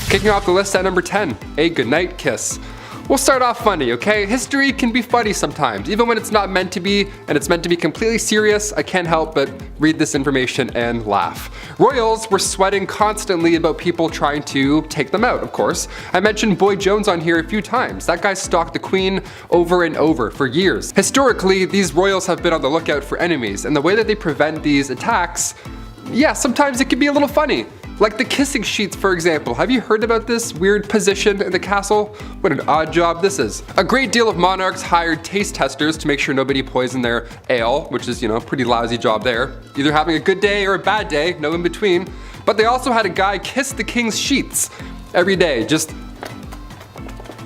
Kicking off the list at number 10, a goodnight kiss. We'll start off funny, okay? History can be funny sometimes, even when it's not meant to be, and it's meant to be completely serious. I can't help but read this information and laugh. Royals were sweating constantly about people trying to take them out, of course. I mentioned Boy Jones on here a few times. That guy stalked the queen over and over for years. Historically, these royals have been on the lookout for enemies, and the way that they prevent these attacks, yeah, sometimes it can be a little funny. Like the kissing sheets, for example. Have you heard about this weird position in the castle? What an odd job this is. A great deal of monarchs hired taste testers to make sure nobody poisoned their ale, which is, pretty lousy job there. Either having a good day or a bad day, no in between. But they also had a guy kiss the king's sheets every day. He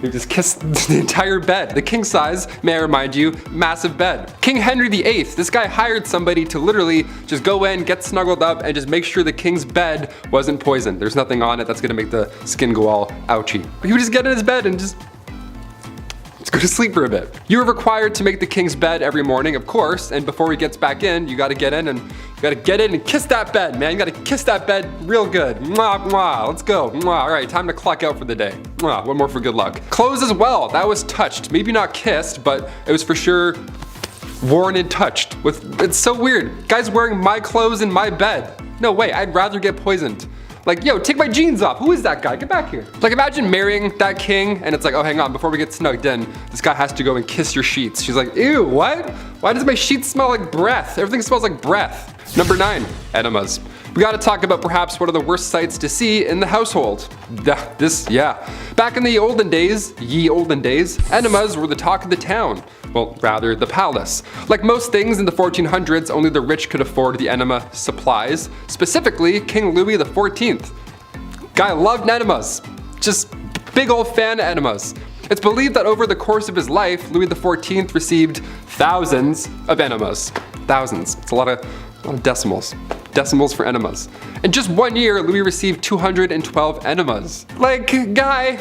just kissed the entire bed. The king size, may I remind you, massive bed. King Henry VIII, this guy hired somebody to literally just go in, get snuggled up, and just make sure the king's bed wasn't poisoned. There's nothing on it that's gonna make the skin go all ouchy. But he would just get in his bed and just go to sleep for a bit. You were required to make the king's bed every morning, of course, and before he gets back in, you gotta get in and kiss that bed, man. You gotta kiss that bed real good. Mwah, mwah, let's go. Mwah. All right, time to clock out for the day. Mwah, one more for good luck. Clothes as well, that was touched. Maybe not kissed, but it was for sure worn and touched. It's so weird. Guys wearing my clothes in my bed. No way, I'd rather get poisoned. Like, yo, take my jeans off. Who is that guy? Get back here. Like, imagine marrying that king and it's like, oh, hang on, before we get snugged in, this guy has to go and kiss your sheets. She's like, ew, what? Why does my sheets smell like breath? Everything smells like breath. Number 9, enemas. We gotta talk about perhaps one of the worst sights to see in the household. Back in the olden days, enemas were the talk of the town. Well, rather, the palace. Like most things in the 1400s, only the rich could afford the enema supplies. Specifically, King Louis XIV. Guy loved enemas. Just big old fan of enemas. It's believed that over the course of his life, Louis XIV received thousands of enemas. Thousands. It's a lot of decimals. Decimals for enemas. In just 1 year, Louis received 212 enemas. Like, guy,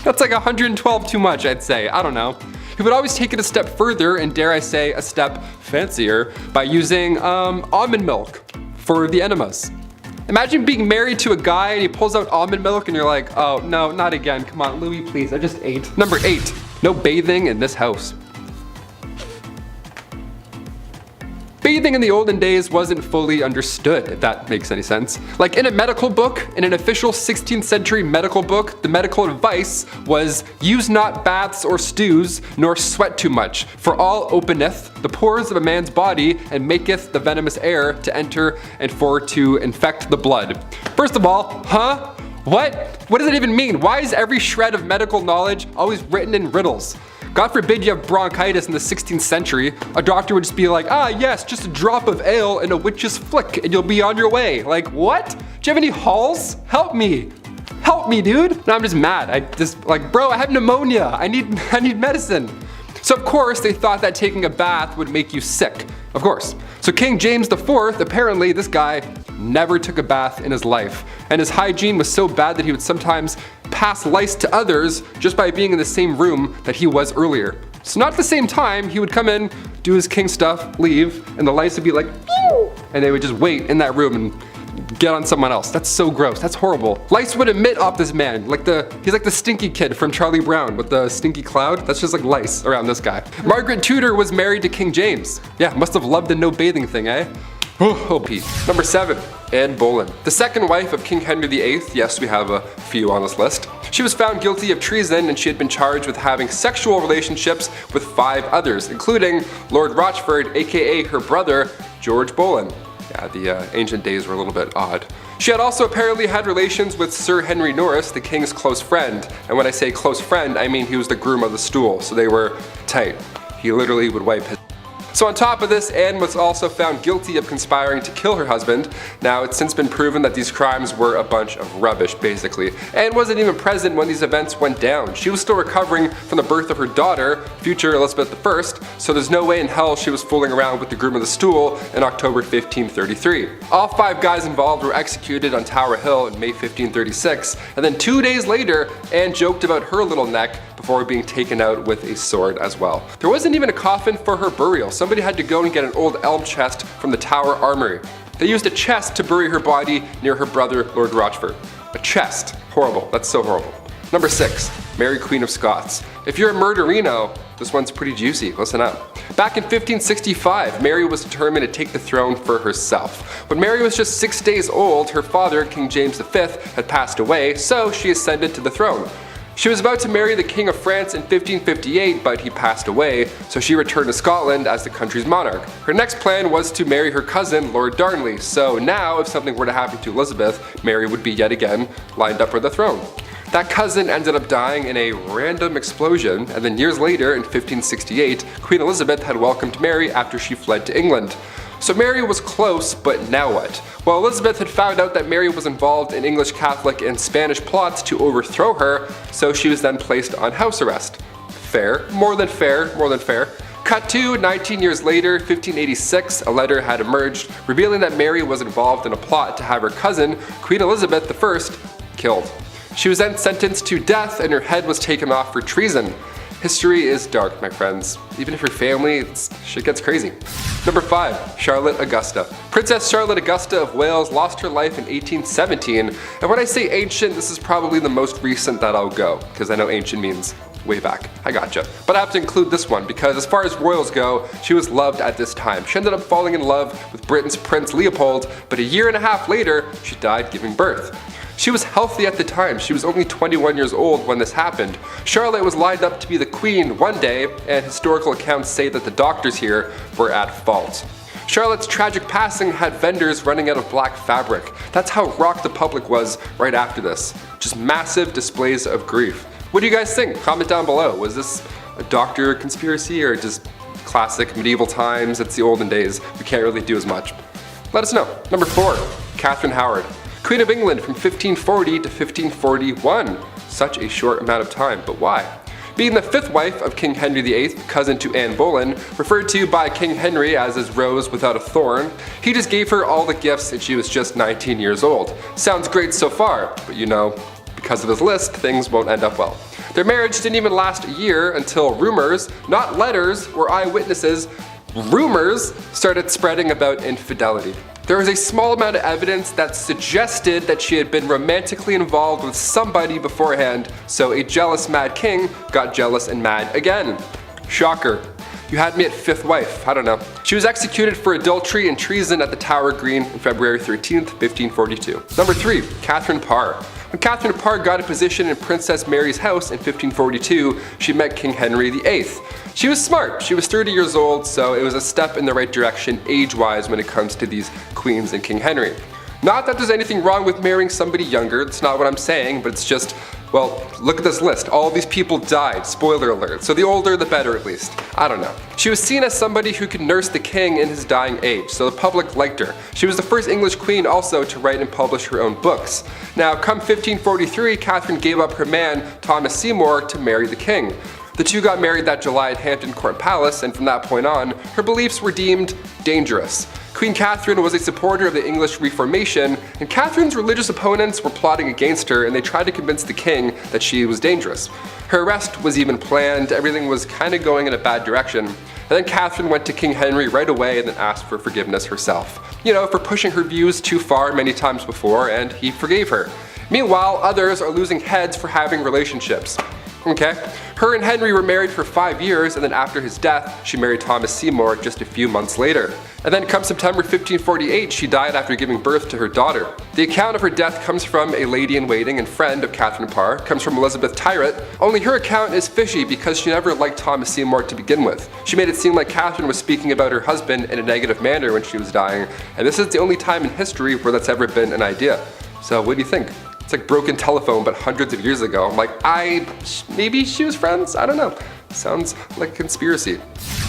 that's like 112 too much, I'd say. I don't know. He would always take it a step further, and dare I say, a step fancier, by using almond milk for the enemas. Imagine being married to a guy and he pulls out almond milk and you're like, oh no, not again, come on, Louis, please, I just ate. Number 8, no bathing in this house. Bathing in the olden days wasn't fully understood, if that makes any sense. Like in a medical book, in an official 16th century medical book, the medical advice was, use not baths or stews, nor sweat too much, for all openeth the pores of a man's body, and maketh the venomous air to enter and for to infect the blood. First of all, huh? What? What does it even mean? Why is every shred of medical knowledge always written in riddles? God forbid you have bronchitis in the 16th century. A doctor would just be like, ah yes, just a drop of ale and a witch's flick and you'll be on your way. Like, what? Do you have any halls? Help me. Help me, dude. No, I'm just mad. Bro, I have pneumonia. I need medicine. So of course they thought that taking a bath would make you sick. Of course. So King James IV, apparently this guy never took a bath in his life. And his hygiene was so bad that he would sometimes pass lice to others just by being in the same room that he was earlier. So not at the same time, he would come in, do his king stuff, leave, and the lice would be like, pew! And they would just wait in that room and get on someone else. That's so gross, that's horrible. Lice would emit off this man, he's like the stinky kid from Charlie Brown with the stinky cloud. That's just like lice around this guy. Margaret Tudor was married to King James. Yeah, must have loved the no bathing thing, eh? Oh, Pete. Number 7, Anne Boleyn. The second wife of King Henry VIII, yes, we have a few on this list. She was found guilty of treason and she had been charged with having sexual relationships with 5 others, including Lord Rochford, aka her brother, George Boleyn. Yeah, the ancient days were a little bit odd. She had also apparently had relations with Sir Henry Norris, the king's close friend. And when I say close friend, I mean he was the groom of the stool, so they were tight. He literally would wipe his. So on top of this, Anne was also found guilty of conspiring to kill her husband. Now, it's since been proven that these crimes were a bunch of rubbish, basically. Anne wasn't even present when these events went down. She was still recovering from the birth of her daughter, future Elizabeth I, so there's no way in hell she was fooling around with the groom of the stool in October 1533. All 5 guys involved were executed on Tower Hill in May 1536, and then 2 days later, Anne joked about her little neck before being taken out with a sword as well. There wasn't even a coffin for her burial. Somebody had to go and get an old elm chest from the Tower Armory. They used a chest to bury her body near her brother, Lord Rochford. A chest. Horrible. That's so horrible. Number 6. Mary Queen of Scots. If you're a murderino, this one's pretty juicy. Listen up. Back in 1565, Mary was determined to take the throne for herself. When Mary was just 6 days old, her father, King James V, had passed away, so she ascended to the throne. She was about to marry the King of France in 1558, but he passed away, so she returned to Scotland as the country's monarch. Her next plan was to marry her cousin, Lord Darnley, so now if something were to happen to Elizabeth, Mary would be yet again lined up for the throne. That cousin ended up dying in a random explosion, and then years later, in 1568, Queen Elizabeth had welcomed Mary after she fled to England. So Mary was close, but now what? Well, Elizabeth had found out that Mary was involved in English Catholic and Spanish plots to overthrow her, so she was then placed on house arrest. Fair, more than fair, more than fair. Cut to 19 years later, 1586, a letter had emerged revealing that Mary was involved in a plot to have her cousin, Queen Elizabeth I, killed. She was then sentenced to death and her head was taken off for treason. History is dark, my friends. Even if you're family, shit gets crazy. Number 5. Charlotte Augusta. Princess Charlotte Augusta of Wales lost her life in 1817, and when I say ancient, this is probably the most recent that I'll go, because I know ancient means way back. I gotcha. But I have to include this one, because as far as royals go, she was loved at this time. She ended up falling in love with Britain's Prince Leopold, but a year and a half later, she died giving birth. She was healthy at the time. She was only 21 years old when this happened. Charlotte was lined up to be the queen one day, and historical accounts say that the doctors here were at fault. Charlotte's tragic passing had vendors running out of black fabric. That's how rocked the public was right after this. Just massive displays of grief. What do you guys think? Comment down below. Was this a doctor conspiracy or just classic medieval times? It's the olden days. We can't really do as much. Let us know. Number 4. Catherine Howard. Queen of England from 1540 to 1541. Such a short amount of time, but why? Being the 5th wife of King Henry VIII, cousin to Anne Boleyn, referred to by King Henry as his rose without a thorn, he just gave her all the gifts and she was just 19 years old. Sounds great so far, but you know, because of his list, things won't end up well. Their marriage didn't even last a year until rumors, not letters or eyewitnesses, rumors started spreading about infidelity. There was a small amount of evidence that suggested that she had been romantically involved with somebody beforehand, so a jealous mad king got jealous and mad again. Shocker. You had me at 5th wife, I don't know. She was executed for adultery and treason at the Tower Green on February 13th, 1542. Number 3. Catherine Parr. When Catherine Parr got a position in Princess Mary's house in 1542, she met King Henry VIII. She was smart. She was 30 years old, so it was a step in the right direction age-wise when it comes to these queens and King Henry. Not that there's anything wrong with marrying somebody younger, that's not what I'm saying, but it's just, well, look at this list. All these people died, spoiler alert, so the older the better at least. I don't know. She was seen as somebody who could nurse the king in his dying age, so the public liked her. She was the first English queen also to write and publish her own books. Now, come 1543, Catherine gave up her man, Thomas Seymour, to marry the king. The two got married that July at Hampton Court Palace, and from that point on, her beliefs were deemed dangerous. Queen Catherine was a supporter of the English Reformation, and Catherine's religious opponents were plotting against her and they tried to convince the king that she was dangerous. Her arrest was even planned, everything was kind of going in a bad direction. And then Catherine went to King Henry right away and then asked for forgiveness herself. You know, for pushing her views too far many times before, and he forgave her. Meanwhile, others are losing heads for having relationships. Okay? Her and Henry were married for 5 years, and then after his death, she married Thomas Seymour just a few months later. And then come September 1548, she died after giving birth to her daughter. The account of her death comes from a lady-in-waiting and friend of Catherine Parr, comes from Elizabeth Tyrrett, only her account is fishy because she never liked Thomas Seymour to begin with. She made it seem like Catherine was speaking about her husband in a negative manner when she was dying, and this is the only time in history where that's ever been an idea. So what do you think? It's like broken telephone, but hundreds of years ago. I'm like, maybe she was friends? I don't know. Sounds like a conspiracy.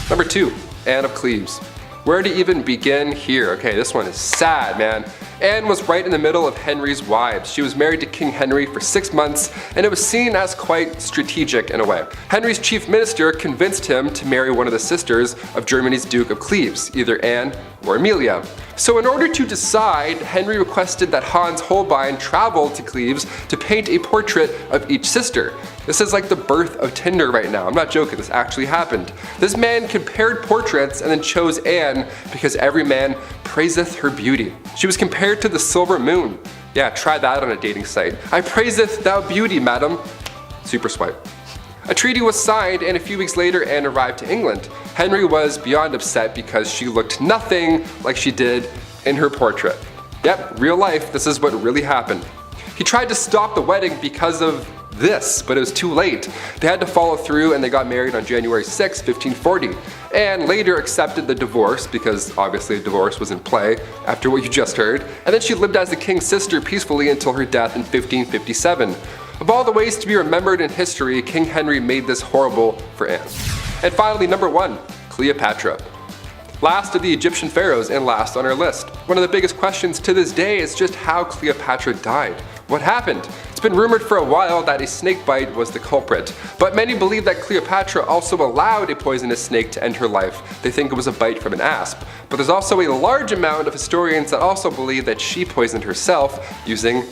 Number 2, Anne of Cleves. Where to even begin here? Okay, this one is sad, man. Anne was right in the middle of Henry's wives. She was married to King Henry for 6 months, and it was seen as quite strategic in a way. Henry's chief minister convinced him to marry one of the sisters of Germany's Duke of Cleves, either Anne or Amelia. So in order to decide, Henry requested that Hans Holbein travel to Cleves to paint a portrait of each sister. This is like the birth of Tinder right now. I'm not joking, this actually happened. This man compared portraits and then chose Anne because every man praiseth her beauty. She was compared to the silver moon. Yeah, try that on a dating site. I praiseth thou beauty, madam. Super swipe. A treaty was signed, and a few weeks later Anne arrived to England. Henry was beyond upset because she looked nothing like she did in her portrait. Yep, real life, this is what really happened. He tried to stop the wedding because of this, but it was too late. They had to follow through, and they got married on January 6, 1540. Anne later accepted the divorce, because obviously a divorce was in play after what you just heard, and then she lived as the king's sister peacefully until her death in 1557. Of all the ways to be remembered in history, King Henry made this horrible for Anne. And finally, number 1, Cleopatra. Last of the Egyptian pharaohs and last on our list. One of the biggest questions to this day is just how Cleopatra died. What happened? It's been rumored for a while that a snake bite was the culprit, but many believe that Cleopatra also allowed a poisonous snake to end her life. They think it was a bite from an asp. But there's also a large amount of historians that also believe that she poisoned herself using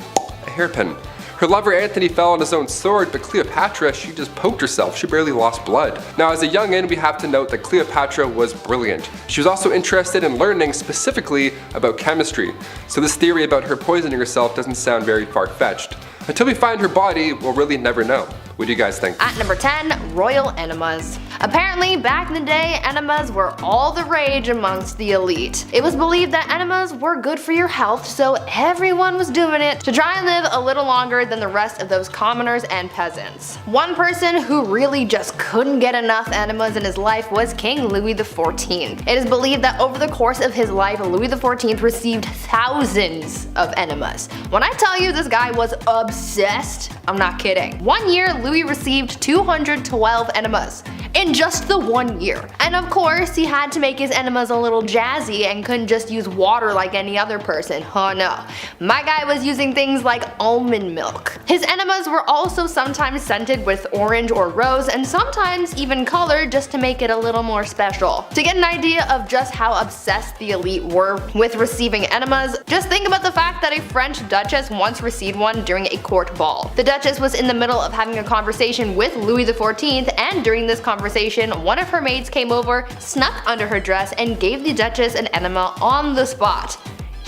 a hairpin. Her lover Antony fell on his own sword, but Cleopatra, she just poked herself. She barely lost blood. Now, as a youngin', we have to note that Cleopatra was brilliant. She was also interested in learning specifically about chemistry. So this theory about her poisoning herself doesn't sound very far-fetched. Until we find her body, we'll really never know. What do you guys think? At number 10, royal enemas. Apparently, back in the day, enemas were all the rage amongst the elite. It was believed that enemas were good for your health, so everyone was doing it to try and live a little longer than the rest of those commoners and peasants. One person who really just couldn't get enough enemas in his life was King Louis XIV. It is believed that over the course of his life, Louis XIV received thousands of enemas. When I tell you this guy was obsessed, I'm not kidding. One year, Louis received 212 enemas in just the 1 year. And of course, he had to make his enemas a little jazzy and couldn't just use water like any other person. Oh no. My guy was using things like almond milk. His enemas were also sometimes scented with orange or rose, and sometimes even colored just to make it a little more special. To get an idea of just how obsessed the elite were with receiving enemas, just think about the fact that a French duchess once received one during a court ball. The duchess was in the middle of having a conversation with Louis XIV, and during this conversation, one of her maids came over, snuck under her dress, and gave the duchess an enema on the spot.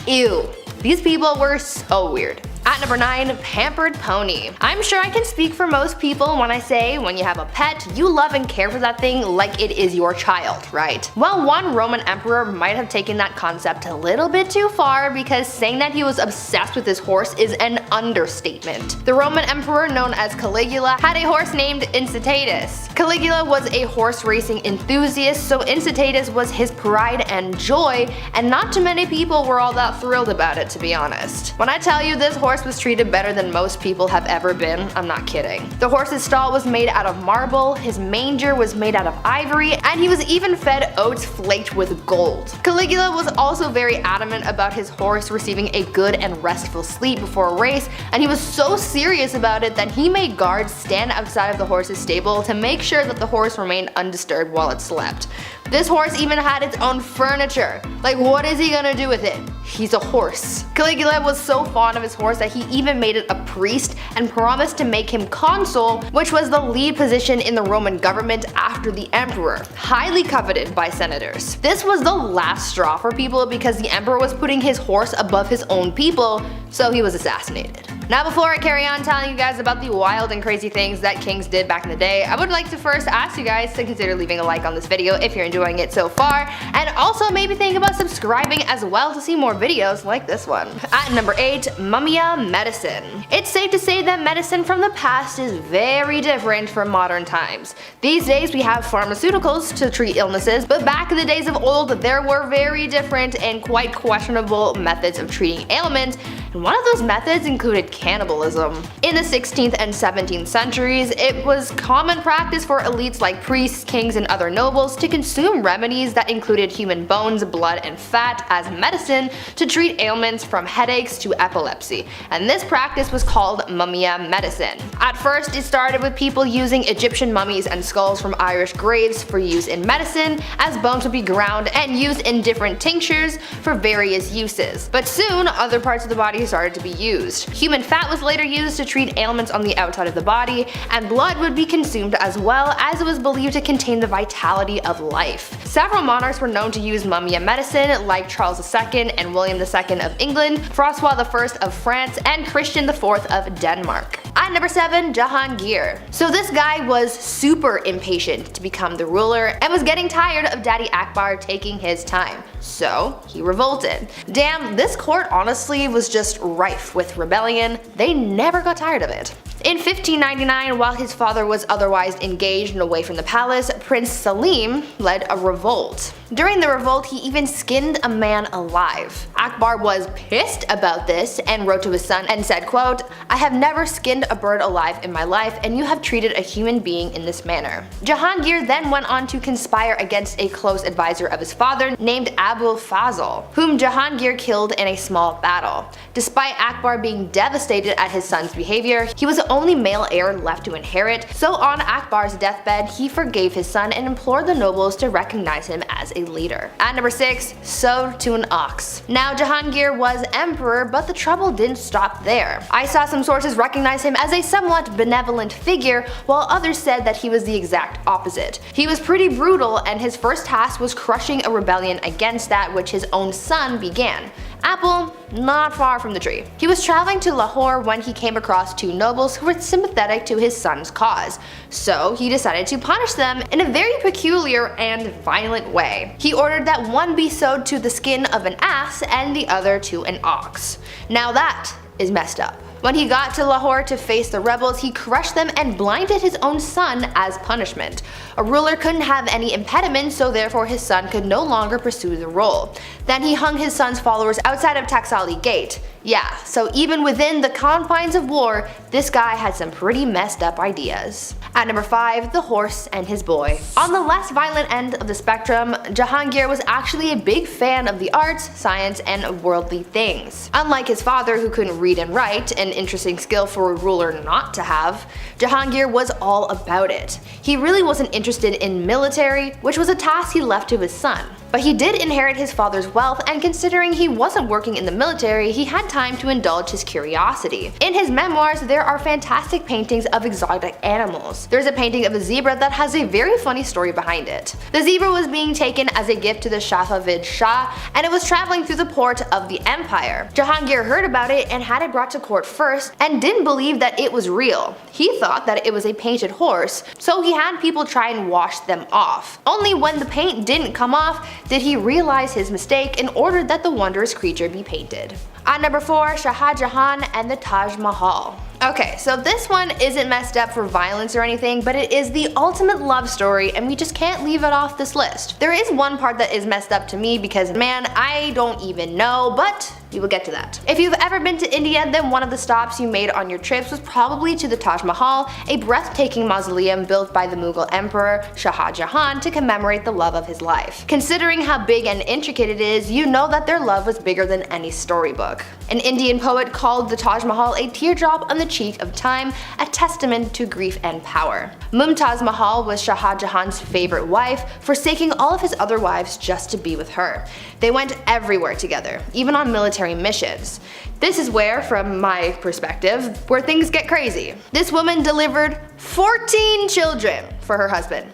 Ew. These people were so weird. At number 9, pampered pony. I'm sure I can speak for most people when I say when you have a pet, you love and care for that thing like it is your child, right? Well, one Roman emperor might have taken that concept a little bit too far, because saying that he was obsessed with his horse is an understatement. The Roman emperor known as Caligula had a horse named Incitatus. Caligula was a horse racing enthusiast, so Incitatus was his pride and joy, and not too many people were all that thrilled about it, to be honest. When I tell you this horse was treated better than most people have ever been, I'm not kidding. The horse's stall was made out of marble, his manger was made out of ivory, and he was even fed oats flaked with gold. Caligula was also very adamant about his horse receiving a good and restful sleep before a race, and he was so serious about it that he made guards stand outside of the horse's stable to make sure that the horse remained undisturbed while it slept. This horse even had its own furniture. Like, what is he gonna do with it? He's a horse. Caligula was so fond of his horse that he even made it a priest and promised to make him consul, which was the lead position in the Roman government after the emperor, highly coveted by senators. This was the last straw for people because the emperor was putting his horse above his own people, so he was assassinated. Now, before I carry on telling you guys about the wild and crazy things that kings did back in the day, I would like to first ask you guys to consider leaving a like on this video if you're enjoying it so far, and also maybe think about subscribing as well to see more videos like this one. At number 8, Mumia medicine. It's safe to say that medicine from the past is very different from modern times. These days we have pharmaceuticals to treat illnesses, but back in the days of old there were very different and quite questionable methods of treating ailments, and one of those methods included cannibalism. In the 16th and 17th centuries, it was common practice for elites like priests, kings, and other nobles to consume remedies that included human bones, blood, and fat as medicine to treat ailments from headaches to epilepsy, and this practice was called mumia medicine. At first, it started with people using Egyptian mummies and skulls from Irish graves for use in medicine, as bones would be ground and used in different tinctures for various uses. But soon, other parts of the body body started to be used. Human fat was later used to treat ailments on the outside of the body, and blood would be consumed as well, as it was believed to contain the vitality of life. Several monarchs were known to use mummian medicine, like Charles II and William II of England, Francois I of France, and Christian IV of Denmark. At number 7, Jahangir. So this guy was super impatient to become the ruler and was getting tired of Daddy Akbar taking his time. So he revolted. Damn, this court honestly was just rife with rebellion. They never got tired of it. In 1599, while his father was otherwise engaged and away from the palace, Prince Salim led a revolt. During the revolt, he even skinned a man alive. Akbar was pissed about this and wrote to his son and said, quote, "I have never skinned a bird alive in my life, and you have treated a human being in this manner." Jahangir then went on to conspire against a close advisor of his father named Abul Fazl, whom Jahangir killed in a small battle. Despite Akbar being devastated at his son's behavior, he was the only male heir left to inherit, so on Akbar's deathbed, he forgave his son and implored the nobles to recognize him as a leader. At number 6, sewed to an ox. Now Jahangir was emperor, but the trouble didn't stop there. I saw some sources recognize him as a somewhat benevolent figure, while others said that he was the exact opposite. He was pretty brutal, and his first task was crushing a rebellion against that which his own son began. Apple, not far from the tree. He was traveling to Lahore when he came across two nobles who were sympathetic to his son's cause, so he decided to punish them in a very peculiar and violent way. He ordered that one be sewed to the skin of an ass and the other to an ox. Now that is messed up. When he got to Lahore to face the rebels, he crushed them and blinded his own son as punishment. A ruler couldn't have any impediment, so therefore his son could no longer pursue the role. Then he hung his son's followers outside of Taxali Gate. Yeah, so even within the confines of war, this guy had some pretty messed up ideas. At number 5, the horse and his boy. On the less violent end of the spectrum, Jahangir was actually a big fan of the arts, science, and worldly things. Unlike his father, who couldn't read and write, an interesting skill for a ruler not to have, Jahangir was all about it. He really wasn't interested in military, which was a task he left to his son. But he did inherit his father's wealth, and considering he wasn't working in the military, he had time to indulge his curiosity. In his memoirs, there are fantastic paintings of exotic animals. There's a painting of a zebra that has a very funny story behind it. The zebra was being taken as a gift to the Safavid Shah, and it was traveling through the port of the empire. Jahangir heard about it and had it brought to court first, and didn't believe that it was real. He thought that it was a painted horse, so he had people try and wash them off. Only when the paint didn't come off did he realize his mistake and ordered that the wondrous creature be painted. At number 4, Shah Jahan and the Taj Mahal. Okay, so this one isn't messed up for violence or anything, but it is the ultimate love story, and we just can't leave it off this list. There is one part that is messed up to me because, man, I don't even know, but we will get to that. If you've ever been to India, then one of the stops you made on your trips was probably to the Taj Mahal, a breathtaking mausoleum built by the Mughal emperor Shah Jahan to commemorate the love of his life. Considering how big and intricate it is, you know that their love was bigger than any storybook. An Indian poet called the Taj Mahal a teardrop on the cheek of time, a testament to grief and power. Mumtaz Mahal was Shah Jahan's favorite wife, forsaking all of his other wives just to be with her. They went everywhere together, even on military missions. This is where, from my perspective, where things get crazy. This woman delivered 14 children for her husband.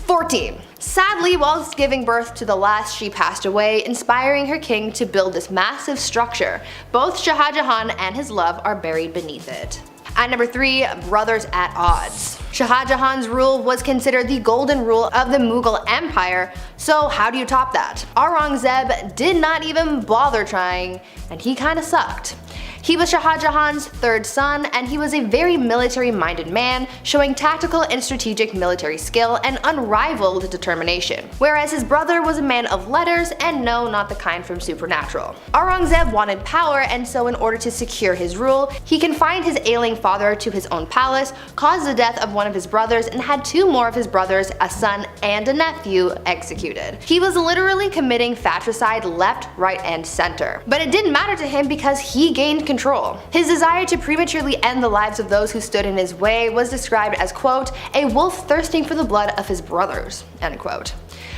14. Sadly, whilst giving birth to the last, she passed away, inspiring her king to build this massive structure. Both Shah Jahan and his love are buried beneath it. At number 3, brothers at odds. Shah Jahan's rule was considered the golden rule of the Mughal Empire, so how do you top that? Aurangzeb did not even bother trying, and he kinda sucked. He was Shah Jahan's third son, and he was a very military-minded man, showing tactical and strategic military skill and unrivaled determination, whereas his brother was a man of letters, and no, not the kind from Supernatural. Aurangzeb wanted power, and so in order to secure his rule, he confined his ailing father to his own palace, caused the death of one of his brothers, and had two more of his brothers, a son and a nephew, executed. He was literally committing fratricide left, right, and center. But it didn't matter to him because he gained control. His desire to prematurely end the lives of those who stood in his way was described as, quote, a wolf thirsting for the blood of his brothers, end quote.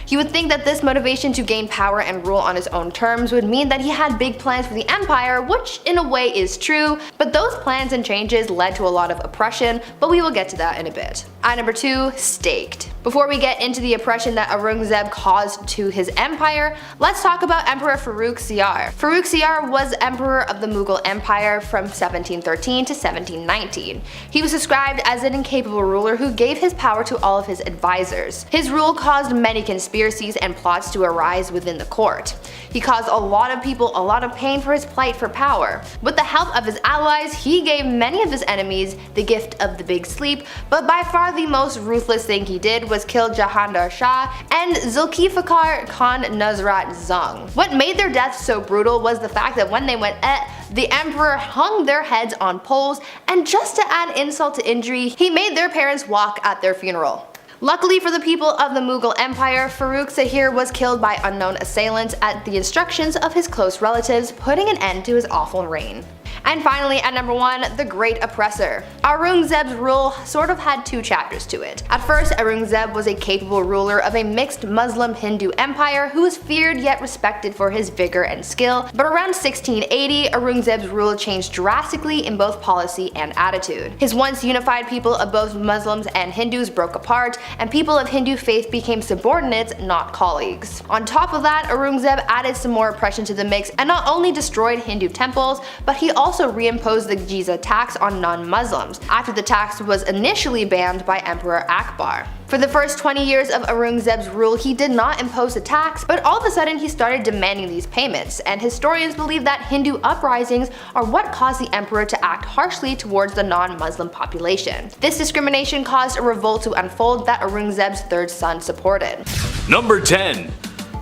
He would think that this motivation to gain power and rule on his own terms would mean that he had big plans for the empire, which in a way is true, but those plans and changes led to a lot of oppression, but we will get to that in a bit. At number 2, staked. Before we get into the oppression that Aurangzeb caused to his empire, let's talk about Emperor Farrukh Siyar. Farrukh Siyar was emperor of the Mughal Empire from 1713 to 1719. He was described as an incapable ruler who gave his power to all of his advisors. His rule caused many conspiracies and plots to arise within the court. He caused a lot of people a lot of pain for his plight for power. With the help of his allies, he gave many of his enemies the gift of the big sleep, but by far the most ruthless thing he did was kill Jahandar Shah and Zulfikar Khan Nusrat Jung. What made their deaths so brutal was the fact that when they went the emperor hung their heads on poles, and just to add insult to injury, he made their parents walk at their funeral. Luckily for the people of the Mughal Empire, Farrukh Siyar was killed by unknown assailants at the instructions of his close relatives, putting an end to his awful reign. And finally, at number 1, the Great Oppressor. Aurangzeb's rule sort of had 2 chapters to it. At first, Aurangzeb was a capable ruler of a mixed Muslim-Hindu empire who was feared yet respected for his vigor and skill, but around 1680, Aurangzeb's rule changed drastically in both policy and attitude. His once unified people of both Muslims and Hindus broke apart, and people of Hindu faith became subordinates, not colleagues. On top of that, Aurangzeb added some more oppression to the mix and not only destroyed Hindu temples, but he also reimposed the jizya tax on non-Muslims, after the tax was initially banned by Emperor Akbar. For the first 20 years of Aurangzeb's rule, he did not impose a tax, but all of a sudden he started demanding these payments, and historians believe that Hindu uprisings are what caused the emperor to act harshly towards the non-Muslim population. This discrimination caused a revolt to unfold that Aurangzeb's third son supported. Number 10.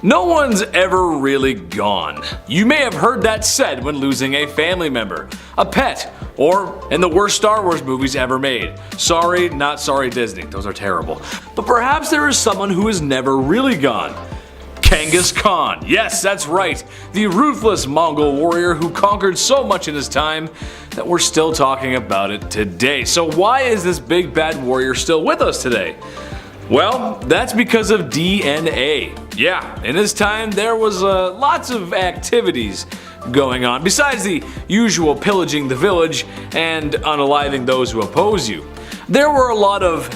No one's ever really gone. You may have heard that said when losing a family member, a pet, or in the worst Star Wars movies ever made. Sorry, not sorry Disney, those are terrible. But perhaps there is someone who is never really gone. Genghis Khan. Yes, that's right. The ruthless Mongol warrior who conquered so much in his time that we're still talking about it today. So why is this big bad warrior still with us today? Well, that's because of DNA. Yeah, in his time there was lots of activities going on, besides the usual pillaging the village and unaliving those who oppose you. There were a lot of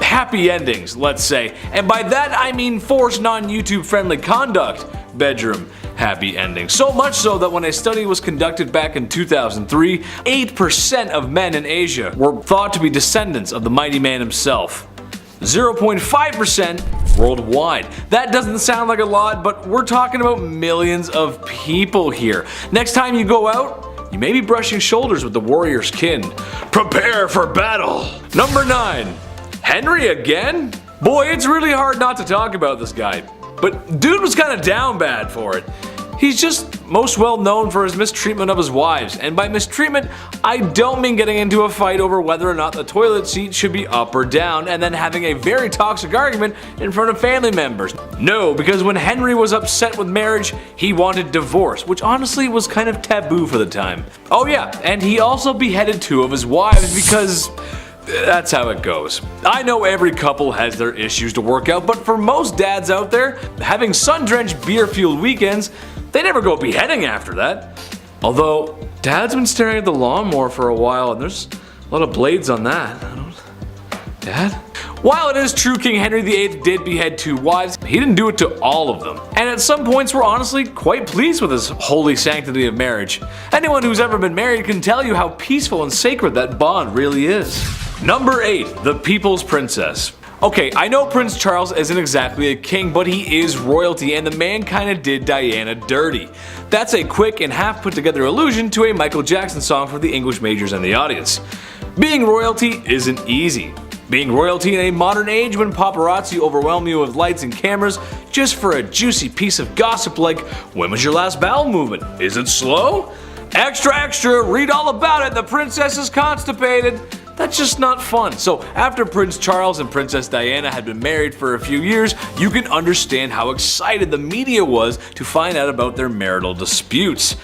happy endings, let's say, and by that I mean forced non-YouTube friendly conduct bedroom happy endings. So much so that when a study was conducted back in 2003, 8% of men in Asia were thought to be descendants of the mighty man himself. 0.5% worldwide. That doesn't sound like a lot, but we're talking about millions of people here. Next time you go out, you may be brushing shoulders with the warrior's kin. Prepare for battle! Number 9. Henry again? Boy, it's really hard not to talk about this guy, but dude was kinda down bad for it. He's just most well known for his mistreatment of his wives, and by mistreatment, I don't mean getting into a fight over whether or not the toilet seat should be up or down and then having a very toxic argument in front of family members. No, because when Henry was upset with marriage, he wanted divorce, which honestly was kind of taboo for the time. Oh yeah, and he also beheaded 2 of his wives because that's how it goes. I know every couple has their issues to work out, but for most dads out there, having sun-drenched beer-fueled weekends, they never go beheading after that. Although, Dad's been staring at the lawnmower for a while and there's a lot of blades on that. Dad? While it is true King Henry VIII did behead 2 wives, he didn't do it to all of them. And at some points we're honestly quite pleased with his holy sanctity of marriage. Anyone who's ever been married can tell you how peaceful and sacred that bond really is. Number 8. The People's Princess. Okay, I know Prince Charles isn't exactly a king, but he is royalty, and the man kinda did Diana dirty. That's a quick and half put together allusion to a Michael Jackson song for the English majors and the audience. Being royalty isn't easy. Being royalty in a modern age when paparazzi overwhelm you with lights and cameras just for a juicy piece of gossip like, when was your last bowel movement? Is it slow? Extra extra, read all about it, the princess is constipated. That's just not fun. So after Prince Charles and Princess Diana had been married for a few years, you can understand how excited the media was to find out about their marital disputes.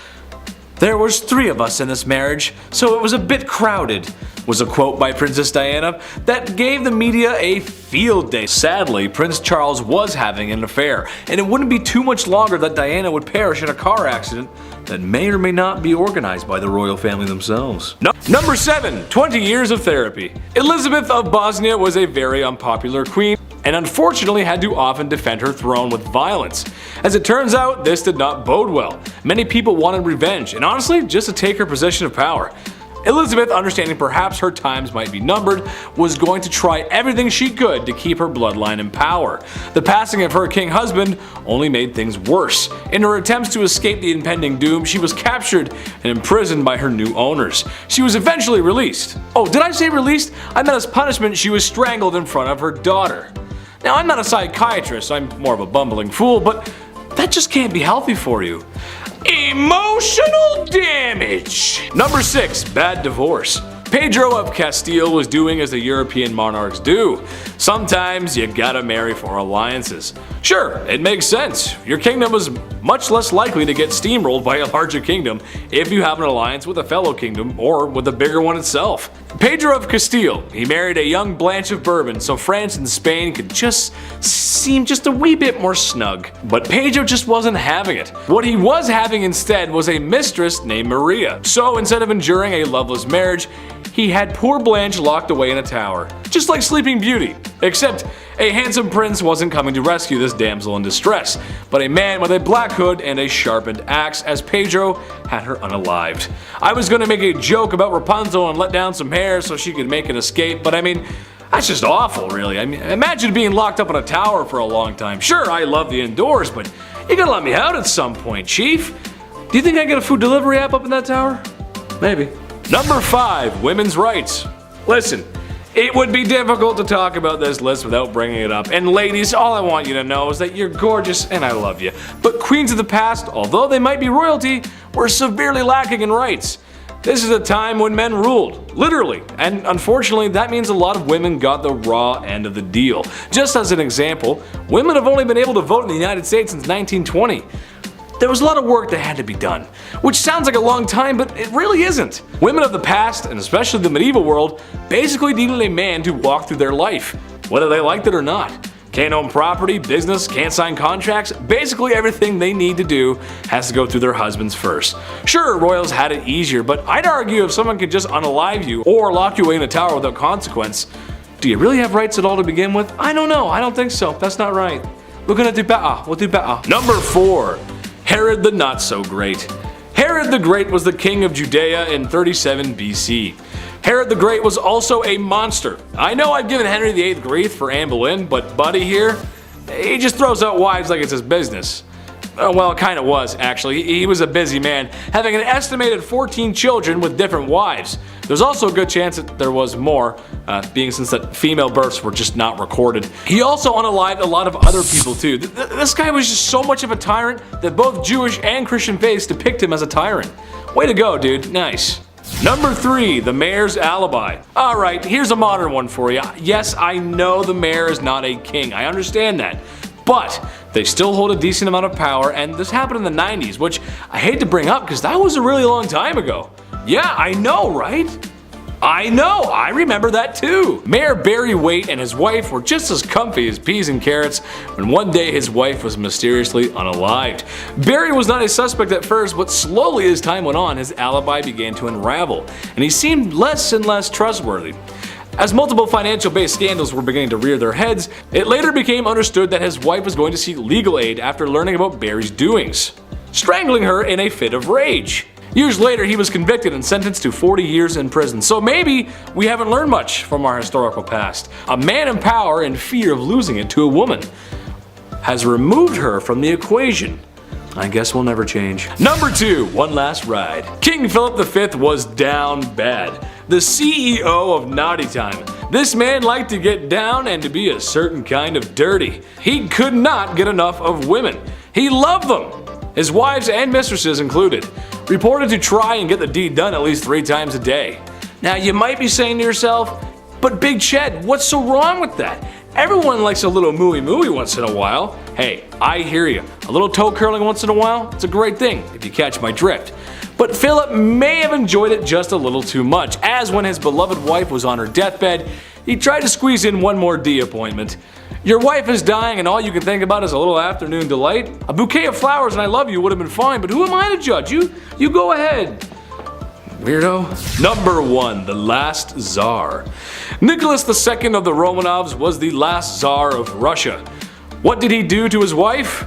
There was 3 of us in this marriage, so it was a bit crowded. was a quote by Princess Diana that gave the media a field day. Sadly, Prince Charles was having an affair, and it wouldn't be too much longer that Diana would perish in a car accident that may or may not be organized by the royal family themselves. Number 7. 20 years of therapy. Elizabeth of Bosnia was a very unpopular queen, and unfortunately had to often defend her throne with violence. As it turns out, this did not bode well. Many people wanted revenge, and honestly, just to take her position of power. Elizabeth, understanding perhaps her times might be numbered, was going to try everything she could to keep her bloodline in power. The passing of her king husband only made things worse. In her attempts to escape the impending doom, she was captured and imprisoned by her new owners. She was eventually released. Oh, did I say released? I meant as punishment she was strangled in front of her daughter. Now, I'm not a psychiatrist, I'm more of a bumbling fool, but that just can't be healthy for you. Emotional damage! Number 6. Bad divorce. Pedro of Castile was doing as the European monarchs do. Sometimes you gotta marry for alliances. Sure, it makes sense. Your kingdom is much less likely to get steamrolled by a larger kingdom if you have an alliance with a fellow kingdom or with a bigger one itself. Pedro of Castile, he married a young Blanche of Bourbon so France and Spain could just seem just a wee bit more snug. But Pedro just wasn't having it. What he was having instead was a mistress named Maria. So instead of enduring a loveless marriage, he had poor Blanche locked away in a tower, just like Sleeping Beauty. Except a handsome prince wasn't coming to rescue this damsel in distress, but a man with a black hood and a sharpened axe, as Pedro had her unalived. I was gonna make a joke about Rapunzel and let down some hair so she could make an escape, but I mean, that's just awful, really. I mean, imagine being locked up in a tower for a long time. Sure, I love the indoors, but you gotta let me out at some point, Chief. Do you think I get a food delivery app up in that tower? Maybe. Number 5. Women's rights. Listen, it would be difficult to talk about this list without bringing it up. And ladies, all I want you to know is that you're gorgeous and I love you. But queens of the past, although they might be royalty, were severely lacking in rights. This is a time when men ruled, literally, and unfortunately that means a lot of women got the raw end of the deal. Just as an example, women have only been able to vote in the United States since 1920. There was a lot of work that had to be done, which sounds like a long time, but it really isn't. Women of the past, and especially the medieval world, basically needed a man to walk through their life, whether they liked it or not. Can't own property, business, can't sign contracts, basically everything they need to do has to go through their husbands first. Sure, royals had it easier, but I'd argue if someone could just unalive you or lock you away in a tower without consequence, do you really have rights at all to begin with? I don't know, I don't think so, that's not right. We're gonna do better, we'll do better. Number 4. Herod the Not-So-Great. Herod the Great was the king of Judea in 37 BC. Herod the Great was also a monster. I know I've given Henry VIII grief for Anne Boleyn, but Buddy here, he just throws out wives like it's his business. Well, it kinda was, actually. He was a busy man, having an estimated 14 children with different wives. There's also a good chance that there was more, being since that female births were just not recorded. He also unalived a lot of other people too. This guy was just so much of a tyrant that both Jewish and Christian faiths depict him as a tyrant. Way to go, dude. Nice. Number 3. The mayor's alibi. Alright, here's a modern one for you. Yes, I know the mayor is not a king. I understand that. But they still hold a decent amount of power, and this happened in the 90s, which I hate to bring up because that was a really long time ago. Yeah, I know, right? I know, I remember that too. Mayor Barry Waite and his wife were just as comfy as peas and carrots when one day his wife was mysteriously unalived. Barry was not a suspect at first, but slowly as time went on, his alibi began to unravel, and he seemed less and less trustworthy. As multiple financial-based scandals were beginning to rear their heads, it later became understood that his wife was going to seek legal aid after learning about Barry's doings, strangling her in a fit of rage. Years later, he was convicted and sentenced to 40 years in prison, so maybe we haven't learned much from our historical past. A man in power in fear of losing it to a woman has removed her from the equation. I guess we'll never change. Number 2. One last ride. King Philip V was down bad. The CEO of Naughty Time. This man liked to get down and to be a certain kind of dirty. He could not get enough of women. He loved them, his wives and mistresses included. Reported to try and get the deed done at least 3 times a day. Now you might be saying to yourself, but Big Ched, what's so wrong with that? Everyone likes a little mooey once in a while. Hey, I hear you. A little toe curling once in a while, it's a great thing, if you catch my drift. But Philip may have enjoyed it just a little too much, as when his beloved wife was on her deathbed, he tried to squeeze in one more D appointment. Your wife is dying and all you can think about is a little afternoon delight? A bouquet of flowers and I love you would have been fine, but who am I to judge? You go ahead. Weirdo. Number 1. The Last Tsar. Nicholas II of the Romanovs was the last Tsar of Russia. What did he do to his wife?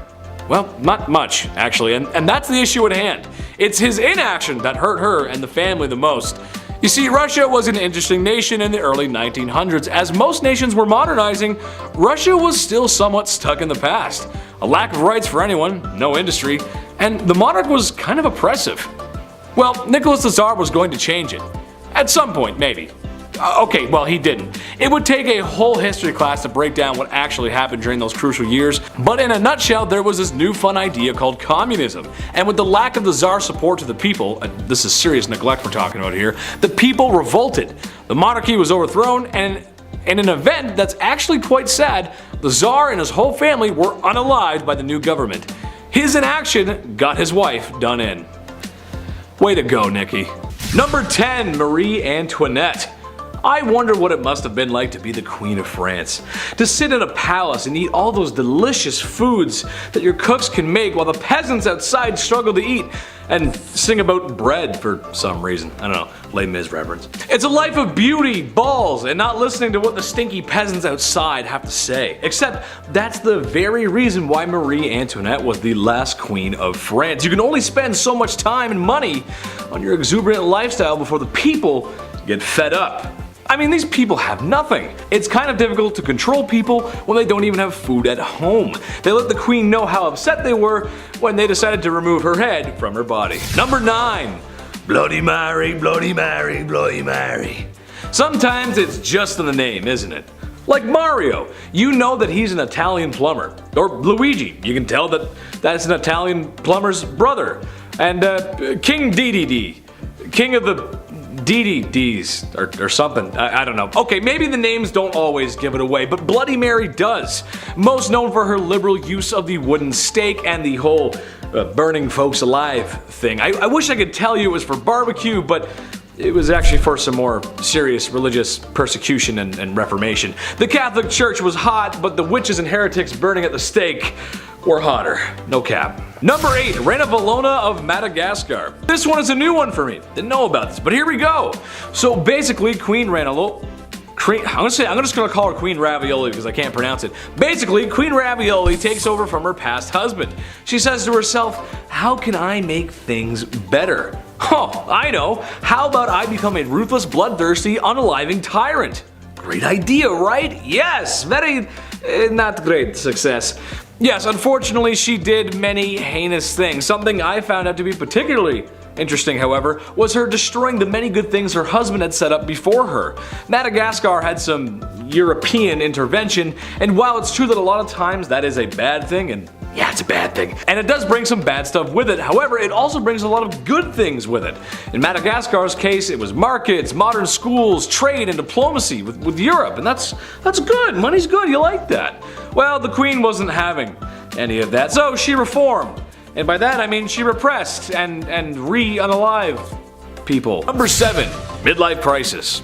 Well, not much, actually, and that's the issue at hand. It's his inaction that hurt her and the family the most. You see, Russia was an interesting nation in the early 1900s. As most nations were modernizing, Russia was still somewhat stuck in the past. A lack of rights for anyone, no industry, and the monarch was kind of oppressive. Well, Nicholas the Tsar was going to change it. At some point, maybe. Okay, well, he didn't. It would take a whole history class to break down what actually happened during those crucial years, but in a nutshell, there was this new fun idea called communism. And with the lack of the Tsar's support to the people, this is serious neglect we're talking about here, the people revolted. The monarchy was overthrown, and in an event that's actually quite sad, the Tsar and his whole family were unalived by the new government. His inaction got his wife done in. Way to go, Nikki. Number 10, Marie Antoinette. I wonder what it must have been like to be the Queen of France. To sit in a palace and eat all those delicious foods that your cooks can make while the peasants outside struggle to eat and sing about bread for some reason. I don't know, Les Mis reference. It's a life of beauty, balls, and not listening to what the stinky peasants outside have to say. Except that's the very reason why Marie Antoinette was the last queen of France. You can only spend so much time and money on your exuberant lifestyle before the people get fed up. I mean, these people have nothing. It's kind of difficult to control people when they don't even have food at home. They let the queen know how upset they were when they decided to remove her head from her body. Number 9. Bloody Mary, Bloody Mary, Bloody Mary. Sometimes it's just in the name, isn't it? Like Mario, you know that he's an Italian plumber. Or Luigi, you can tell that that's an Italian plumber's brother. And King Dedede, king of the DDDs or something, I don't know. Okay, maybe the names don't always give it away, but Bloody Mary does. Most known for her liberal use of the wooden stake and the whole burning folks alive thing. I wish I could tell you it was for barbecue, but it was actually for some more serious religious persecution and reformation. The Catholic Church was hot, but the witches and heretics burning at the stake were hotter. No cap. Number 8, Reina Valona of Madagascar. This one is a new one for me. Didn't know about this, but here we go. So basically, Queen Reina I'm just gonna call her Queen Ravioli because I can't pronounce it. Basically, Queen Ravioli takes over from her past husband. She says to herself, how can I make things better? Oh, I know. How about I become a ruthless, bloodthirsty, unaliving tyrant? Great idea, right? Yes, very not great success. Yes, unfortunately she did many heinous things. Something I found out to be particularly interesting, however, was her destroying the many good things her husband had set up before her. Madagascar had some European intervention, and while it's true that a lot of times that is a bad thing, and yeah, it's a bad thing, and it does bring some bad stuff with it, however, it also brings a lot of good things with it. In Madagascar's case, it was markets, modern schools, trade, and diplomacy with Europe, and that's good. Money's good, you like that. Well, the queen wasn't having any of that, so she reformed. And by that I mean she repressed and unalived people. Number 7, midlife crisis.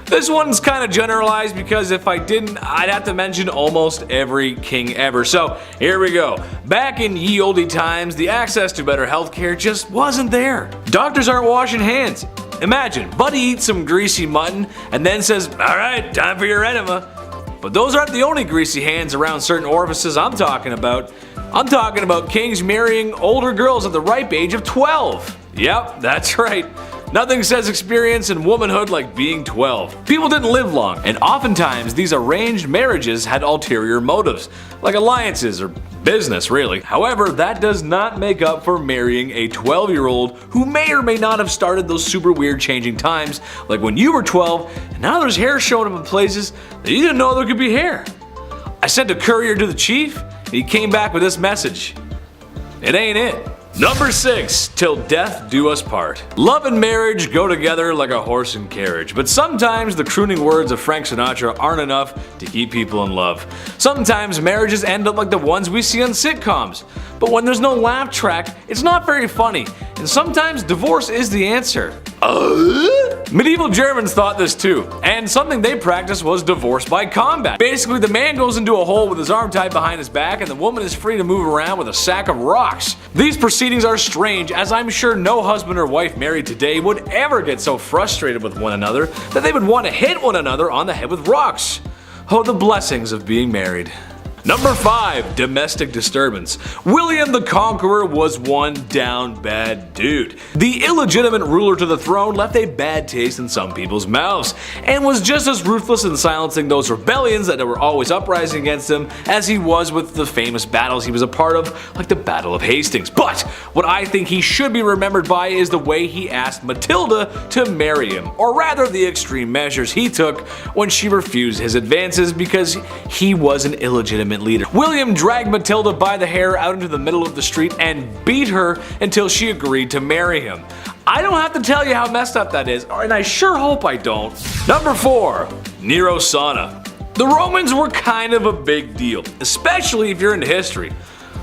This one's kind of generalized because if I didn't, I'd have to mention almost every king ever. So here we go. Back in ye olde times, the access to better healthcare just wasn't there. Doctors aren't washing hands. Imagine, Buddy eats some greasy mutton and then says, alright, time for your enema. But those aren't the only greasy hands around certain orifices I'm talking about. I'm talking about kings marrying older girls at the ripe age of 12. Yep, that's right. Nothing says experience and womanhood like being 12. People didn't live long, and oftentimes these arranged marriages had ulterior motives, like alliances or business really. However, that does not make up for marrying a 12-year-old who may or may not have started those super weird changing times, like when you were 12 and now there's hair showing up in places that you didn't know there could be hair. I sent a courier to the chief and he came back with this message. It ain't it. Number 6. Till death do us part. Love and marriage go together like a horse and carriage, but sometimes the crooning words of Frank Sinatra aren't enough to keep people in love. Sometimes marriages end up like the ones we see on sitcoms, but when there's no laugh track, it's not very funny, and sometimes divorce is the answer. Medieval Germans thought this too, and something they practiced was divorce by combat. Basically, the man goes into a hole with his arm tied behind his back, and the woman is free to move around with a sack of rocks. These proceedings are strange, as I'm sure no husband or wife married today would ever get so frustrated with one another that they would want to hit one another on the head with rocks. Oh, the blessings of being married. Number 5. Domestic disturbance. William the Conqueror was one down bad dude. The illegitimate ruler to the throne left a bad taste in some people's mouths, and was just as ruthless in silencing those rebellions that were always uprising against him as he was with the famous battles he was a part of, like the Battle of Hastings. But what I think he should be remembered by is the way he asked Matilda to marry him, or rather the extreme measures he took when she refused his advances because he was an illegitimate leader. William dragged Matilda by the hair out into the middle of the street and beat her until she agreed to marry him. I don't have to tell you how messed up that is, and I sure hope I don't. Number 4. Nero Sauna. The Romans were kind of a big deal, especially if you're into history.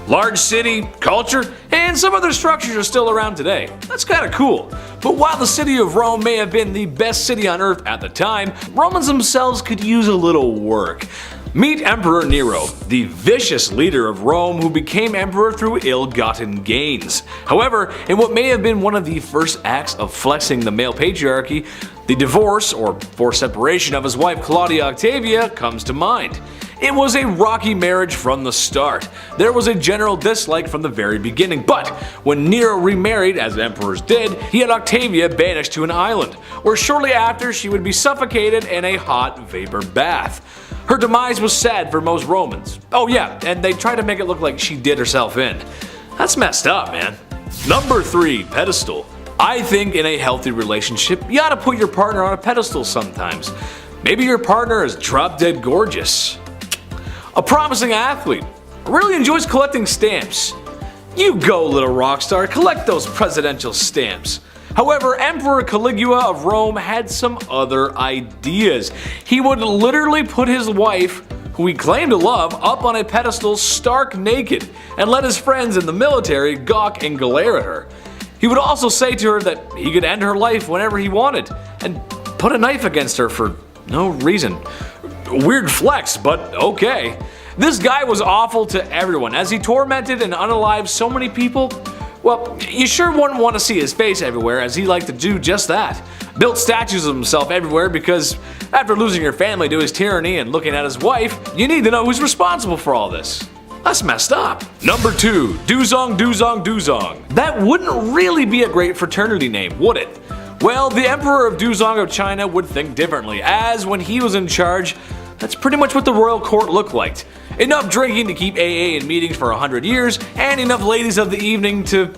Large city, culture, and some other structures are still around today. That's kinda cool. But while the city of Rome may have been the best city on earth at the time, Romans themselves could use a little work. Meet Emperor Nero, the vicious leader of Rome who became emperor through ill-gotten gains. However, in what may have been one of the first acts of flexing the male patriarchy, the divorce or forced separation of his wife Claudia Octavia comes to mind. It was a rocky marriage from the start. There was a general dislike from the very beginning, but when Nero remarried, as emperors did, he had Octavia banished to an island, where shortly after she would be suffocated in a hot vapor bath. Her demise was sad for most Romans. Oh yeah, and they tried to make it look like she did herself in. That's messed up, man. Number 3. Pedestal. I think in a healthy relationship, you ought to put your partner on a pedestal sometimes. Maybe your partner is drop dead gorgeous, a promising athlete, really enjoys collecting stamps. You go, little rock star, collect those presidential stamps. However, Emperor Caligula of Rome had some other ideas. He would literally put his wife, who he claimed to love, up on a pedestal stark naked, and let his friends in the military gawk and glare at her. He would also say to her that he could end her life whenever he wanted, and put a knife against her for no reason. Weird flex, but okay. This guy was awful to everyone, as he tormented and unalived so many people. Well, you sure wouldn't want to see his face everywhere, as he liked to do just that. Built statues of himself everywhere because after losing your family to his tyranny and looking at his wife, you need to know who's responsible for all this. That's messed up. Number 2. Duzong Duzong Duzong. That wouldn't really be a great fraternity name, would it? Well, the Emperor of Duzong of China would think differently, as when he was in charge, that's pretty much what the royal court looked like. Enough drinking to keep AA in meetings for 100 years, and enough ladies of the evening to...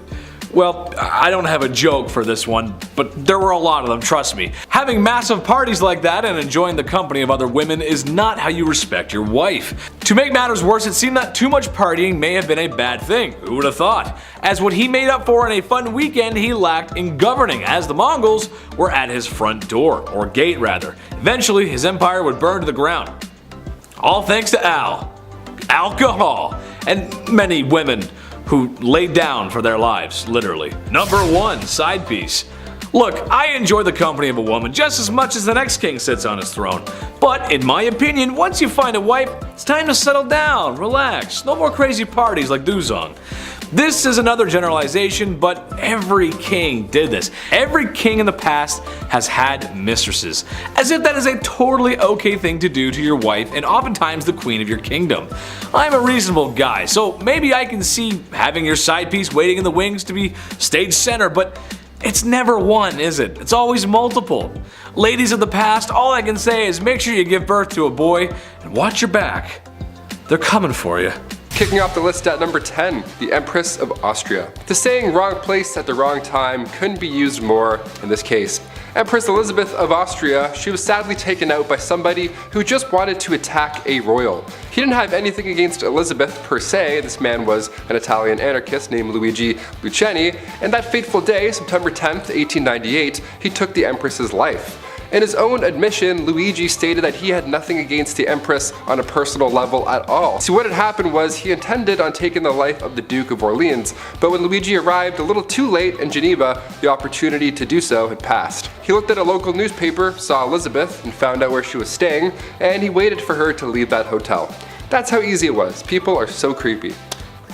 Well, I don't have a joke for this one, but there were a lot of them, trust me. Having massive parties like that and enjoying the company of other women is not how you respect your wife. To make matters worse, it seemed that too much partying may have been a bad thing. Who would have thought? As what he made up for in a fun weekend, he lacked in governing, as the Mongols were at his front door, or gate rather. Eventually, his empire would burn to the ground. All thanks to alcohol, and many women who laid down for their lives, literally. Number 1. Side piece. Look, I enjoy the company of a woman just as much as the next king sits on his throne. But in my opinion, once you find a wife, it's time to settle down, relax, no more crazy parties like Duzong. This is another generalization, but every king did this. Every king in the past has had mistresses, as if that is a totally okay thing to do to your wife and oftentimes the queen of your kingdom. I'm a reasonable guy, so maybe I can see having your side piece waiting in the wings to be stage center, but it's never one, is it? It's always multiple. Ladies of the past, all I can say is make sure you give birth to a boy and watch your back. They're coming for you. Kicking off the list at number 10, the Empress of Austria. The saying wrong place at the wrong time couldn't be used more in this case, Empress Elizabeth of Austria, she was sadly taken out by somebody who just wanted to attack a royal. He didn't have anything against Elizabeth per se. This man was an Italian anarchist named Luigi Lucchini, and that fateful day, September 10th, 1898, he took the Empress's life. In his own admission, Luigi stated that he had nothing against the Empress on a personal level at all. See, what had happened was he intended on taking the life of the Duke of Orleans, but when Luigi arrived a little too late in Geneva, the opportunity to do so had passed. He looked at a local newspaper, saw Elizabeth, and found out where she was staying, and he waited for her to leave that hotel. That's how easy it was. People are so creepy.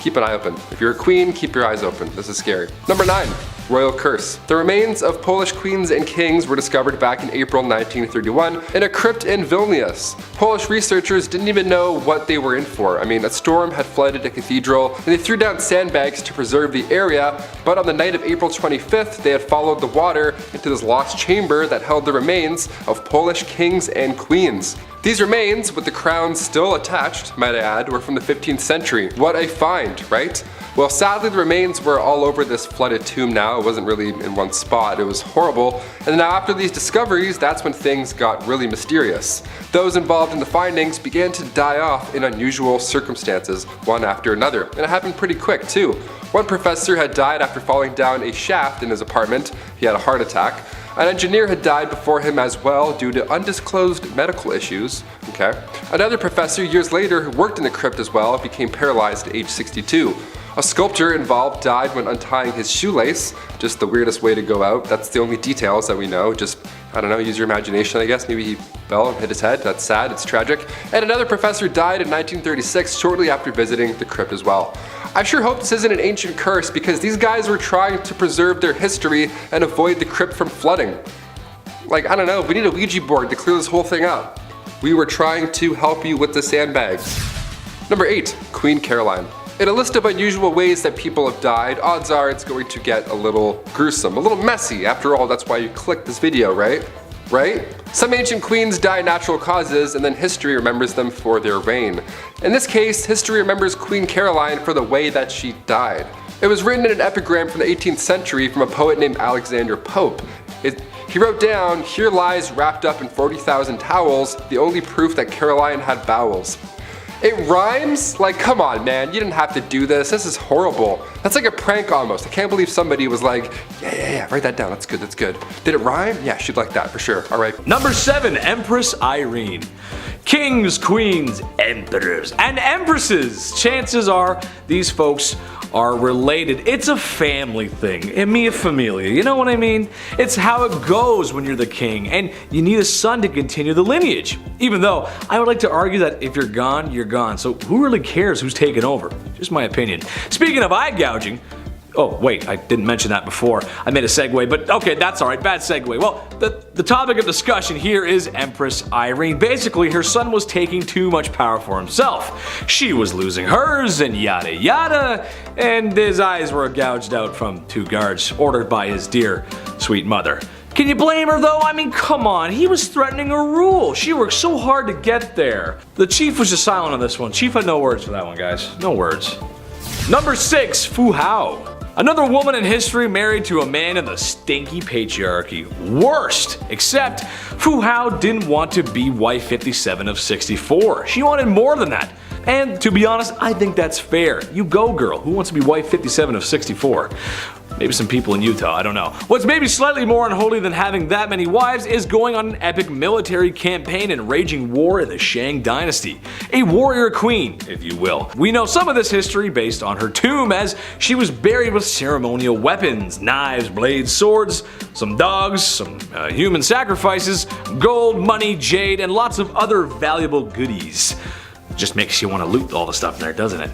Keep an eye open. If you're a queen, keep your eyes open. This is scary. Number 9. Royal curse. The remains of Polish queens and kings were discovered back in April 1931 in a crypt in Vilnius. Polish researchers didn't even know what they were in for. I mean, a storm had flooded a cathedral, and they threw down sandbags to preserve the area, but on the night of April 25th, they had followed the water into this lost chamber that held the remains of Polish kings and queens. These remains, with the crowns still attached, might I add, were from the 15th century. What a find, right? Well, sadly the remains were all over this flooded tomb now. It wasn't really in one spot. It was horrible. And now after these discoveries, that's when things got really mysterious. Those involved in the findings began to die off in unusual circumstances, one after another. And it happened pretty quick too. One professor had died after falling down a shaft in his apartment. He had a heart attack. An engineer had died before him as well due to undisclosed medical issues. Okay. Another professor years later who worked in the crypt as well became paralyzed at age 62. A sculptor involved died when untying his shoelace. Just the weirdest way to go out. That's the only details that we know. Just, I don't know, use your imagination, I guess. Maybe he fell and hit his head. That's sad, it's tragic. And another professor died in 1936 shortly after visiting the crypt as well. I sure hope this isn't an ancient curse because these guys were trying to preserve their history and avoid the crypt from flooding. Like, I don't know, we need a Ouija board to clear this whole thing up. We were trying to help you with the sandbags. Number 8, Queen Caroline. In a list of unusual ways that people have died, odds are it's going to get a little gruesome, a little messy. After all, that's why you clicked this video, right? Right? Some ancient queens die natural causes and then history remembers them for their reign. In this case, history remembers Queen Caroline for the way that she died. It was written in an epigram from the 18th century from a poet named Alexander Pope. He wrote down, "Here lies wrapped up in 40,000 towels, the only proof that Caroline had bowels." It rhymes? Like, come on, man, you didn't have to do this. This is horrible. That's like a prank almost. I can't believe somebody was like, yeah, write that down. That's good, that's good. Did it rhyme? Yeah, she'd like that for sure. All right. Number 7, Empress Irene. Kings, queens, emperors, and empresses. Chances are these folks are related. It's a family thing. E mia familia, you know what I mean? It's how it goes when you're the king, and you need a son to continue the lineage. Even though I would like to argue that if you're gone, you're gone. So who really cares who's taken over? Just my opinion. Speaking of eye gouging, oh wait, I didn't mention that before. I made a segue, but okay, that's alright, bad segue. Well, the topic of discussion here is Empress Irene. Basically, her son was taking too much power for himself. She was losing hers, and yada yada, and his eyes were gouged out from 2 guards ordered by his dear, sweet mother. Can you blame her though? I mean, come on, he was threatening a rule. She worked so hard to get there. The chief was just silent on this one. Chief had no words for that one, guys. No words. Number 6, Fu Hao. Another woman in history married to a man in the stinky patriarchy. Worst! Except Fu Hao didn't want to be wife 57 of 64. She wanted more than that. And to be honest, I think that's fair. You go, girl. Who wants to be wife 57 of 64? Maybe some people in Utah, I don't know. What's maybe slightly more unholy than having that many wives is going on an epic military campaign and raging war in the Shang dynasty. A warrior queen, if you will. We know some of this history based on her tomb, as she was buried with ceremonial weapons, knives, blades, swords, some dogs, some human sacrifices, gold, money, jade, and lots of other valuable goodies. Just makes you want to loot all the stuff in there, doesn't it?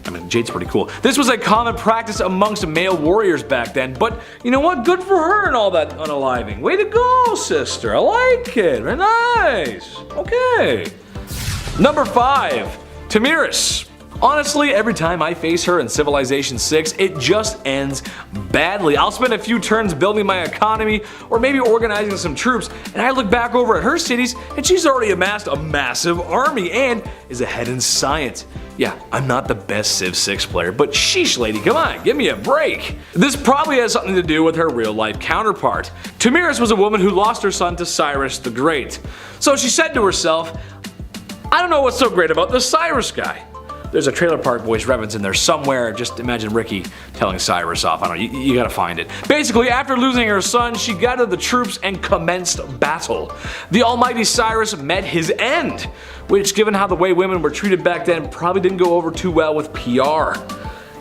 I mean, jade's pretty cool. This was a common practice amongst male warriors back then, but you know what? Good for her and all that unaliving. Way to go, sister. I like it. Very nice. Okay. Number 5, Tamiris. Honestly, every time I face her in Civilization VI, it just ends badly. I'll spend a few turns building my economy or maybe organizing some troops, and I look back over at her cities and she's already amassed a massive army and is ahead in science. Yeah, I'm not the best Civ 6 player, but sheesh lady, come on, give me a break. This probably has something to do with her real life counterpart. Tamiris was a woman who lost her son to Cyrus the Great. So she said to herself, I don't know what's so great about this Cyrus guy. There's a Trailer Park Boys reference in there somewhere. Just imagine Ricky telling Cyrus off. I don't know, you gotta find it. Basically, after losing her son, she gathered the troops and commenced battle. The almighty Cyrus met his end, which, given how the way women were treated back then, probably didn't go over too well with PR.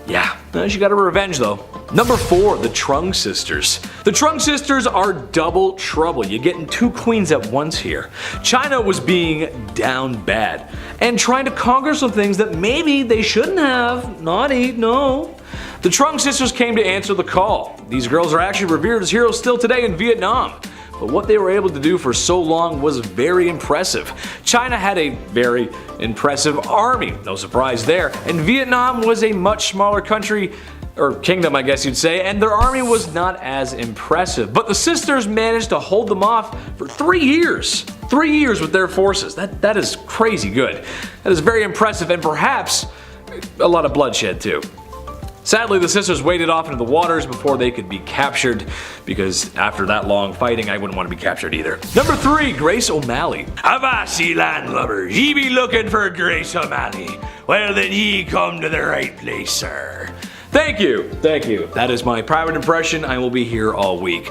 Yeah, she got her revenge though. Number 4, the Trung sisters. The Trung sisters are double trouble. You're getting 2 queens at once here. China was being down bad and trying to conquer some things that maybe they shouldn't have. Naughty, no. The Trung sisters came to answer the call. These girls are actually revered as heroes still today in Vietnam. But what they were able to do for so long was very impressive. China had a very impressive army, no surprise there, and Vietnam was a much smaller country, or kingdom I guess you'd say, and their army was not as impressive. But the sisters managed to hold them off for 3 years. 3 years with their forces. That is crazy good. That is very impressive, and perhaps a lot of bloodshed too. Sadly, the sisters waded off into the waters before they could be captured, because after that long fighting, I wouldn't want to be captured either. Number 3, Grace O'Malley. Avassi landlubbers, ye be looking for Grace O'Malley. Well then ye come to the right place, sir. Thank you, thank you. That is my private impression. I will be here all week.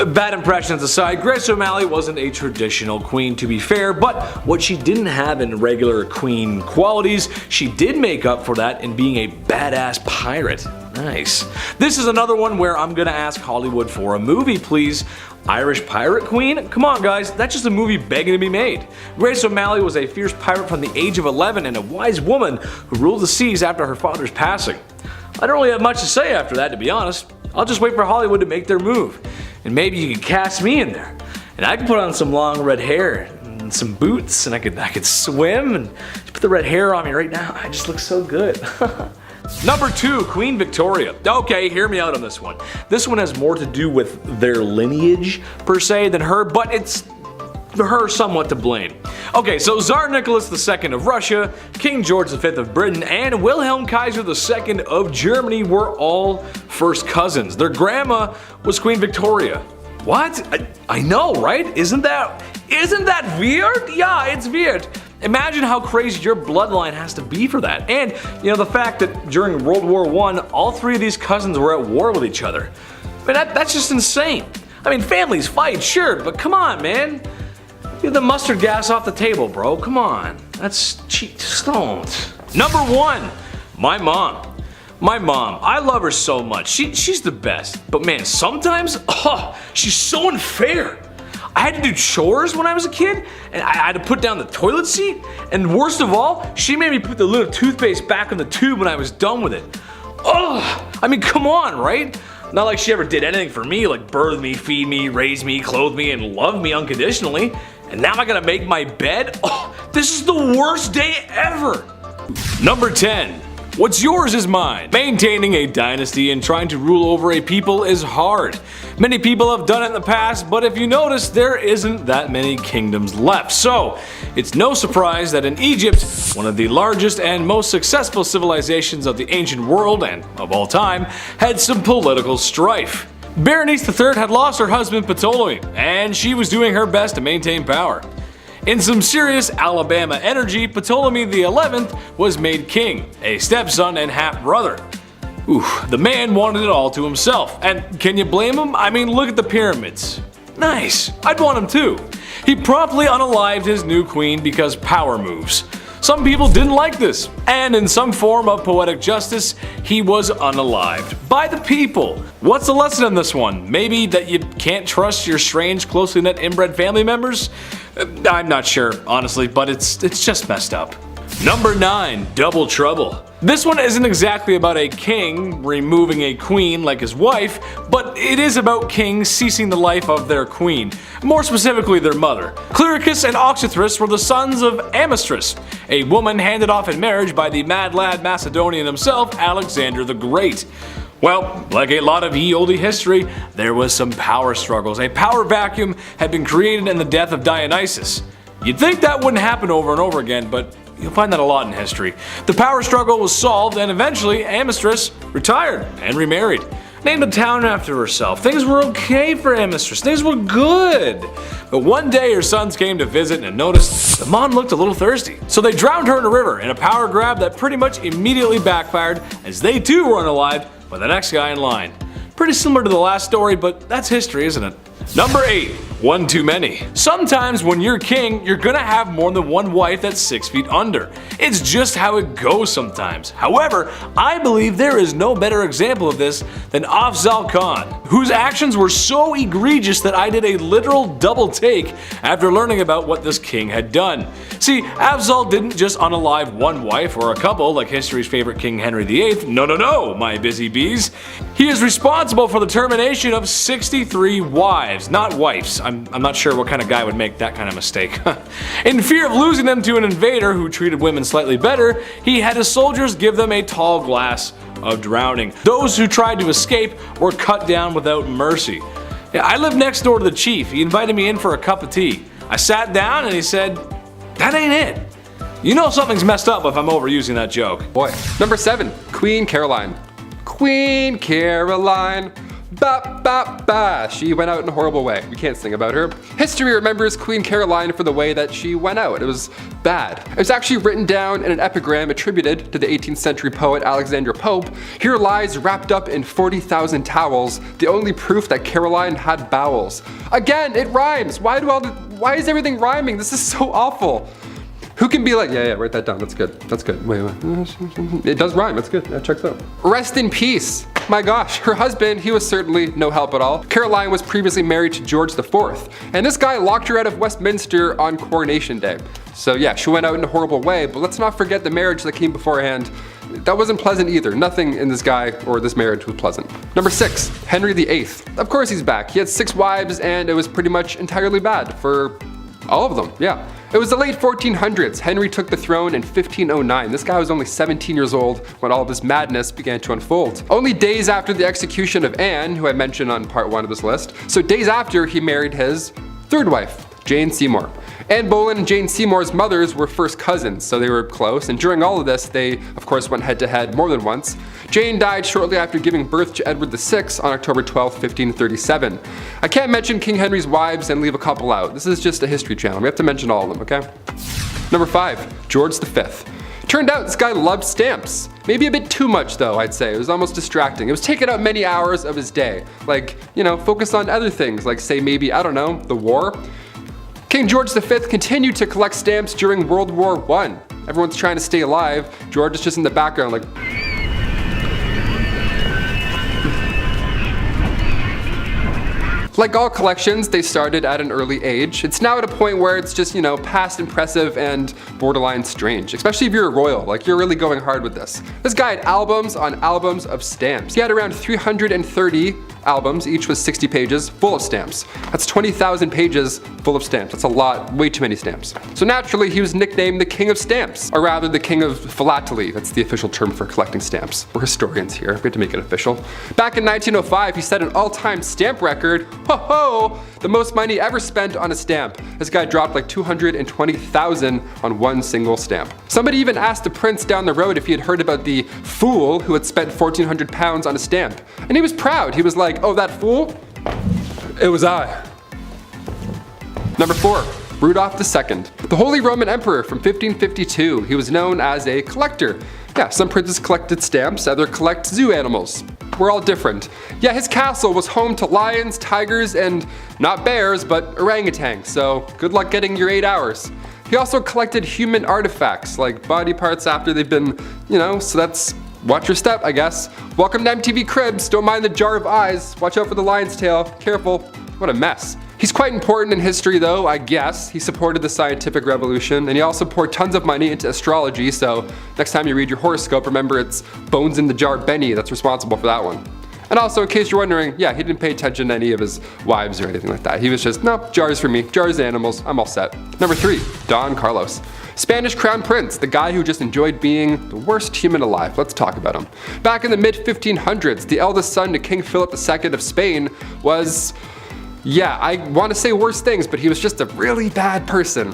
Bad impressions aside, Grace O'Malley wasn't a traditional queen, to be fair, but what she didn't have in regular queen qualities, she did make up for that in being a badass pirate. Nice. This is another one where I'm gonna ask Hollywood for a movie, please. Irish pirate queen? Come on guys, that's just a movie begging to be made. Grace O'Malley was a fierce pirate from the age of 11 and a wise woman who ruled the seas after her father's passing. I don't really have much to say after that, to be honest. I'll just wait for Hollywood to make their move. And maybe you could cast me in there. And I could put on some long red hair and some boots, and I could swim and just put the red hair on me right now. I just look so good. Number 2, Queen Victoria. Okay, hear me out on this one. This one has more to do with their lineage per se than her, but it's her somewhat to blame. Okay, so Tsar Nicholas II of Russia, King George V of Britain, and Wilhelm Kaiser II of Germany were all first cousins. Their grandma was Queen Victoria. What? I know, right? Isn't that weird? Yeah, it's weird. Imagine how crazy your bloodline has to be for that. And, you know, the fact that during World War I, all 3 of these cousins were at war with each other. I mean, that's just insane. I mean, families fight, sure, but come on, man. Get the mustard gas off the table, bro. Come on. That's cheap. Just don't. Number 1, my mom. My mom, I love her so much. She's the best. But man, sometimes, she's so unfair. I had to do chores when I was a kid, and I had to put down the toilet seat, and worst of all, she made me put the lid of toothpaste back in the tube when I was done with it. Ugh! I mean, come on, right? Not like she ever did anything for me, like birth me, feed me, raise me, clothe me, and love me unconditionally. And now I gotta make my bed? Oh, this is the worst day ever! Number 10. What's yours is mine. Maintaining a dynasty and trying to rule over a people is hard. Many people have done it in the past, but if you notice, there isn't that many kingdoms left. So, it's no surprise that in Egypt, one of the largest and most successful civilizations of the ancient world and of all time, had some political strife. Berenice III had lost her husband Ptolemy, and she was doing her best to maintain power. In some serious Alabama energy, Ptolemy XI was made king, a stepson and half-brother. Ooh, the man wanted it all to himself, and can you blame him? I mean, look at the pyramids. Nice, I'd want him too. He promptly unalived his new queen because power moves. Some people didn't like this, and in some form of poetic justice, he was unalived by the people. What's the lesson in this one? Maybe that you can't trust your strange, closely knit inbred family members? I'm not sure, honestly, but it's just messed up. Number 9. Double Trouble. This one isn't exactly about a king removing a queen like his wife, but it is about kings ceasing the life of their queen, more specifically their mother. Clyricus and Oxythris were the sons of Amistris, a woman handed off in marriage by the mad lad Macedonian himself, Alexander the Great. Well, like a lot of ye olde history, there was some power struggles. A power vacuum had been created in the death of Dionysus. You'd think that wouldn't happen over and over again, but you'll find that a lot in history. The power struggle was solved, and eventually Amistris retired and remarried. Named a town after herself. Things were okay for Amistris. Things were good. But one day her sons came to visit and noticed the Mon looked a little thirsty. So they drowned her in a river in a power grab that pretty much immediately backfired, as they too were unalived by the next guy in line. Pretty similar to the last story, but that's history, isn't it? Number 8. One too many. Sometimes when you're king, you're gonna have more than one wife that's 6 feet under. It's just how it goes sometimes. However, I believe there is no better example of this than Afzal Khan, whose actions were so egregious that I did a literal double take after learning about what this king had done. See, Afzal didn't just unalive one wife or a couple like history's favorite King Henry VIII. No, my busy bees. He is responsible for the termination of 63 wives, not wives. I'm not sure what kind of guy would make that kind of mistake. In fear of losing them to an invader who treated women slightly better, he had his soldiers give them a tall glass of drowning. Those who tried to escape were cut down without mercy. Yeah, I lived next door to the chief. He invited me in for a cup of tea. I sat down and he said, "That ain't it." You know something's messed up if I'm overusing that joke. Boy. Number 7. Queen Caroline. Queen Caroline. Ba ba ba. She went out in a horrible way. We can't sing about her. History remembers Queen Caroline for the way that she went out. It was bad. It was actually written down in an epigram attributed to the 18th century poet Alexander Pope. Here lies wrapped up in 40,000 towels, the only proof that Caroline had bowels. Again, it rhymes. Why is everything rhyming? This is so awful. Who can be like, yeah, write that down, that's good, that's good. Wait. It does rhyme, that's good, that checks out. Rest in peace. My gosh, her husband, he was certainly no help at all. Caroline was previously married to George IV, and this guy locked her out of Westminster on Coronation Day. So yeah, she went out in a horrible way, but let's not forget the marriage that came beforehand. That wasn't pleasant either. Nothing in this guy or this marriage was pleasant. Number 6, Henry VIII. Of course he's back. He had 6 wives and it was pretty much entirely bad for all of them, yeah. It was the late 1400s. Henry took the throne in 1509. This guy was only 17 years old when all of this madness began to unfold. Only days after the execution of Anne, who I mentioned on part 1 of this list, so days after he married his 3rd wife, Jane Seymour. Anne Boleyn and Jane Seymour's mothers were first cousins, so they were close, and during all of this, they of course went head to head more than once. Jane died shortly after giving birth to Edward VI on October 12, 1537. I can't mention King Henry's wives and leave a couple out. This is just a history channel. We have to mention all of them, okay? Number 5, George V. Turned out this guy loved stamps. Maybe a bit too much though, I'd say. It was almost distracting. It was taking up many hours of his day. Like, focus on other things, like say maybe, I don't know, the war. King George V continued to collect stamps during World War I. Everyone's trying to stay alive. George is just in the background like... Like all collections, they started at an early age. It's now at a point where it's just, past impressive and borderline strange. Especially if you're a royal, like you're really going hard with this. This guy had albums on albums of stamps. He had around 330 albums, each was 60 pages, full of stamps. That's 20,000 pages full of stamps. That's a lot, way too many stamps. So naturally, he was nicknamed the King of Stamps, or rather the King of Philately. That's the official term for collecting stamps. We're historians here, we have to make it official. Back in 1905, he set an all-time stamp record. Ho-ho! The most money ever spent on a stamp. This guy dropped like 220,000 on one single stamp. Somebody even asked the prince down the road if he had heard about the fool who had spent 1,400 pounds on a stamp. And he was proud. He was like, "Oh, that fool? It was I." Number 4, Rudolph II, the Holy Roman Emperor from 1552. He was known as a collector. Yeah, some princes collected stamps, others collect zoo animals. We're all different. Yeah, his castle was home to lions, tigers, and not bears, but orangutans, so good luck getting your 8 hours. He also collected human artifacts, like body parts after they've been, so that's watch your step, I guess. Welcome to MTV Cribs, don't mind the jar of eyes, watch out for the lion's tail, careful. What a mess. He's quite important in history though, I guess. He supported the scientific revolution, and he also poured tons of money into astrology, so next time you read your horoscope, remember it's Bones in the Jar Benny that's responsible for that one. And also, in case you're wondering, yeah, he didn't pay attention to any of his wives or anything like that. He was just, no, jars for me, jars animals, I'm all set. Number 3, Don Carlos. Spanish crown prince, the guy who just enjoyed being the worst human alive. Let's talk about him. Back in the mid-1500s, the eldest son to King Philip II of Spain was, yeah, I want to say worse things, but he was just a really bad person.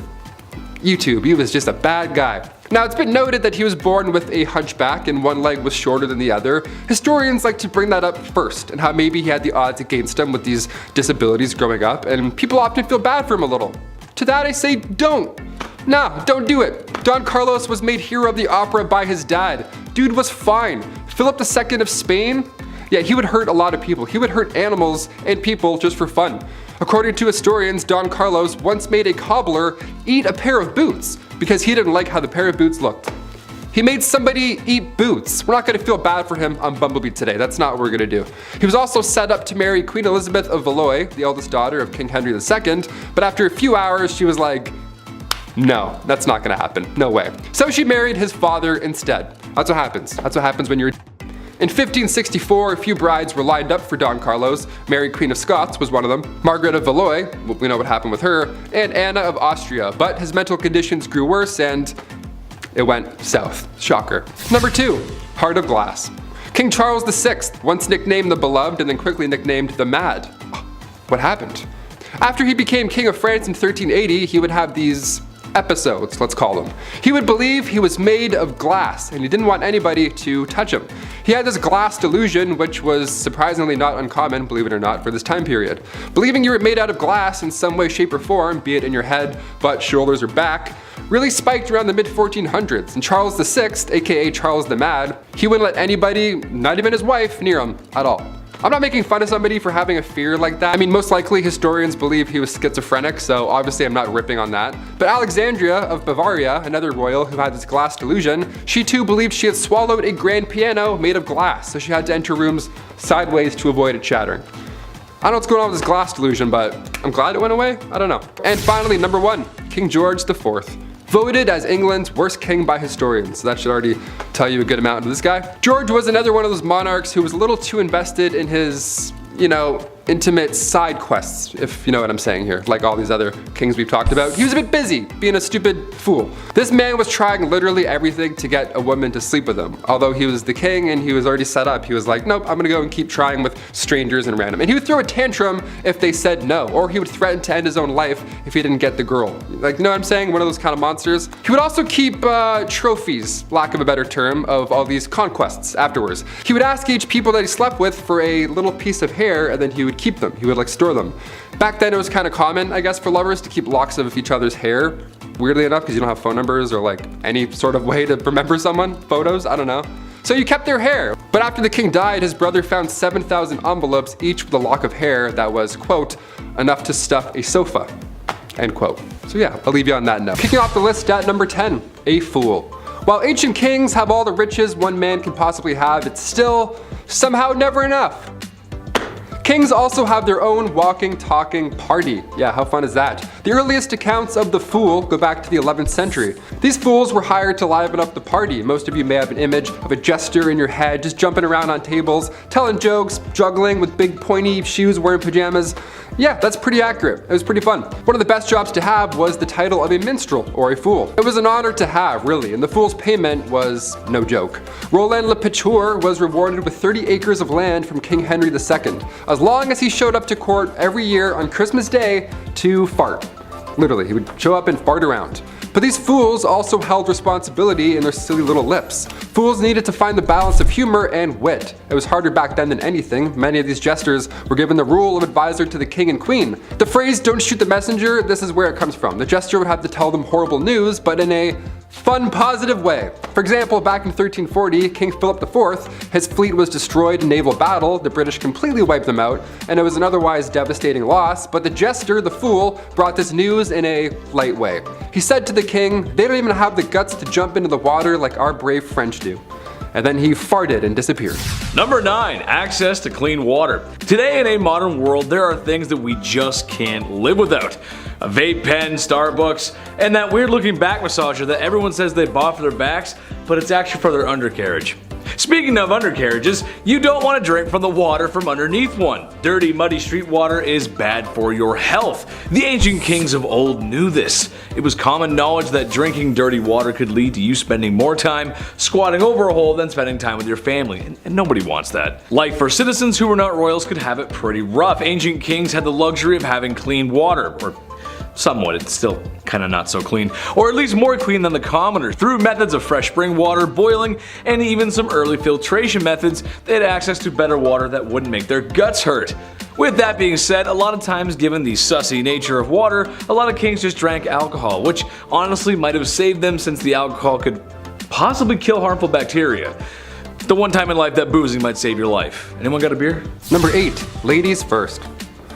YouTube, he was just a bad guy. Now, it's been noted that he was born with a hunchback and one leg was shorter than the other. Historians like to bring that up first, and how maybe he had the odds against him with these disabilities growing up, and people often feel bad for him a little. To that I say, don't. Nah, don't do it. Don Carlos was made hero of the opera by his dad. Dude was fine. Philip II of Spain? Yeah, he would hurt a lot of people. He would hurt animals and people just for fun. According to historians, Don Carlos once made a cobbler eat a pair of boots because he didn't like how the pair of boots looked. He made somebody eat boots. We're not gonna feel bad for him on Bumblebee today. That's not what we're gonna do. He was also set up to marry Queen Elizabeth of Valois, the eldest daughter of King Henry II, but after a few hours, she was like, no, that's not gonna happen, no way. So she married his father instead. That's what happens. That's what happens when you're In 1564, a few brides were lined up for Don Carlos. Mary, Queen of Scots, was one of them. Margaret of Valois, we know what happened with her, and Anna of Austria. But his mental conditions grew worse and it went south. Shocker. Number 2, Heart of Glass. King Charles VI, once nicknamed the Beloved and then quickly nicknamed the Mad. What happened? After he became King of France in 1380, he would have these episodes, let's call them. He would believe he was made of glass and he didn't want anybody to touch him. He had this glass delusion, which was surprisingly not uncommon, believe it or not, for this time period. Believing you were made out of glass in some way, shape, or form, be it in your head, butt, shoulders, or back, really spiked around the mid-1400s, and Charles VI, aka Charles the Mad, he wouldn't let anybody, not even his wife, near him at all. I'm not making fun of somebody for having a fear like that. I mean, most likely historians believe he was schizophrenic, so obviously I'm not ripping on that. But Alexandria of Bavaria, another royal who had this glass delusion, she too believed she had swallowed a grand piano made of glass, so she had to enter rooms sideways to avoid it shattering. I don't know what's going on with this glass delusion, but I'm glad it went away. I don't know. And finally, number 1, King George IV. Voted as England's worst king by historians, so that should already tell you a good amount of this guy. George was another one of those monarchs who was a little too invested in his, intimate side quests, if you know what I'm saying here, like all these other kings we've talked about. He was a bit busy, being a stupid fool. This man was trying literally everything to get a woman to sleep with him. Although he was the king and he was already set up, he was like, nope, I'm gonna go and keep trying with strangers and random. And he would throw a tantrum if they said no, or he would threaten to end his own life if he didn't get the girl. Like, you know what I'm saying? One of those kind of monsters. He would also keep trophies, lack of a better term, of all these conquests afterwards. He would ask each people that he slept with for a little piece of hair, and then he would keep them. He would like store them. Back then it was kind of common, I guess, for lovers to keep locks of each other's hair. Weirdly enough, because you don't have phone numbers or like any sort of way to remember someone, photos, I don't know. So you kept their hair. But after the king died, his brother found 7,000 envelopes, each with a lock of hair that was, quote, enough to stuff a sofa, end quote. So yeah, I'll leave you on that note. Kicking off the list at number 10, a fool. While ancient kings have all the riches one man can possibly have, it's still somehow never enough. Kings also have their own walking, talking party. Yeah, how fun is that? The earliest accounts of the fool go back to the 11th century. These fools were hired to liven up the party. Most of you may have an image of a jester in your head, just jumping around on tables, telling jokes, juggling with big pointy shoes, wearing pajamas. Yeah, that's pretty accurate. It was pretty fun. One of the best jobs to have was the title of a minstrel or a fool. It was an honor to have, really, and the fool's payment was no joke. Roland Le Picheur was rewarded with 30 acres of land from King Henry II, as long as he showed up to court every year on Christmas Day to fart. Literally, he would show up and fart around. But these fools also held responsibility in their silly little lips. Fools needed to find the balance of humor and wit. It was harder back then than anything. Many of these jesters were given the role of advisor to the king and queen. The phrase, "don't shoot the messenger," this is where it comes from. The jester would have to tell them horrible news, but in a fun, positive way. For example, back in 1340, King Philip IV, his fleet was destroyed in naval battle, the British completely wiped them out, and it was an otherwise devastating loss, but the jester, the fool, brought this news in a light way. He said to the king, "They don't even have the guts to jump into the water like our brave French do." and then he farted and disappeared. Number 9. Access to clean water. Today in a modern world, there are things that we just can't live without. A vape pen, Starbucks, and that weird looking back massager that everyone says they bought for their backs, but it's actually for their undercarriage. Speaking of undercarriages, you don't want to drink from the water from underneath one. Dirty, muddy street water is bad for your health. The ancient kings of old knew this. It was common knowledge that drinking dirty water could lead to you spending more time squatting over a hole than spending time with your family, and nobody wants that. Life for citizens who were not royals could have it pretty rough. Ancient kings had the luxury of having clean water, or somewhat, it's still kinda not so clean, or at least more clean than the commoners. Through methods of fresh spring water, boiling, and even some early filtration methods, they had access to better water that wouldn't make their guts hurt. With that being said, a lot of times given the sussy nature of water, a lot of kings just drank alcohol, which honestly might have saved them since the alcohol could possibly kill harmful bacteria. It's the one time in life that boozing might save your life. Anyone got a beer? Number 8. Ladies first.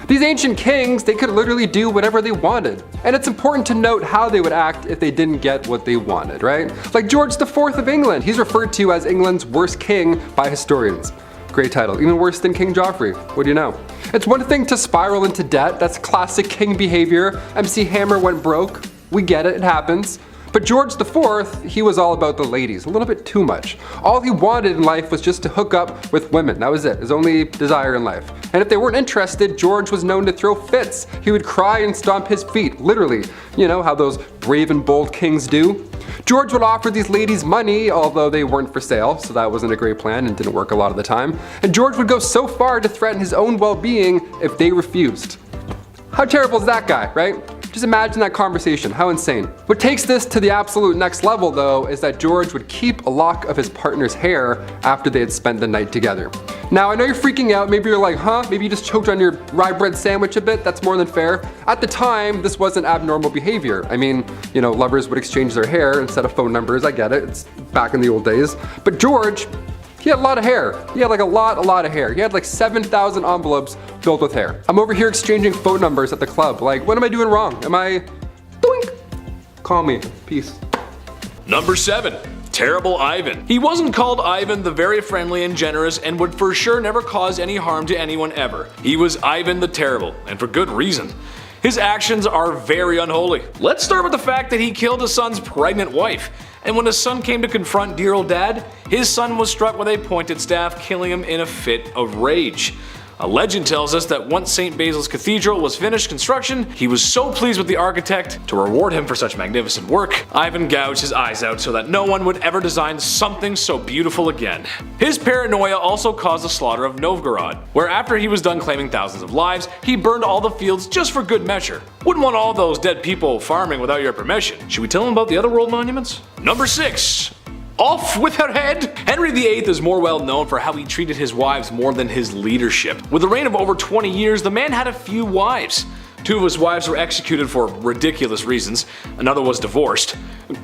These ancient kings, they could literally do whatever they wanted. And it's important to note how they would act if they didn't get what they wanted, right? Like George IV of England, he's referred to as England's worst king by historians. Great title, even worse than King Joffrey, what do you know? It's one thing to spiral into debt, that's classic king behavior. MC Hammer went broke, we get it, it happens. But George IV, he was all about the ladies, a little bit too much. All he wanted in life was just to hook up with women, that was it, his only desire in life. And if they weren't interested, George was known to throw fits. He would cry and stomp his feet, literally. You know how those brave and bold kings do? George would offer these ladies money, although they weren't for sale, so that wasn't a great plan and didn't work a lot of the time. And George would go so far to threaten his own well-being if they refused. How terrible is that guy, right? Just imagine that conversation, how insane. What takes this to the absolute next level though is that George would keep a lock of his partner's hair after they had spent the night together. Now I know you're freaking out, maybe you're like, huh? Maybe you just choked on your rye bread sandwich a bit, that's more than fair. At the time, this wasn't abnormal behavior. I mean, you know, lovers would exchange their hair instead of phone numbers, I get it, it's back in the old days. But George, he had a lot of hair. He had like a lot of hair. He had like 7,000 envelopes filled with hair. I'm over here exchanging phone numbers at the club. Like, what am I doing wrong? Am I, doink? Call me, peace. Number 7. Terrible Ivan. He wasn't called Ivan the Very Friendly and Generous and would for sure never cause any harm to anyone ever. He was Ivan the Terrible, and for good reason. His actions are very unholy. Let's start with the fact that he killed his son's pregnant wife. And when his son came to confront dear old dad, his son was struck with a pointed staff, killing him in a fit of rage. A legend tells us that once St. Basil's Cathedral was finished construction, he was so pleased with the architect to reward him for such magnificent work, Ivan gouged his eyes out so that no one would ever design something so beautiful again. His paranoia also caused the slaughter of Novgorod, where after he was done claiming thousands of lives, he burned all the fields just for good measure. Wouldn't want all those dead people farming without your permission. Should we tell him about the other world monuments? Number 6. Off with her head! Henry VIII is more well known for how he treated his wives more than his leadership. With a reign of over 20 years, the man had a few wives. 2 of his wives were executed for ridiculous reasons, another was divorced.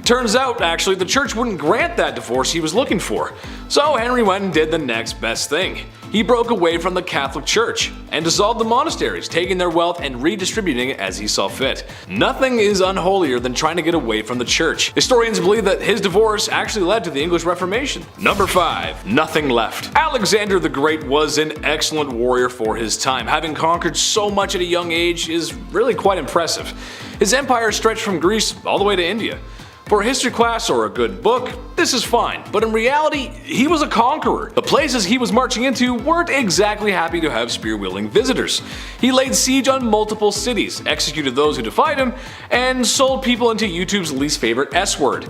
Turns out, actually, the church wouldn't grant that divorce he was looking for. So Henry went and did the next best thing. He broke away from the Catholic Church and dissolved the monasteries, taking their wealth and redistributing it as he saw fit. Nothing is unholier than trying to get away from the church. Historians believe that his divorce actually led to the English Reformation. Number 5. Nothing left. Alexander the Great was an excellent warrior for his time. Having conquered so much at a young age is really quite impressive. His empire stretched from Greece all the way to India. For a history class or a good book, this is fine, but in reality, he was a conqueror. The places he was marching into weren't exactly happy to have spear-wielding visitors. He laid siege on multiple cities, executed those who defied him, and sold people into YouTube's least favorite S-word.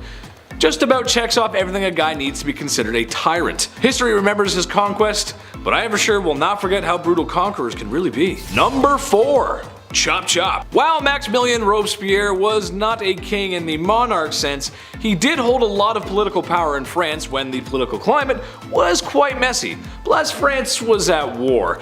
Just about checks off everything a guy needs to be considered a tyrant. History remembers his conquest, but I for sure will not forget how brutal conquerors can really be. Number 4. Chop chop. While Maximilien Robespierre was not a king in the monarch sense, he did hold a lot of political power in France when the political climate was quite messy. Plus, France was at war.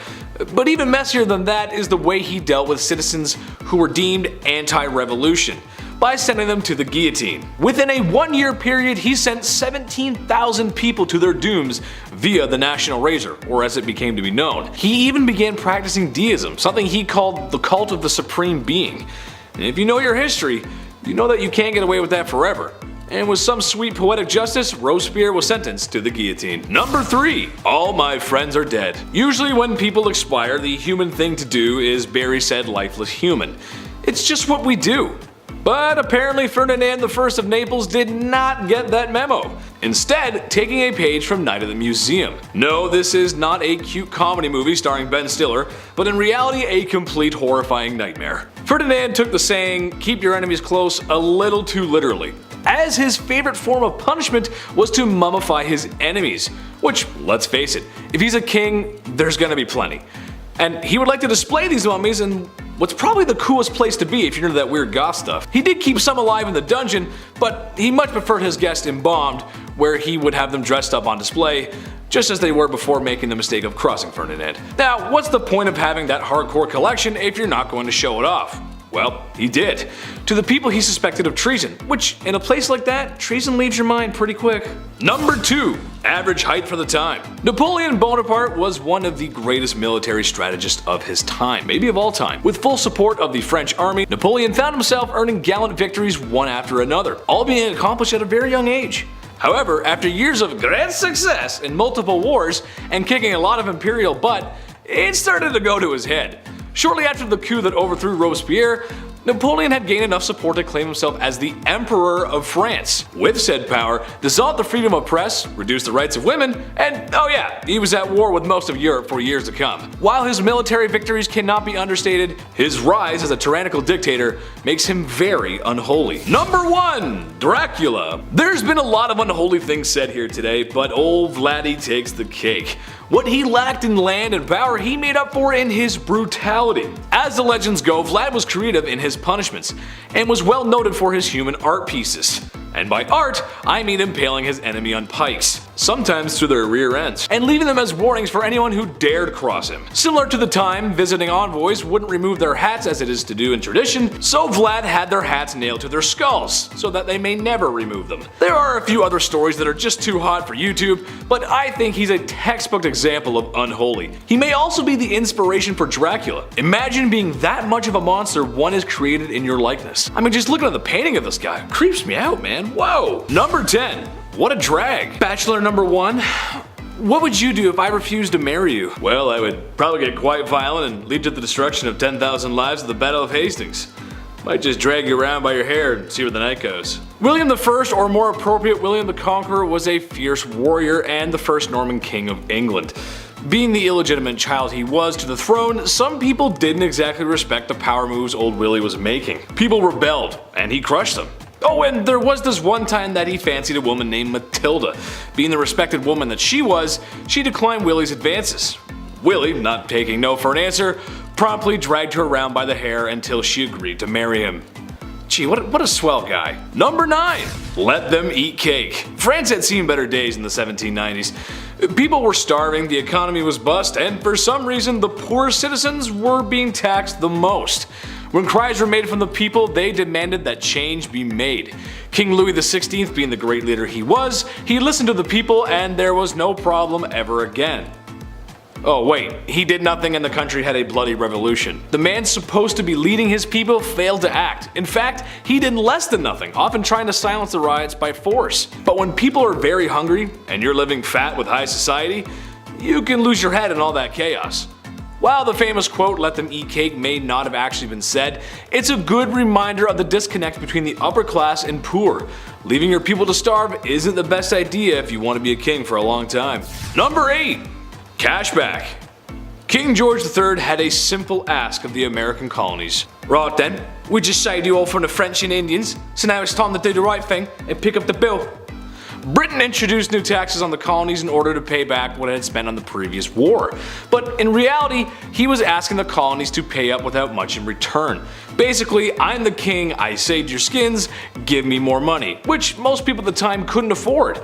But even messier than that is the way he dealt with citizens who were deemed anti-revolution, by sending them to the guillotine. Within a 1-year period, he sent 17,000 people to their dooms via the National Razor, or as it became to be known. He even began practicing deism, something he called the cult of the Supreme Being. And if you know your history, you know that you can't get away with that forever. And with some sweet poetic justice, Robespierre was sentenced to the guillotine. Number 3. All my friends are dead. Usually when people expire, the human thing to do is bury said lifeless human. It's just what we do. But apparently Ferdinand I of Naples did not get that memo, instead taking a page from Night at the Museum. No, this is not a cute comedy movie starring Ben Stiller, but in reality a complete horrifying nightmare. Ferdinand took the saying, "keep your enemies close," a little too literally, as his favorite form of punishment was to mummify his enemies, which, let's face it, if he's a king, there's gonna be plenty. And he would like to display these mummies in what's probably the coolest place to be if you're into that weird goth stuff. He did keep some alive in the dungeon, but he much preferred his guests embalmed, where he would have them dressed up on display, just as they were before making the mistake of crossing Ferdinand. Now, what's the point of having that hardcore collection if you're not going to show it off? Well, he did. To the people he suspected of treason, which, in a place like that, treason leaves your mind pretty quick. Number 2. Average height for the time. Napoleon Bonaparte was one of the greatest military strategists of his time, maybe of all time. With full support of the French army, Napoleon found himself earning gallant victories one after another, all being accomplished at a very young age. However, after years of great success in multiple wars and kicking a lot of imperial butt, it started to go to his head. Shortly after the coup that overthrew Robespierre, Napoleon had gained enough support to claim himself as the Emperor of France. With said power, dissolved the freedom of press, reduced the rights of women, and oh yeah, he was at war with most of Europe for years to come. While his military victories cannot be understated, his rise as a tyrannical dictator makes him very unholy. Number 1. Dracula. There's been a lot of unholy things said here today, but old Vladdy takes the cake. What he lacked in land and power, he made up for in his brutality. As the legends go, Vlad was creative in his punishments, and was well noted for his human art pieces. And by art, I mean impaling his enemy on pikes, sometimes through their rear ends, and leaving them as warnings for anyone who dared cross him. Similar to the time visiting envoys wouldn't remove their hats as it is to do in tradition, so Vlad had their hats nailed to their skulls, so that they may never remove them. There are a few other stories that are just too hot for YouTube, but I think he's a textbook example of unholy. He may also be the inspiration for Dracula. Imagine being that much of a monster one is created in your likeness. I mean, just looking at the painting of this guy, it creeps me out, man. Whoa! Number 10. What a drag. Bachelor number 1. What would you do if I refused to marry you? Well, I would probably get quite violent and lead to the destruction of 10,000 lives at the Battle of Hastings. Might just drag you around by your hair and see where the night goes. William I, or more appropriate, William the Conqueror, was a fierce warrior and the first Norman king of England. Being the illegitimate child he was to the throne, some people didn't exactly respect the power moves old Willie was making. People rebelled, and he crushed them. Oh, and there was this one time that he fancied a woman named Matilda. Being the respected woman that she was, she declined Willie's advances. Willie, not taking no for an answer, promptly dragged her around by the hair until she agreed to marry him. Gee, what a swell guy. Number 9. Let them eat cake. France had seen better days in the 1790s. People were starving, the economy was bust, and for some reason the poor citizens were being taxed the most. When cries were made from the people, they demanded that change be made. King Louis XVI, being the great leader he was, he listened to the people and there was no problem ever again. Oh wait, he did nothing and the country had a bloody revolution. The man supposed to be leading his people failed to act. In fact, he did less than nothing, often trying to silence the riots by force. But when people are very hungry, and you're living fat with high society, you can lose your head in all that chaos. While the famous quote, "let them eat cake," may not have actually been said, it's a good reminder of the disconnect between the upper class and poor. Leaving your people to starve isn't the best idea if you want to be a king for a long time. Number 8. Cashback. King George III had a simple ask of the American colonies. Right then, we just saved you all from the French and Indians, so now it's time to do the right thing and pick up the bill. Britain introduced new taxes on the colonies in order to pay back what it had spent on the previous war. But in reality, he was asking the colonies to pay up without much in return. Basically, I'm the king, I saved your skins, give me more money, which most people at the time couldn't afford.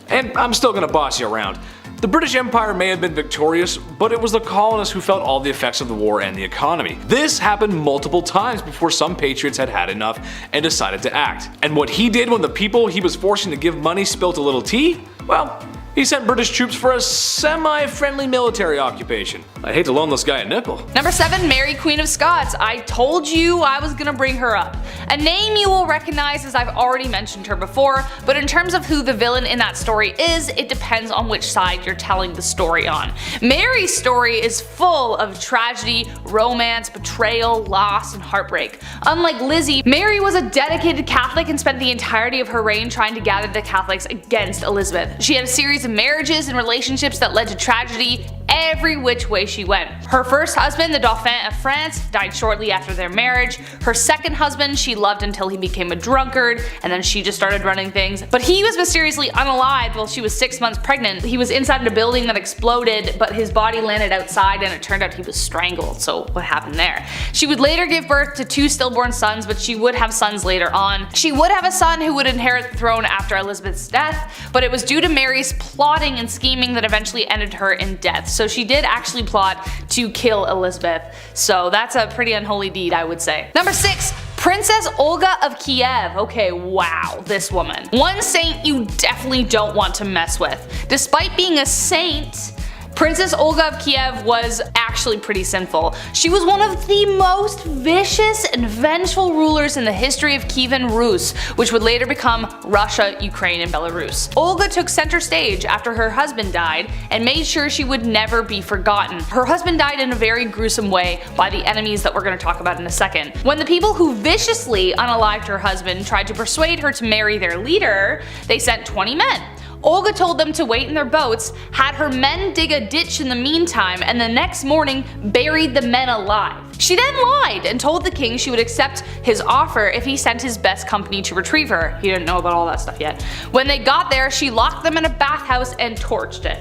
And I'm still gonna boss you around. The British Empire may have been victorious, but it was the colonists who felt all the effects of the war and the economy. This happened multiple times before some patriots had had enough and decided to act. And what he did when the people he was forcing to give money spilt a little tea? Well, He sent British troops for a semi-friendly military occupation. I'd hate to loan this guy a nickel. Number 7, Mary Queen of Scots. I told you I was gonna bring her up. A name you will recognize as I've already mentioned her before, but in terms of who the villain in that story is, it depends on which side you're telling the story on. Mary's story is full of tragedy, romance, betrayal, loss, and heartbreak. Unlike Lizzie, Mary was a dedicated Catholic and spent the entirety of her reign trying to gather the Catholics against Elizabeth. She had a series of marriages and relationships that led to tragedy every which way she went. Her first husband, the Dauphin of France, died shortly after their marriage. Her second husband she loved until he became a drunkard, and then she just started running things. But he was mysteriously unalived while she was 6 months pregnant. He was inside a building that exploded, but his body landed outside and it turned out he was strangled, so what happened there? She would later give birth to 2 stillborn sons, but she would have sons later on. She would have a son who would inherit the throne after Elizabeth's death, but it was due to Mary's plotting and scheming that eventually ended her in death. So she did actually plot to kill Elizabeth. So that's a pretty unholy deed, I would say. Number 6. Princess Olga of Kiev. Okay, wow, this woman. One saint you definitely don't want to mess with. Despite being a saint, Princess Olga of Kiev was actually pretty sinful. She was one of the most vicious and vengeful rulers in the history of Kievan Rus, which would later become Russia, Ukraine, and Belarus. Olga took center stage after her husband died and made sure she would never be forgotten. Her husband died in a very gruesome way by the enemies that we're going to talk about in a second. When the people who viciously unalived her husband tried to persuade her to marry their leader, they sent 20 men. Olga told them to wait in their boats, had her men dig a ditch in the meantime, and the next morning buried the men alive. She then lied and told the king she would accept his offer if he sent his best company to retrieve her. He didn't know about all that stuff yet. When they got there, she locked them in a bathhouse and torched it.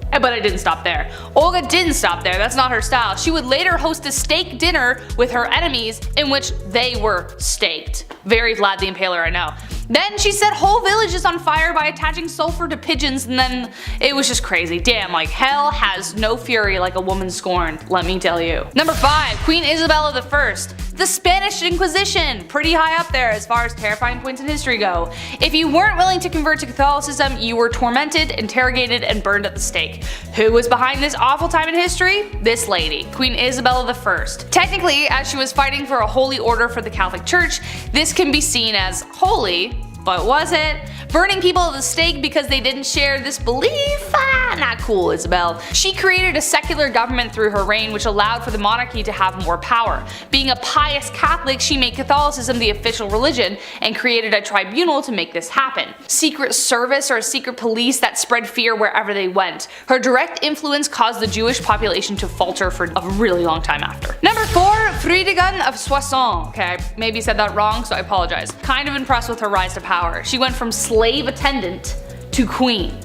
But it didn't stop there. Olga didn't stop there, that's not her style. She would later host a steak dinner with her enemies in which they were staked. Very Vlad the Impaler, I know. Then she set whole villages on fire by attaching sulfur to pigeons, and then it was just crazy. Damn, like hell has no fury like a woman scorned, let me tell you. Number 5, Queen Isabella I. The Spanish Inquisition, pretty high up there as far as terrifying points in history go. If you weren't willing to convert to Catholicism, you were tormented, interrogated, and burned at the stake. Who was behind this awful time in history? This lady, Queen Isabella I. Technically, as she was fighting for a holy order for the Catholic Church, this can be seen as holy, but was it? Burning people at the stake because they didn't share this belief? Not cool, Isabel. She created a secular government through her reign which allowed for the monarchy to have more power. Being a pious Catholic, she made Catholicism the official religion and created a tribunal to make this happen. Secret service or a secret police that spread fear wherever they went. Her direct influence caused the Jewish population to falter for a really long time after. Number 4, Fridegund of Soissons. Okay, I maybe said that wrong, so I apologize. Kind of impressed with her rise to power. She went from slave attendant to queen.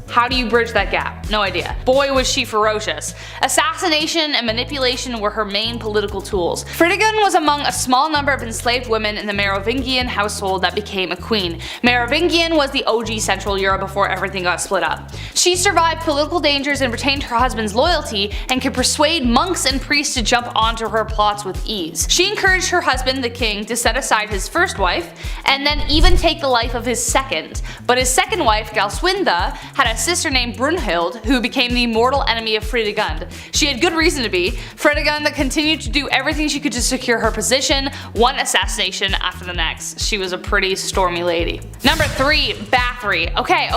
How do you bridge that gap? No idea. Boy was she ferocious. Assassination and manipulation were her main political tools. Fridegund was among a small number of enslaved women in the Merovingian household that became a queen. Merovingian was the OG Central Europe before everything got split up. She survived political dangers and retained her husband's loyalty and could persuade monks and priests to jump onto her plots with ease. She encouraged her husband, the king, to set aside his first wife and then even take the life of his second. But his second wife, Galswinda, had a sister named Brunhild who became the mortal enemy of Fridegund. She had good reason to be. Fridegund continued to do everything she could to secure her position, one assassination after the next. She was a pretty stormy lady. Number 3, Bathory. Okay,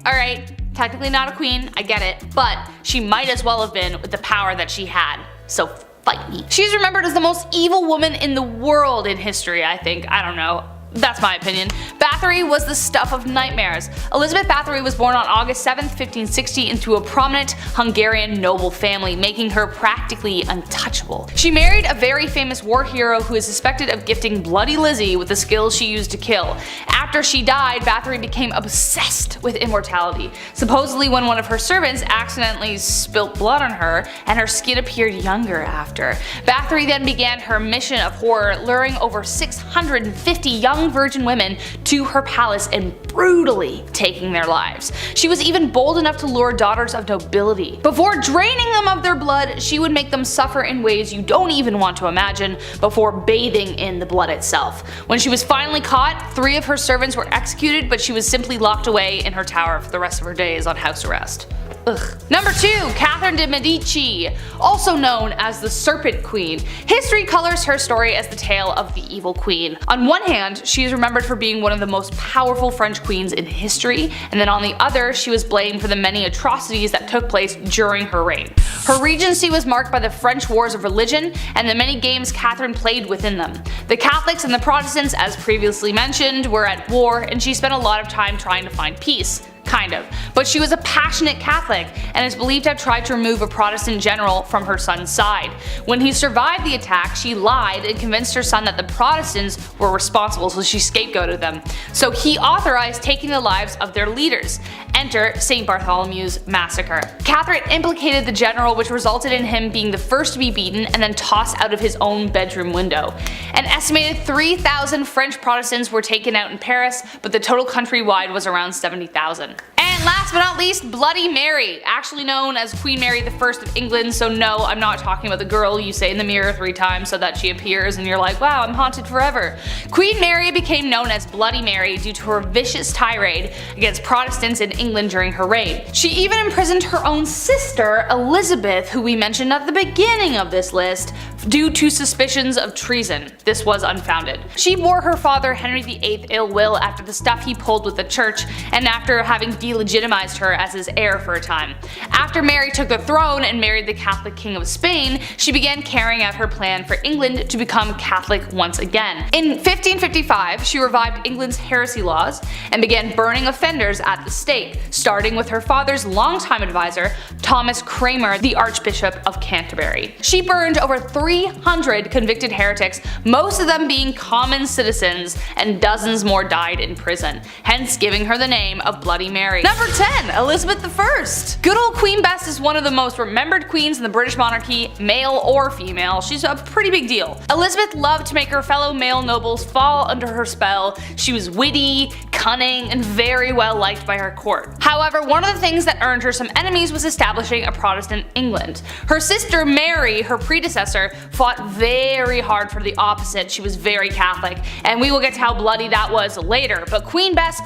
alright. Technically not a queen, I get it, but she might as well have been with the power that she had. So fight me. She's remembered as the most evil woman in the world in history, I think. I don't know. That's my opinion. Bathory was the stuff of nightmares. Elizabeth Bathory was born on August 7, 1560 into a prominent Hungarian noble family, making her practically untouchable. She married a very famous war hero who is suspected of gifting Bloody Lizzie with the skills she used to kill. After she died, Bathory became obsessed with immortality. Supposedly when one of her servants accidentally spilt blood on her and her skin appeared younger after. Bathory then began her mission of horror, luring over 650 young young virgin women to her palace and brutally taking their lives. She was even bold enough to lure daughters of nobility. Before draining them of their blood, she would make them suffer in ways you don't even want to imagine before bathing in the blood itself. When she was finally caught, 3 of her servants were executed, but she was simply locked away in her tower for the rest of her days on house arrest. Ugh. Number 2, Catherine de' Medici, also known as the Serpent Queen. History colors her story as the tale of the evil queen. On one hand, she is remembered for being one of the most powerful French queens in history, and then on the other, she was blamed for the many atrocities that took place during her reign. Her regency was marked by the French wars of religion and the many games Catherine played within them. The Catholics and the Protestants, as previously mentioned, were at war, and she spent a lot of time trying to find peace. Kind of. But she was a passionate Catholic and is believed to have tried to remove a Protestant general from her son's side. When he survived the attack, she lied and convinced her son that the Protestants were responsible, so she scapegoated them. So he authorized taking the lives of their leaders. Enter St. Bartholomew's Massacre. Catherine implicated the general, which resulted in him being the first to be beaten and then tossed out of his own bedroom window. An estimated 3,000 French Protestants were taken out in Paris, but the total countrywide was around 70,000. And last but not least, Bloody Mary, actually known as Queen Mary I of England, so no, I'm not talking about the girl you say in the mirror 3 times so that she appears and you're like, wow, I'm haunted forever. Queen Mary became known as Bloody Mary due to her vicious tirade against Protestants in England during her reign. She even imprisoned her own sister, Elizabeth, who we mentioned at the beginning of this list, due to suspicions of treason. This was unfounded. She bore her father Henry VIII ill will after the stuff he pulled with the church and after having delegitimized her as his heir for a time. After Mary took the throne and married the Catholic King of Spain, she began carrying out her plan for England to become Catholic once again. In 1555, she revived England's heresy laws and began burning offenders at the stake, starting with her father's longtime advisor, Thomas Cranmer, the Archbishop of Canterbury. She burned over 300 convicted heretics, most of them being common citizens, and dozens more died in prison, hence giving her the name of Bloody Mary. Number 10, Elizabeth I. Good old Queen Bess is one of the most remembered queens in the British monarchy, male or female. She's a pretty big deal. Elizabeth loved to make her fellow male nobles fall under her spell. She was witty, cunning, and very well liked by her court. However, one of the things that earned her some enemies was establishing a Protestant England. Her sister Mary, her predecessor, fought very hard for the opposite. She was very Catholic, and we will get to how bloody that was later, but Queen Bess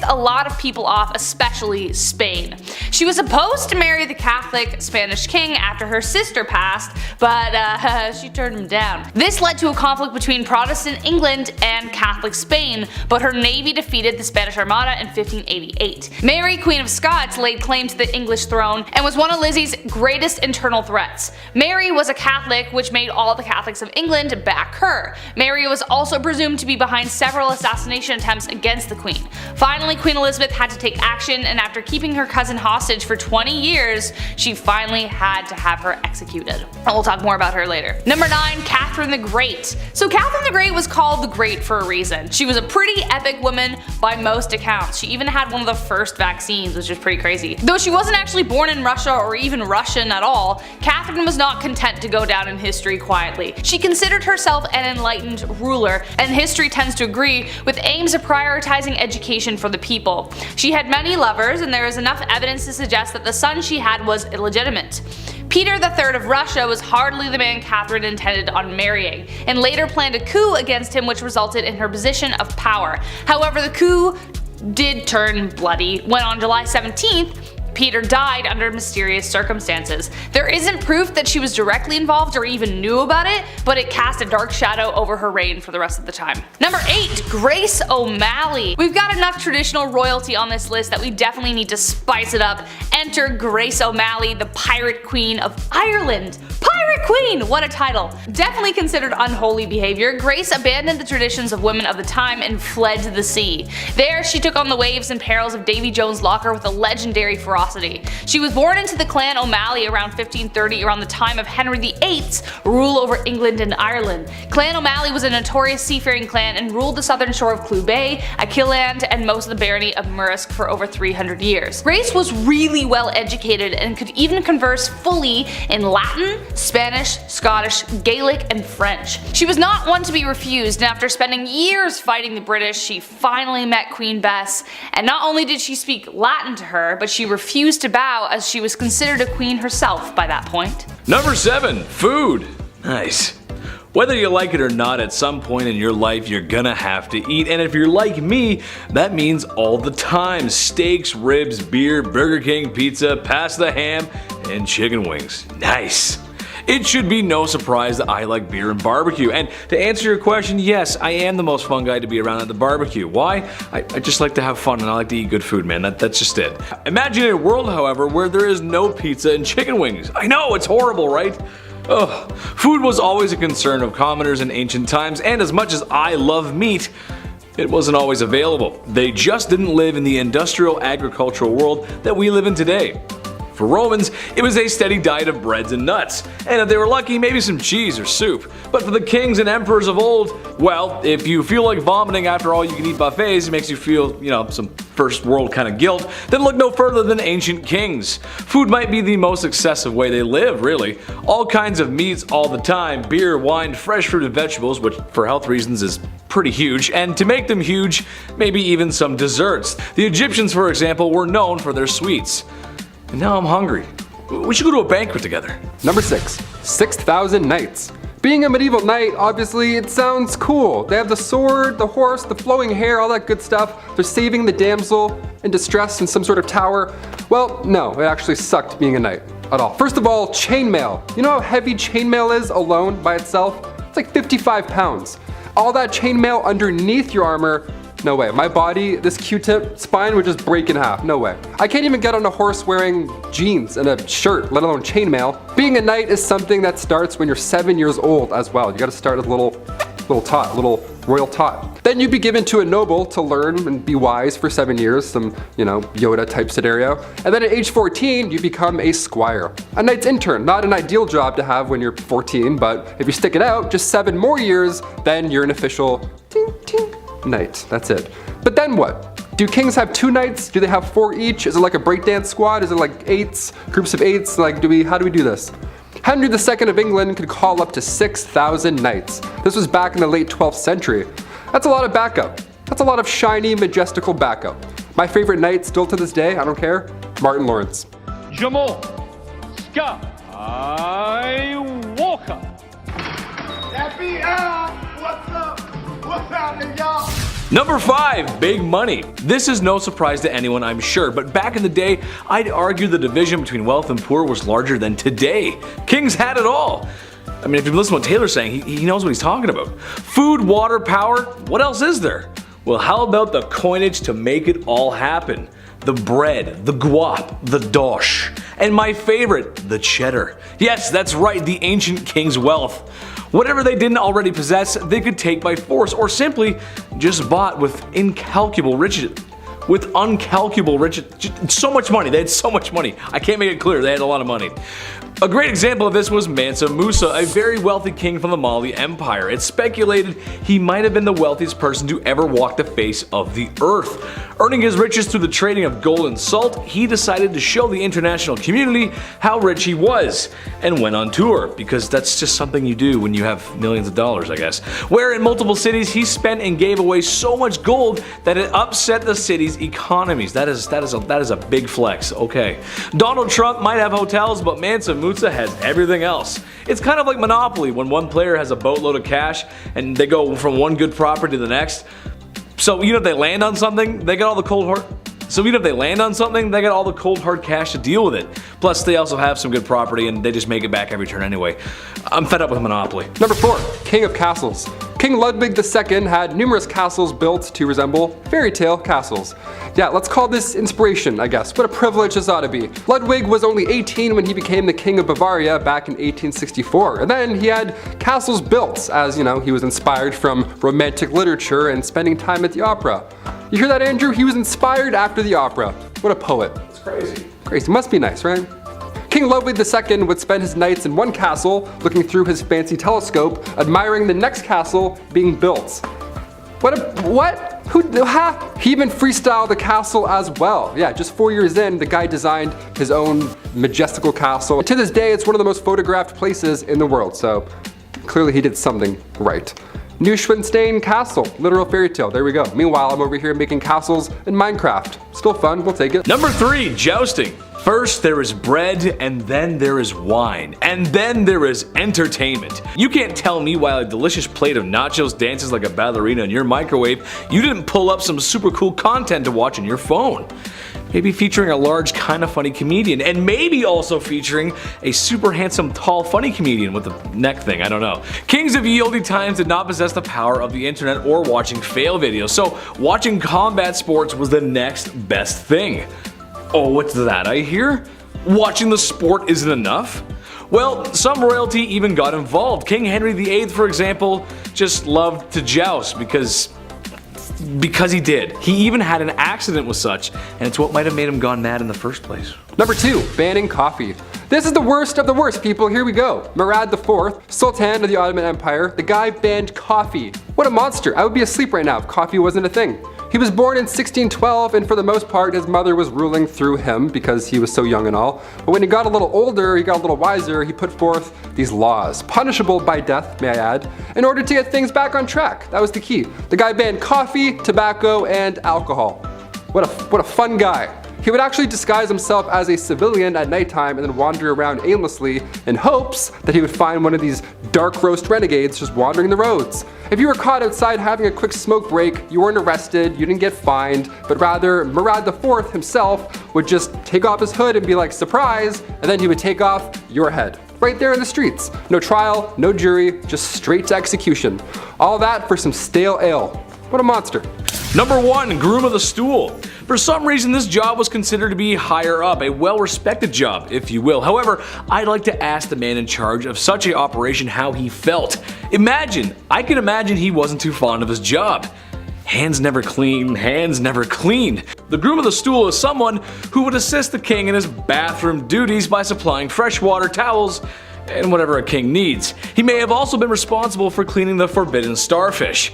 a lot of people off, especially Spain. She was supposed to marry the Catholic Spanish king after her sister passed, but she turned him down. This led to a conflict between Protestant England and Catholic Spain, but her navy defeated the Spanish Armada in 1588. Mary, Queen of Scots, laid claim to the English throne and was one of Lizzie's greatest internal threats. Mary was a Catholic, which made all the Catholics of England back her. Mary was also presumed to be behind several assassination attempts against the Queen. Finally, Queen Elizabeth had to take action, and after keeping her cousin hostage for 20 years, she finally had to have her executed. And we'll talk more about her later. Number 9, Catherine the Great. So Catherine the Great was called the Great for a reason. She was a pretty epic woman by most accounts. She even had one of the first vaccines, which is pretty crazy. Though she wasn't actually born in Russia or even Russian at all, Catherine was not content to go down in history quietly. She considered herself an enlightened ruler, and history tends to agree, with aims of prioritizing education for the people. She had many lovers, and there is enough evidence to suggest that the son she had was illegitimate. Peter III of Russia was hardly the man Catherine intended on marrying, and later planned a coup against him, which resulted in her position of power. However, the coup did turn bloody when on July 17th, Peter died under mysterious circumstances. There isn't proof that she was directly involved or even knew about it, but it cast a dark shadow over her reign for the rest of the time. Number 8, Grace O'Malley. We've got enough traditional royalty on this list that we definitely need to spice it up. Enter Grace O'Malley, the Pirate Queen of Ireland. Pirate Queen! What a title. Definitely considered unholy behavior, Grace abandoned the traditions of women of the time and fled to the sea. There, she took on the waves and perils of Davy Jones' locker with a legendary ferocity. She was born into the clan O'Malley around 1530, around the time of Henry VIII's rule over England and Ireland. Clan O'Malley was a notorious seafaring clan and ruled the southern shore of Clew Bay, Achilleland, and most of the barony of Murrisk for over 300 years. Grace was really well educated and could even converse fully in Latin, Spanish, Spanish, Scottish, Gaelic, and French. She was not one to be refused, and after spending years fighting the British, she finally met Queen Bess, and not only did she speak Latin to her, but she refused to bow as she was considered a queen herself by that point. Number 7. Food. Nice. Whether you like it or not, at some point in your life you're gonna have to eat, and if you're like me, that means all the time. Steaks, ribs, beer, Burger King, pizza, pasta, ham, and chicken wings. Nice. It should be no surprise that I like beer and barbecue, and to answer your question, yes, I am the most fun guy to be around at the barbecue. Why? I just like to have fun and I like to eat good food, man. That's just it. Imagine a world, however, where there is no pizza and chicken wings. I know, it's horrible, right? Ugh. Food was always a concern of commoners in ancient times, and as much as I love meat, it wasn't always available. They just didn't live in the industrial agricultural world that we live in today. For Romans, it was a steady diet of breads and nuts, and if they were lucky, maybe some cheese or soup. But for the kings and emperors of old, well, if you feel like vomiting after all you can eat buffets, it makes you feel, some first world kind of guilt, then look no further than ancient kings. Food might be the most excessive way they live, really. All kinds of meats all the time, beer, wine, fresh fruit and vegetables, which for health reasons is pretty huge, and to make them huge, maybe even some desserts. The Egyptians, for example, were known for their sweets. And now I'm hungry. We should go to a banquet together. Number 6. 6,000 knights. Being a medieval knight, obviously, it sounds cool. They have the sword, the horse, the flowing hair, all that good stuff. They're saving the damsel in distress in some sort of tower. Well, no, it actually sucked being a knight at all. First of all, chainmail. You know how heavy chainmail is alone by itself? It's like 55 pounds. All that chainmail underneath your armor, no way. My body, this Q-tip spine would just break in half. No way. I can't even get on a horse wearing jeans and a shirt, let alone chainmail. Being a knight is something that starts when you're 7 years old as well. You gotta start as a little tot, a little royal tot. Then you'd be given to a noble to learn and be wise for 7 years, some, Yoda type scenario. And then at age 14, you become a squire. A knight's intern, not an ideal job to have when you're 14, but if you stick it out just 7 more years, then you're an official knight. That's it. But then what? Do kings have 2 knights? Do they have 4 each? Is it like a breakdance squad? Is it like 8s? Groups of 8s? Like, how do we do this? Henry II of England could call up to 6,000 knights. This was back in the late 12th century. That's a lot of backup. That's a lot of shiny, majestical backup. My favorite knight, still to this day, I don't care, Martin Lawrence. Jamal, Scott, Walker. FBI, what's up? What's happening, y'all? Number 5, big money. This is no surprise to anyone, I'm sure, but back in the day, I'd argue the division between wealth and poor was larger than today. Kings had it all. I mean, if you listen to what Taylor's saying, he knows what he's talking about. Food, water, power, what else is there? Well, how about the coinage to make it all happen? The bread, the guap, the dosh, and my favorite, the cheddar. Yes, that's right, the ancient king's wealth. Whatever they didn't already possess, they could take by force, or simply just bought with incalculable riches. With uncalculable riches. So much money. They had so much money. I can't make it clear. They had a lot of money. A great example of this was Mansa Musa, a very wealthy king from the Mali Empire. It's speculated he might have been the wealthiest person to ever walk the face of the earth. Earning his riches through the trading of gold and salt, he decided to show the international community how rich he was, and went on tour, because that's just something you do when you have millions of dollars, I guess. Where in multiple cities he spent and gave away so much gold that it upset the city's economies. That is a big flex. Okay. Donald Trump might have hotels, but Mansa Musa has everything else. It's kind of like Monopoly when one player has a boatload of cash and they go from one good property to the next. So if they land on something, they got all the cold hard cash to deal with it. Plus, they also have some good property and they just make it back every turn anyway. I'm fed up with Monopoly. Number 4, King of Castles. King Ludwig II had numerous castles built to resemble fairy tale castles. Yeah, let's call this inspiration, I guess. What a privilege this ought to be. Ludwig was only 18 when he became the King of Bavaria back in 1864, and then he had castles built as, he was inspired from romantic literature and spending time at the opera. You hear that, Andrew? He was inspired after the opera. What a poet. It's crazy. Crazy. Must be nice, right? King Ludwig II would spend his nights in one castle, looking through his fancy telescope, admiring the next castle being built. What? He even freestyled the castle as well. Yeah, just 4 years in, the guy designed his own majestical castle. To this day, it's one of the most photographed places in the world, so clearly he did something right. Neuschwanstein Castle, literal fairy tale, there we go. Meanwhile, I'm over here making castles in Minecraft. Still fun, we'll take it. Number 3, jousting. First there is bread, and then there is wine, and then there is entertainment. You can't tell me while a delicious plate of nachos dances like a ballerina in your microwave, you didn't pull up some super cool content to watch on your phone. Maybe featuring a large, kinda funny comedian, and maybe also featuring a super handsome, tall, funny comedian with a neck thing, I don't know. Kings of ye olde times did not possess the power of the internet or watching fail videos, so watching combat sports was the next best thing. Oh, what's that I hear? Watching the sport isn't enough? Well, some royalty even got involved. King Henry VIII, for example, just loved to joust because he did. He even had an accident with such, and it's what might have made him gone mad in the first place. Number 2, banning coffee. This is the worst of the worst, people. Here we go. Murad IV, Sultan of the Ottoman Empire, the guy banned coffee. What a monster. I would be asleep right now if coffee wasn't a thing. He was born in 1612, and for the most part his mother was ruling through him because he was so young and all. But when he got a little older, he got a little wiser, he put forth these laws, punishable by death, may I add, in order to get things back on track. That was the key. The guy banned coffee, tobacco, and alcohol. What a fun guy. He would actually disguise himself as a civilian at nighttime and then wander around aimlessly in hopes that he would find one of these dark roast renegades just wandering the roads. If you were caught outside having a quick smoke break, you weren't arrested, you didn't get fined, but rather Murad IV himself would just take off his hood and be like, surprise, and then he would take off your head. Right there in the streets. No trial, no jury, just straight to execution. All that for some stale ale. What a monster. Number 1, groom of the stool. For some reason this job was considered to be higher up, a well-respected job, if you will. However, I'd like to ask the man in charge of such an operation how he felt. I can imagine he wasn't too fond of his job. Hands never clean, hands never clean. The groom of the stool is someone who would assist the king in his bathroom duties by supplying freshwater, towels, and whatever a king needs. He may have also been responsible for cleaning the forbidden starfish.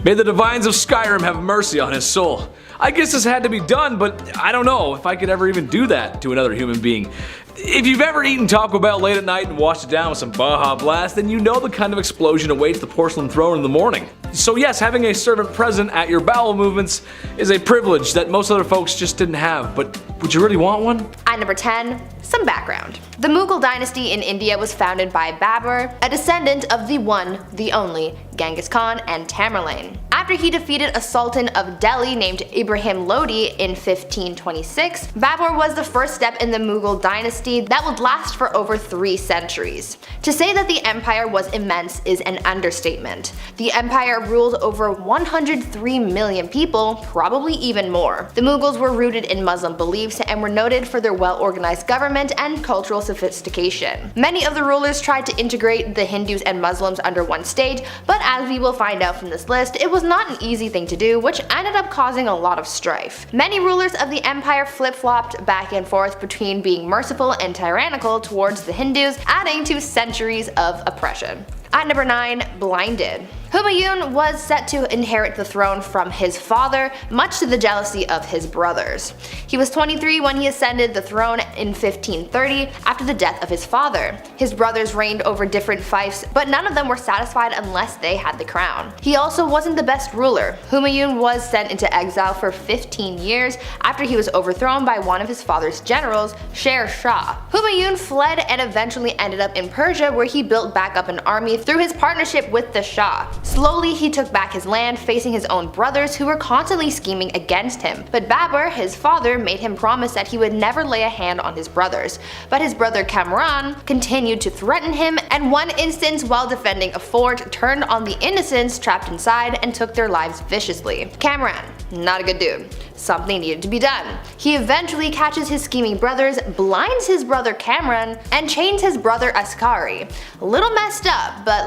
May the divines of Skyrim have mercy on his soul. I guess this had to be done, but I don't know if I could ever even do that to another human being. If you've ever eaten Taco Bell late at night and washed it down with some Baja Blast, then you know the kind of explosion awaits the porcelain throne in the morning. So yes, having a servant present at your bowel movements is a privilege that most other folks just didn't have, but would you really want one? At number 10, some background. The Mughal dynasty in India was founded by Babur, a descendant of the one, the only, Genghis Khan and Tamerlane. After he defeated a sultan of Delhi named Ibrahim Lodi in 1526, Babur was the first step in the Mughal dynasty that would last for over 3 centuries. To say that the empire was immense is an understatement. The empire ruled over 103 million people, probably even more. The Mughals were rooted in Muslim beliefs and were noted for their well-organized government and cultural sophistication. Many of the rulers tried to integrate the Hindus and Muslims under one state, but as we will find out from this list, it was not an easy thing to do, which ended up causing a lot of strife. Many rulers of the empire flip-flopped back and forth between being merciful and tyrannical towards the Hindus, adding to centuries of oppression. At number 9, blinded. Humayun was set to inherit the throne from his father, much to the jealousy of his brothers. He was 23 when he ascended the throne in 1530 after the death of his father. His brothers reigned over different fiefs, but none of them were satisfied unless they had the crown. He also wasn't the best ruler. Humayun was sent into exile for 15 years after he was overthrown by one of his father's generals, Sher Shah. Humayun fled and eventually ended up in Persia, where he built back up an army through his partnership with the Shah. Slowly he took back his land, facing his own brothers who were constantly scheming against him. But Babur, his father, made him promise that he would never lay a hand on his brothers. But his brother Kamran continued to threaten him, and one instance while defending a fort turned on the innocents trapped inside and took their lives viciously. Kamran, not a good dude. Something needed to be done. He eventually catches his scheming brothers, blinds his brother Kamran, and chains his brother Askari. A little messed up, but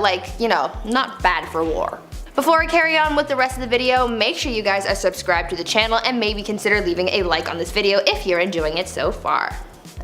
not bad for war. Before I carry on with the rest of the video, make sure you guys are subscribed to the channel and maybe consider leaving a like on this video if you're enjoying it so far.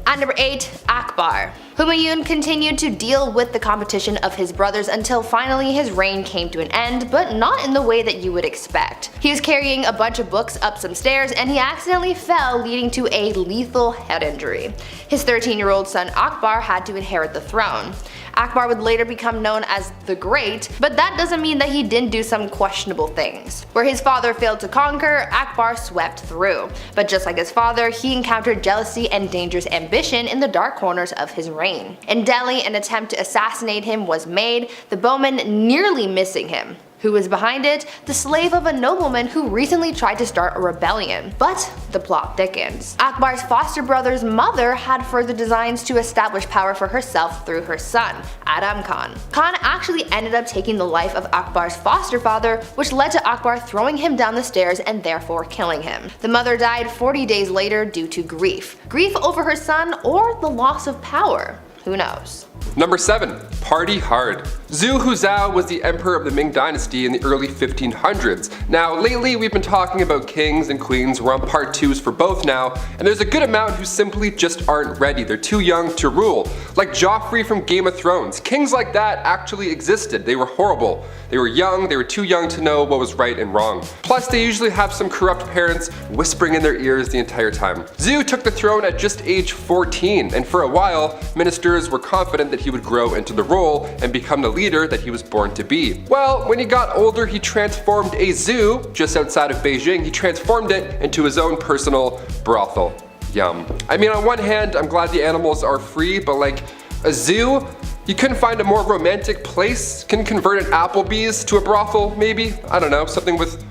At number 8, Akbar. Humayun continued to deal with the competition of his brothers until finally his reign came to an end, but not in the way that you would expect. He was carrying a bunch of books up some stairs and he accidentally fell, leading to a lethal head injury. His 13-year-old son Akbar had to inherit the throne. Akbar would later become known as the Great, but that doesn't mean that he didn't do some questionable things. Where his father failed to conquer, Akbar swept through. But just like his father, he encountered jealousy and dangerous ambition in the dark corners of his reign. In Delhi, an attempt to assassinate him was made, the bowman nearly missing him. Who was behind it? The slave of a nobleman who recently tried to start a rebellion. But the plot thickens. Akbar's foster brother's mother had further designs to establish power for herself through her son, Adam Khan. Khan actually ended up taking the life of Akbar's foster father, which led to Akbar throwing him down the stairs and therefore killing him. The mother died 40 days later due to grief. Grief over her son or the loss of power. Who knows? Number 7. Party hard. Zhu Huzhou was the emperor of the Ming dynasty in the early 1500s. Now lately we've been talking about kings and queens, we're on part 2s for both now, and there's a good amount who simply just aren't ready, they're too young to rule. Like Joffrey from Game of Thrones. Kings like that actually existed, they were horrible. They were young, they were too young to know what was right and wrong. Plus they usually have some corrupt parents whispering in their ears the entire time. Zhu took the throne at just age 14, and for a while, ministers were confident that he would grow into the role and become the leader that he was born to be. Well, when he got older, he transformed a zoo just outside of Beijing. He transformed it into his own personal brothel. Yum. I mean, on one hand, I'm glad the animals are free, but like a zoo? You couldn't find a more romantic place? Can convert an Applebee's to a brothel, maybe? I don't know, something with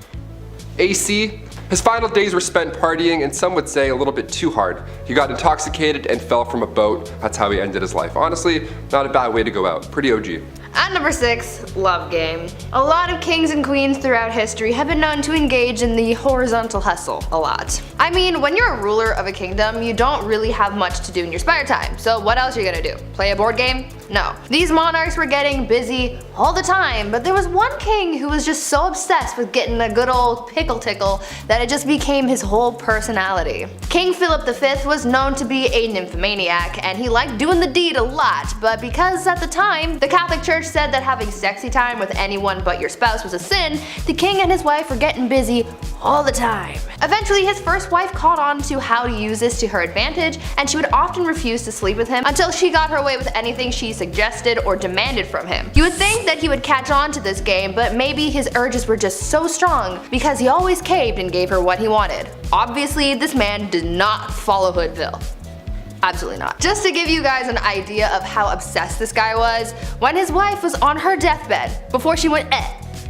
AC? His final days were spent partying, and some would say a little bit too hard. He got intoxicated and fell from a boat. That's how he ended his life. Honestly, not a bad way to go out. Pretty OG. At number 6, love game. A lot of kings and queens throughout history have been known to engage in the horizontal hustle a lot. I mean, when you're a ruler of a kingdom, you don't really have much to do in your spare time, so what else are you gonna do? Play a board game? No. These monarchs were getting busy all the time, but there was one king who was just so obsessed with getting a good old pickle tickle that it just became his whole personality. King Philip V was known to be a nymphomaniac, and he liked doing the deed a lot, but because at the time, the Catholic Church said that having sexy time with anyone but your spouse was a sin, the king and his wife were getting busy all the time. Eventually, his first wife caught on to how to use this to her advantage, and she would often refuse to sleep with him until she got her way with anything she suggested or demanded from him. You would think that he would catch on to this game, but maybe his urges were just so strong because he always caved and gave her what he wanted. Obviously, this man did not follow Hoodville. Absolutely not. Just to give you guys an idea of how obsessed this guy was, when his wife was on her deathbed, before she went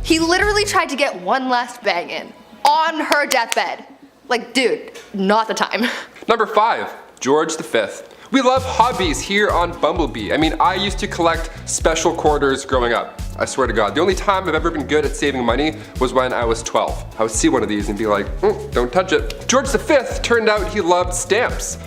he literally tried to get one last bang in. On her deathbed. Like, dude, not the time. Number 5. George V. We love hobbies here on Bumblebee. I mean, I used to collect special quarters growing up. I swear to God. The only time I've ever been good at saving money was when I was 12. I would see one of these and be like, don't touch it. George V turned out he loved stamps.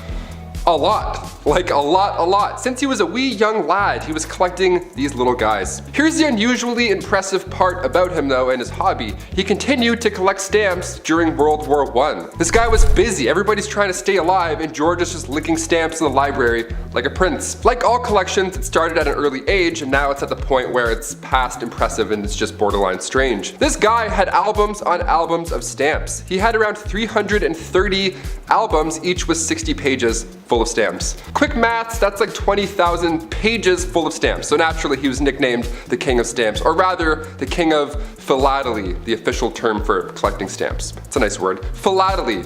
A lot. Like a lot. Since he was a wee young lad, he was collecting these little guys. Here's the unusually impressive part about him though and his hobby. He continued to collect stamps during World War I. This guy was busy, everybody's trying to stay alive, and George is just licking stamps in the library like a prince. Like all collections, it started at an early age and now it's at the point where it's past impressive and it's just borderline strange. This guy had albums on albums of stamps. He had around 330 albums, each with 60 pages full of stamps. Quick maths, that's like 20,000 pages full of stamps. So naturally he was nicknamed the King of Stamps, or rather the King of Philately, the official term for collecting stamps. It's a nice word. Philately.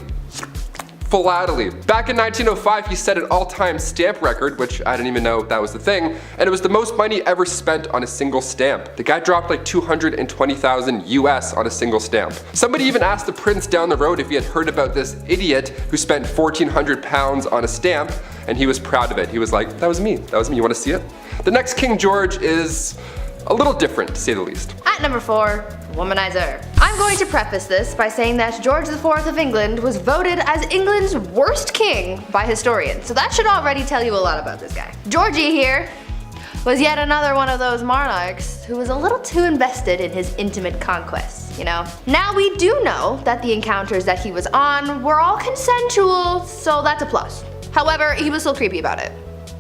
Back in 1905, he set an all-time stamp record, which I didn't even know that was the thing, and it was the most money ever spent on a single stamp. The guy dropped like 220,000 US on a single stamp. Somebody even asked the prince down the road if he had heard about this idiot who spent 1,400 pounds on a stamp, and he was proud of it. He was like, that was me, you wanna see it? The next King George is a little different, to say the least. At number 4, womanizer. I'm going to preface this by saying that George IV of England was voted as England's worst king by historians, so that should already tell you a lot about this guy. Georgie here was yet another one of those monarchs who was a little too invested in his intimate conquests, you know? Now we do know that the encounters that he was on were all consensual, so that's a plus. However, he was still creepy about it.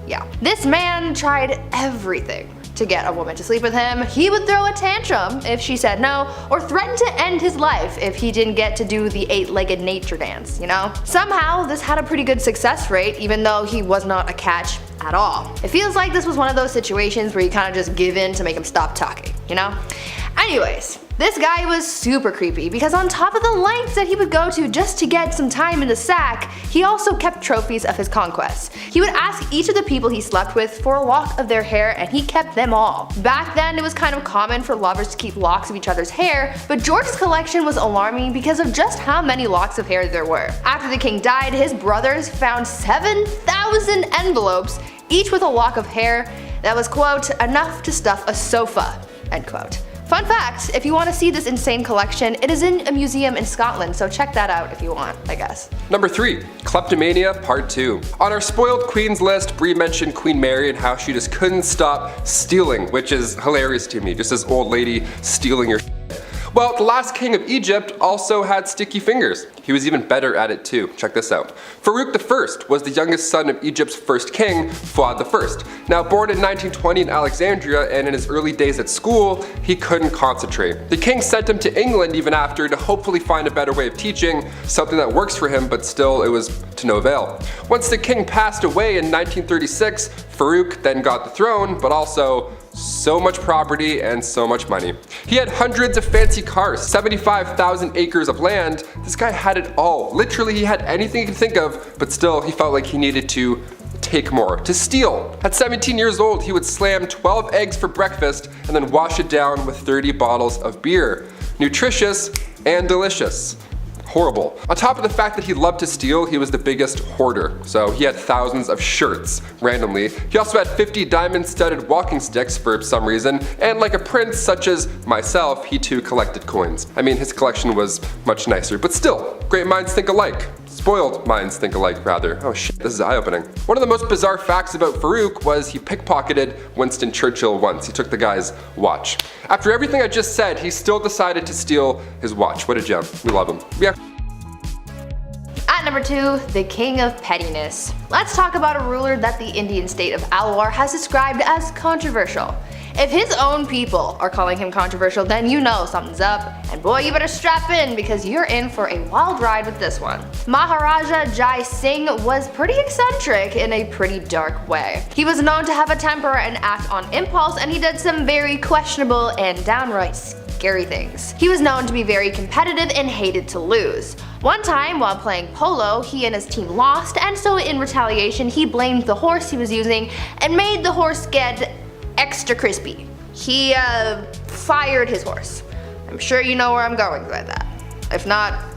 Yeah. This man tried everything to get a woman to sleep with him. He would throw a tantrum if she said no, or threaten to end his life if he didn't get to do the 8-legged nature dance, you know? Somehow, this had a pretty good success rate, even though he was not a catch at all. It feels like this was one of those situations where you kind of just give in to make him stop talking, you know? Anyways, this guy was super creepy because on top of the lengths that he would go to just to get some time in the sack, he also kept trophies of his conquests. He would ask each of the people he slept with for a lock of their hair, and he kept them all. Back then, it was kind of common for lovers to keep locks of each other's hair, but George's collection was alarming because of just how many locks of hair there were. After the king died, his brothers found 7,000 envelopes, each with a lock of hair that was, quote, enough to stuff a sofa, end quote. Fun fact, if you want to see this insane collection, it is in a museum in Scotland, so check that out if you want, I guess. Number 3, Kleptomania Part 2. On our spoiled queens list, Brie mentioned Queen Mary and how she just couldn't stop stealing, which is hilarious to me, just this old lady stealing your shit. Well, the last king of Egypt also had sticky fingers. He was even better at it too. Check this out. Farouk I was the youngest son of Egypt's first king, Fuad I. Now born in 1920 in Alexandria, and in his early days at school, he couldn't concentrate. The king sent him to England even after to hopefully find a better way of teaching, something that works for him, but still it was to no avail. Once the king passed away in 1936, Farouk then got the throne, but also so much property and so much money. He had hundreds of fancy cars, 75,000 acres of land. This guy had it all. Literally, he had anything he could think of, but still he felt like he needed to take more, to steal. At 17 years old, he would slam 12 eggs for breakfast and then wash it down with 30 bottles of beer. Nutritious and delicious. Horrible. On top of the fact that he loved to steal, he was the biggest hoarder. So he had thousands of shirts, randomly. He also had 50 diamond-studded walking sticks for some reason, and like a prince such as myself, he too collected coins. I mean, his collection was much nicer, but still, great minds think alike. Spoiled minds think alike, rather. Oh shit, this is eye-opening. One of the most bizarre facts about Farouk was he pickpocketed Winston Churchill once. He took the guy's watch. After everything I just said, he still decided to steal his watch. What a gem. We love him. Yeah. At number 2, the king of pettiness. Let's talk about a ruler that the Indian state of Alwar has described as controversial. If his own people are calling him controversial, then you know something's up, and boy, you better strap in because you're in for a wild ride with this one. Maharaja Jai Singh was pretty eccentric in a pretty dark way. He was known to have a temper and act on impulse, and he did some very questionable and downright scary things. He was known to be very competitive and hated to lose. One time while playing polo, he and his team lost, and so in retaliation he blamed the horse he was using and made the horse get extra crispy. He fired his horse. I'm sure you know where I'm going with that. If not,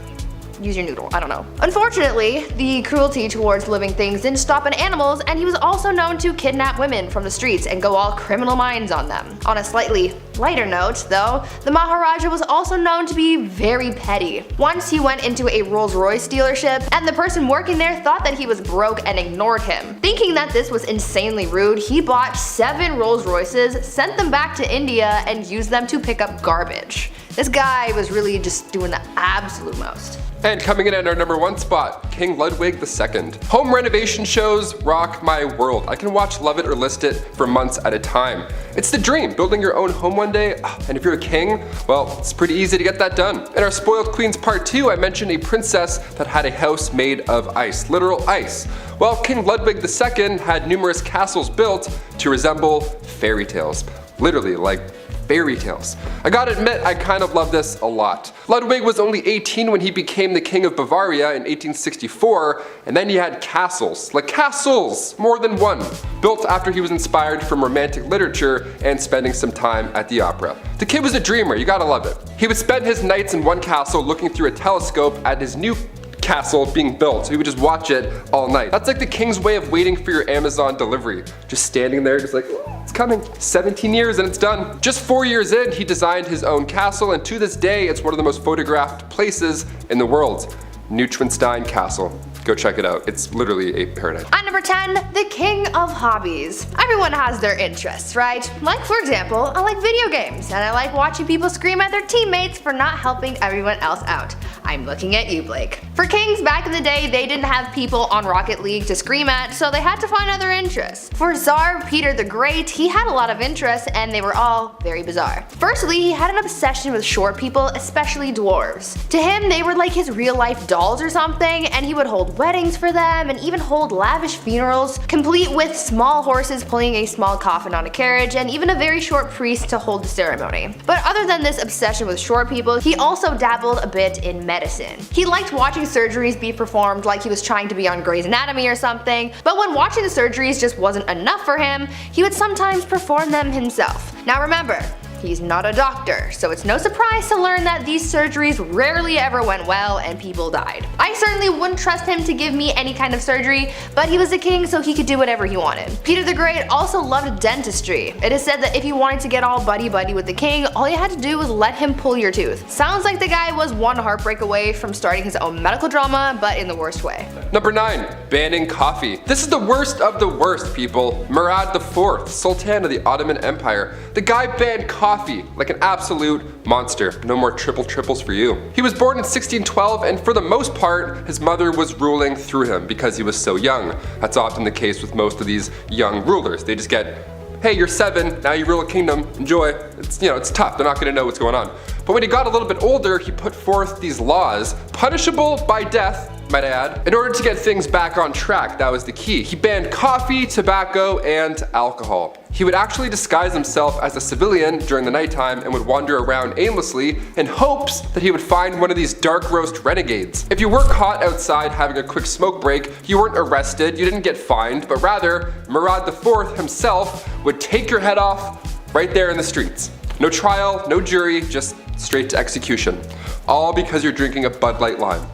use your noodle, I don't know. Unfortunately, the cruelty towards living things didn't stop at animals, and he was also known to kidnap women from the streets and go all criminal minds on them. On a slightly lighter note, though, the Maharaja was also known to be very petty. Once he went into a Rolls-Royce dealership, and the person working there thought that he was broke and ignored him. Thinking that this was insanely rude, he bought 7 Rolls-Royces, sent them back to India, and used them to pick up garbage. This guy was really just doing the absolute most. And coming in at our number 1 spot, King Ludwig II. Home renovation shows rock my world. I can watch Love It or List It for months at a time. It's the dream, building your own home one day, and if you're a king, well, it's pretty easy to get that done. In our Spoiled Queens Part 2, I mentioned a princess that had a house made of ice, literal ice. Well, King Ludwig II had numerous castles built to resemble fairy tales. Literally, like fairy tales. I gotta admit, I kind of love this a lot. Ludwig was only 18 when he became the king of Bavaria in 1864, and then he had castles, like castles, more than one, built after he was inspired from romantic literature and spending some time at the opera. The kid was a dreamer, you gotta love it. He would spend his nights in one castle looking through a telescope at his new castle being built, so he would just watch it all night. That's like the king's way of waiting for your Amazon delivery. Just standing there, just like, oh, it's coming. 17 years and it's done. Just 4 years in, he designed his own castle, and to this day, it's one of the most photographed places in the world. Neuschwanstein Castle. Go check it out. It's literally a paradise. At number 10, the king of hobbies. Everyone has their interests, right? Like, for example, I like video games, and I like watching people scream at their teammates for not helping everyone else out. I'm looking at you, Blake. For kings back in the day, they didn't have people on Rocket League to scream at, so they had to find other interests. For Tsar Peter the Great, he had a lot of interests and they were all very bizarre. Firstly, he had an obsession with short people, especially dwarves. To him, they were like his real life dolls or something, and he would hold weddings for them and even hold lavish funerals, complete with small horses pulling a small coffin on a carriage and even a very short priest to hold the ceremony. But other than this obsession with short people, he also dabbled a bit in medicine. He liked watching surgeries be performed like he was trying to be on Grey's Anatomy or something, but when watching the surgeries just wasn't enough for him, he would sometimes perform them himself. Now remember, he's not a doctor, so it's no surprise to learn that these surgeries rarely ever went well and people died. I certainly wouldn't trust him to give me any kind of surgery, but he was a king so he could do whatever he wanted. Peter the Great also loved dentistry. It is said that if you wanted to get all buddy-buddy with the king, all you had to do was let him pull your tooth. Sounds like the guy was one heartbreak away from starting his own medical drama, but in the worst way. Number 9. Banning coffee. This is the worst of the worst, people. Murad IV, Sultan of the Ottoman Empire. The guy banned coffee like an absolute monster. No more triples for you. He was born in 1612, and for the most part, his mother was ruling through him because he was so young. That's often the case with most of these young rulers. They just get, hey, you're 7, now you rule a kingdom, enjoy. It's tough, they're not gonna know what's going on. But when he got a little bit older, he put forth these laws, punishable by death, might I add, in order to get things back on track. That was the key. He banned coffee, tobacco, and alcohol. He would actually disguise himself as a civilian during the nighttime and would wander around aimlessly in hopes that he would find one of these dark roast renegades. If you were caught outside having a quick smoke break, you weren't arrested, you didn't get fined, but rather, Murad IV himself would take your head off right there in the streets. No trial, no jury, just straight to execution. All because you're drinking a Bud Light Lime.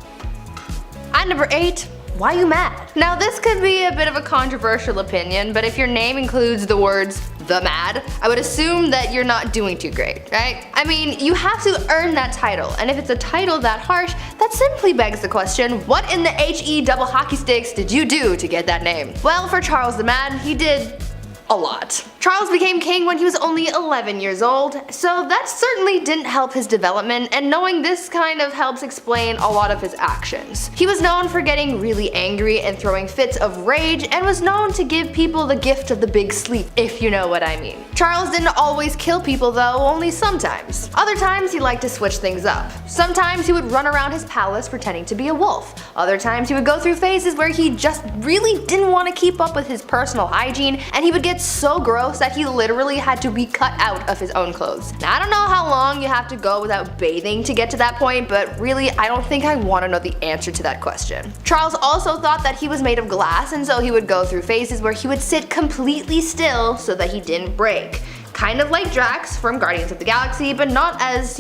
At number 8, why you mad? Now this could be a bit of a controversial opinion, but if your name includes the words the mad, I would assume that you're not doing too great, right? I mean, you have to earn that title, and if it's a title that harsh, that simply begs the question, what in the HE double hockey sticks did you do to get that name? Well, for Charles the Mad, he did a lot. Charles became king when he was only 11 years old, so that certainly didn't help his development, and knowing this kind of helps explain a lot of his actions. He was known for getting really angry and throwing fits of rage, and was known to give people the gift of the big sleep, if you know what I mean. Charles didn't always kill people though, only sometimes. Other times he liked to switch things up. Sometimes he would run around his palace pretending to be a wolf. Other times he would go through phases where he just really didn't want to keep up with his personal hygiene, and he would get so gross that he literally had to be cut out of his own clothes. Now I don't know how long you have to go without bathing to get to that point, but really I don't think I want to know the answer to that question. Charles also thought that he was made of glass, and so he would go through phases where he would sit completely still so that he didn't break. Kind of like Drax from Guardians of the Galaxy, but not as,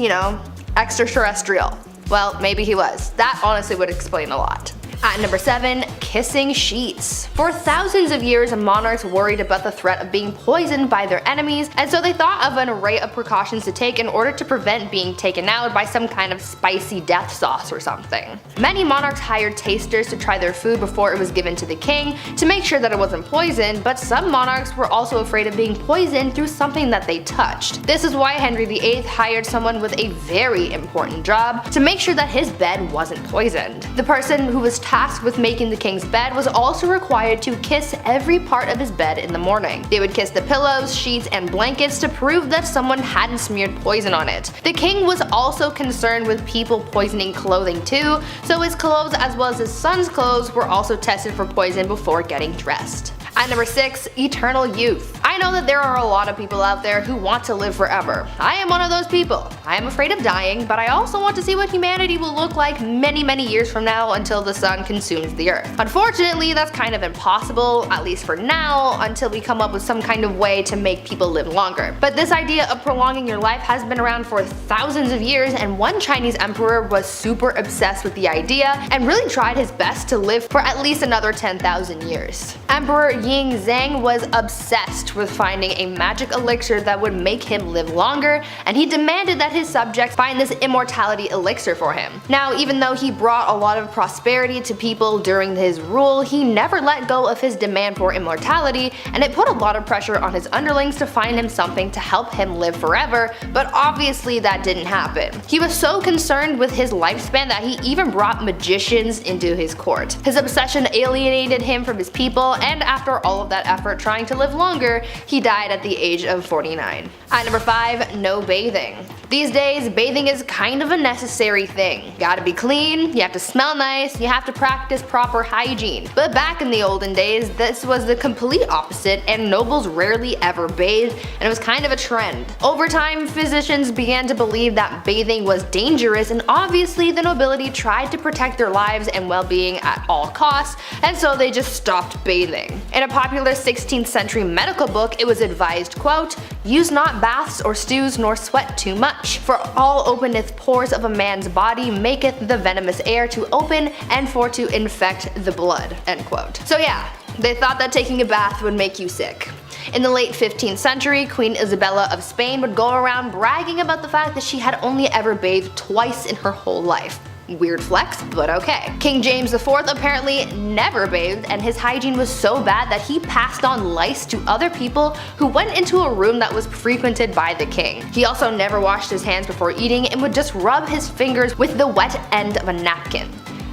extraterrestrial. Well, maybe he was. That honestly would explain a lot. At number 7, kissing sheets. For thousands of years, monarchs worried about the threat of being poisoned by their enemies, and so they thought of an array of precautions to take in order to prevent being taken out by some kind of spicy death sauce or something. Many monarchs hired tasters to try their food before it was given to the king to make sure that it wasn't poisoned, but some monarchs were also afraid of being poisoned through something that they touched. This is why Henry VIII hired someone with a very important job to make sure that his bed wasn't poisoned. The person who was tasked with making the king's bed was also required to kiss every part of his bed in the morning. They would kiss the pillows, sheets, and blankets to prove that someone hadn't smeared poison on it. The king was also concerned with people poisoning clothing too, so his clothes as well as his son's clothes were also tested for poison before getting dressed. At number 6, eternal youth. I know that there are a lot of people out there who want to live forever. I am one of those people. I am afraid of dying, but I also want to see what humanity will look like many years from now until the sun consumes the earth. Unfortunately, that's kind of impossible, at least for now, until we come up with some kind of way to make people live longer. But this idea of prolonging your life has been around for thousands of years, and one Chinese emperor was super obsessed with the idea and really tried his best to live for at least another 10,000 years. Emperor Ying Zhang was obsessed with with finding a magic elixir that would make him live longer, and he demanded that his subjects find this immortality elixir for him. Now, even though he brought a lot of prosperity to people during his rule, he never let go of his demand for immortality, and it put a lot of pressure on his underlings to find him something to help him live forever, but obviously that didn't happen. He was so concerned with his lifespan that he even brought magicians into his court. His obsession alienated him from his people, and after all of that effort trying to live longer, he died at the age of 49. At number 5, no bathing. These days, bathing is kind of a necessary thing. Gotta be clean, you have to smell nice, you have to practice proper hygiene. But back in the olden days, this was the complete opposite, and nobles rarely ever bathed, and it was kind of a trend. Over time, physicians began to believe that bathing was dangerous, and obviously the nobility tried to protect their lives and well-being at all costs, and so they just stopped bathing. In a popular 16th century medical book, it was advised, quote, "Use not baths or stews nor sweat too much, for all openeth pores of a man's body maketh the venomous air to open and for to infect the blood," end quote. So yeah, they thought that taking a bath would make you sick. In the late 15th century, Queen Isabella of Spain would go around bragging about the fact that she had only ever bathed twice in her whole life. Weird flex, but okay. King James IV apparently never bathed, and his hygiene was so bad that he passed on lice to other people who went into a room that was frequented by the king. He also never washed his hands before eating and would just rub his fingers with the wet end of a napkin.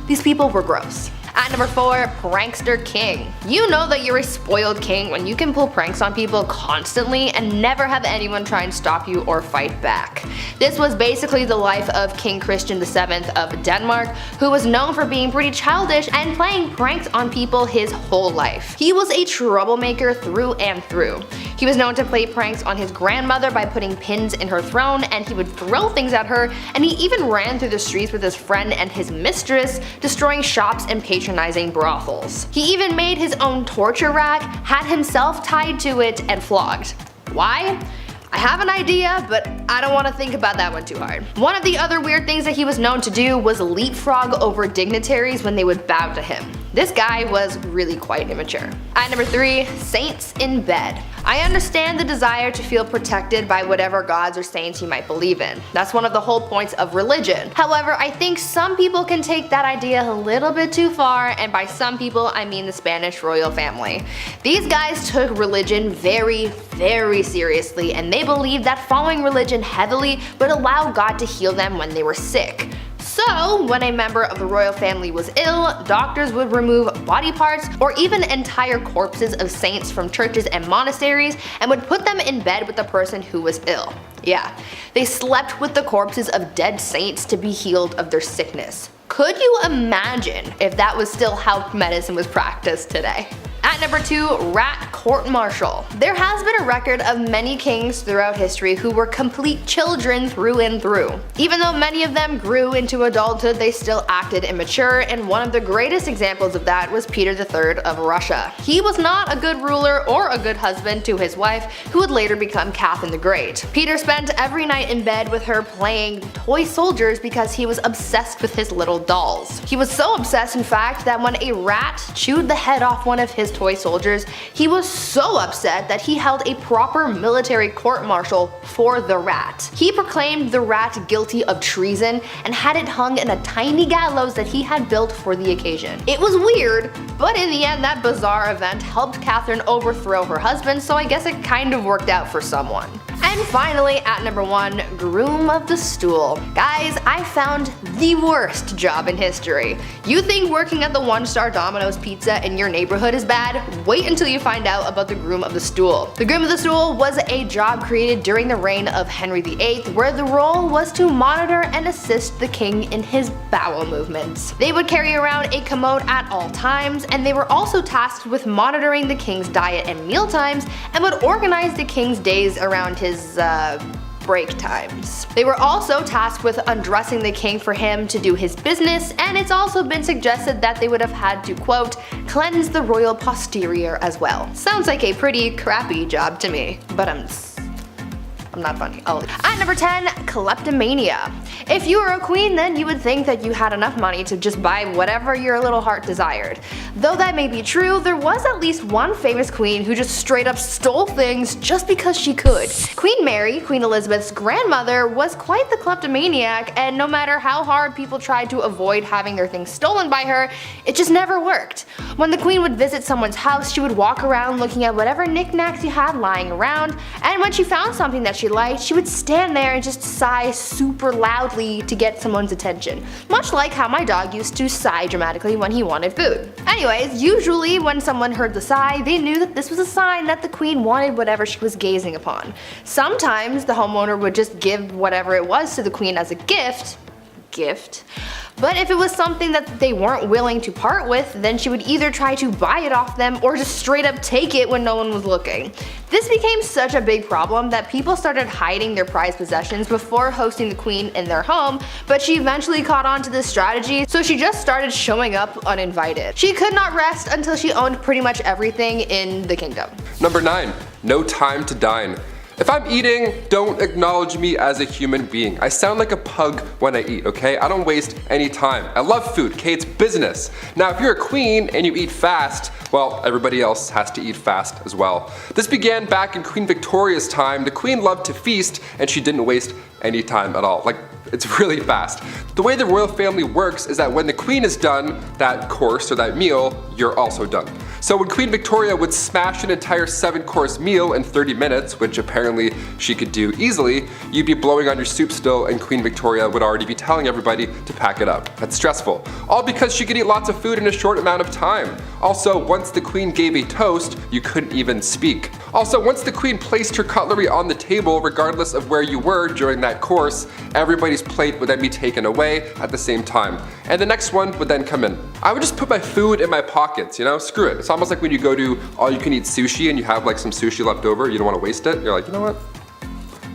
These people were gross. At number 4, Prankster King. You know that you're a spoiled king when you can pull pranks on people constantly and never have anyone try and stop you or fight back. This was basically the life of King Christian VII of Denmark, who was known for being pretty childish and playing pranks on people his whole life. He was a troublemaker through and through. He was known to play pranks on his grandmother by putting pins in her throne, and he would throw things at her, and he even ran through the streets with his friend and his mistress, destroying shops and patronizing brothels. He even made his own torture rack, had himself tied to it, and flogged. Why? I have an idea, but I don't want to think about that one too hard. One of the other weird things that he was known to do was leapfrog over dignitaries when they would bow to him. This guy was really quite immature. At number 3, saints in bed. I understand the desire to feel protected by whatever gods or saints you might believe in. That's one of the whole points of religion. However, I think some people can take that idea a little bit too far, and by some people I mean the Spanish royal family. These guys took religion very, very seriously, and they believed that following religion heavily would allow God to heal them when they were sick. So, when a member of the royal family was ill, doctors would remove body parts or even entire corpses of saints from churches and monasteries and would put them in bed with the person who was ill. Yeah, they slept with the corpses of dead saints to be healed of their sickness. Could you imagine if that was still how medicine was practiced today? At number 2, rat court-martial. There has been a record of many kings throughout history who were complete children through and through. Even though many of them grew into adulthood, they still acted immature, and one of the greatest examples of that was Peter III of Russia. He was not a good ruler or a good husband to his wife, who would later become Catherine the Great. Peter spent every night in bed with her playing toy soldiers because he was obsessed with his little dolls. He was so obsessed, in fact, that when a rat chewed the head off one of his toy soldiers, he was so upset that he held a proper military court-martial for the rat. He proclaimed the rat guilty of treason and had it hung in a tiny gallows that he had built for the occasion. It was weird, but in the end that bizarre event helped Catherine overthrow her husband, so I guess it kind of worked out for someone. And finally, at number 1, groom of the stool. Guys, I found the worst job in history. You think working at the 1-star Domino's Pizza in your neighborhood is bad? Wait until you find out about the groom of the stool. The groom of the stool was a job created during the reign of Henry VIII, where the role was to monitor and assist the king in his bowel movements. They would carry around a commode at all times, and they were also tasked with monitoring the king's diet and meal times, and would organize the king's days around his break times. They were also tasked with undressing the king for him to do his business, and it's also been suggested that they would have had to, quote, cleanse the royal posterior as well. Sounds like a pretty crappy job to me, but I'm not funny. At number 10, kleptomania. If you were a queen, then you would think that you had enough money to just buy whatever your little heart desired. Though that may be true, there was at least one famous queen who just straight up stole things just because she could. Queen Mary, Queen Elizabeth's grandmother, was quite the kleptomaniac, and no matter how hard people tried to avoid having their things stolen by her, it just never worked. When the queen would visit someone's house, she would walk around looking at whatever knickknacks you had lying around, and when she found something that she liked, she would stand there and just sigh super loudly to get someone's attention. Much like how my dog used to sigh dramatically when he wanted food. Anyways, usually when someone heard the sigh, they knew that this was a sign that the queen wanted whatever she was gazing upon. Sometimes the homeowner would just give whatever it was to the queen as a gift. But if it was something that they weren't willing to part with, then she would either try to buy it off them or just straight up take it when no one was looking. This became such a big problem that people started hiding their prized possessions before hosting the queen in their home, but she eventually caught on to this strategy, so she just started showing up uninvited. She could not rest until she owned pretty much everything in the kingdom. Number 9. No time to dine. If I'm eating, don't acknowledge me as a human being. I sound like a pug when I eat, okay? I don't waste any time. I love food, okay? It's business. Now, if you're a queen and you eat fast, well, everybody else has to eat fast as well. This began back in Queen Victoria's time. The queen loved to feast, and she didn't waste any time at all. Like, it's really fast. The way the royal family works is that when the queen is done, that course or that meal, you're also done. So when Queen Victoria would smash an entire 7-course meal in 30 minutes, which apparently she could do easily, you'd be blowing on your soup still and Queen Victoria would already be telling everybody to pack it up. That's stressful. All because she could eat lots of food in a short amount of time. Also, once the queen gave a toast, you couldn't even speak. Also, once the queen placed her cutlery on the table, regardless of where you were during that course, everybody's plate would then be taken away at the same time. And the next one would then come in. I would just put my food in my pockets, you know, screw it. It's almost like when you go to all-you-can-eat sushi and you have like some sushi left over, you don't want to waste it. You're like, you know what?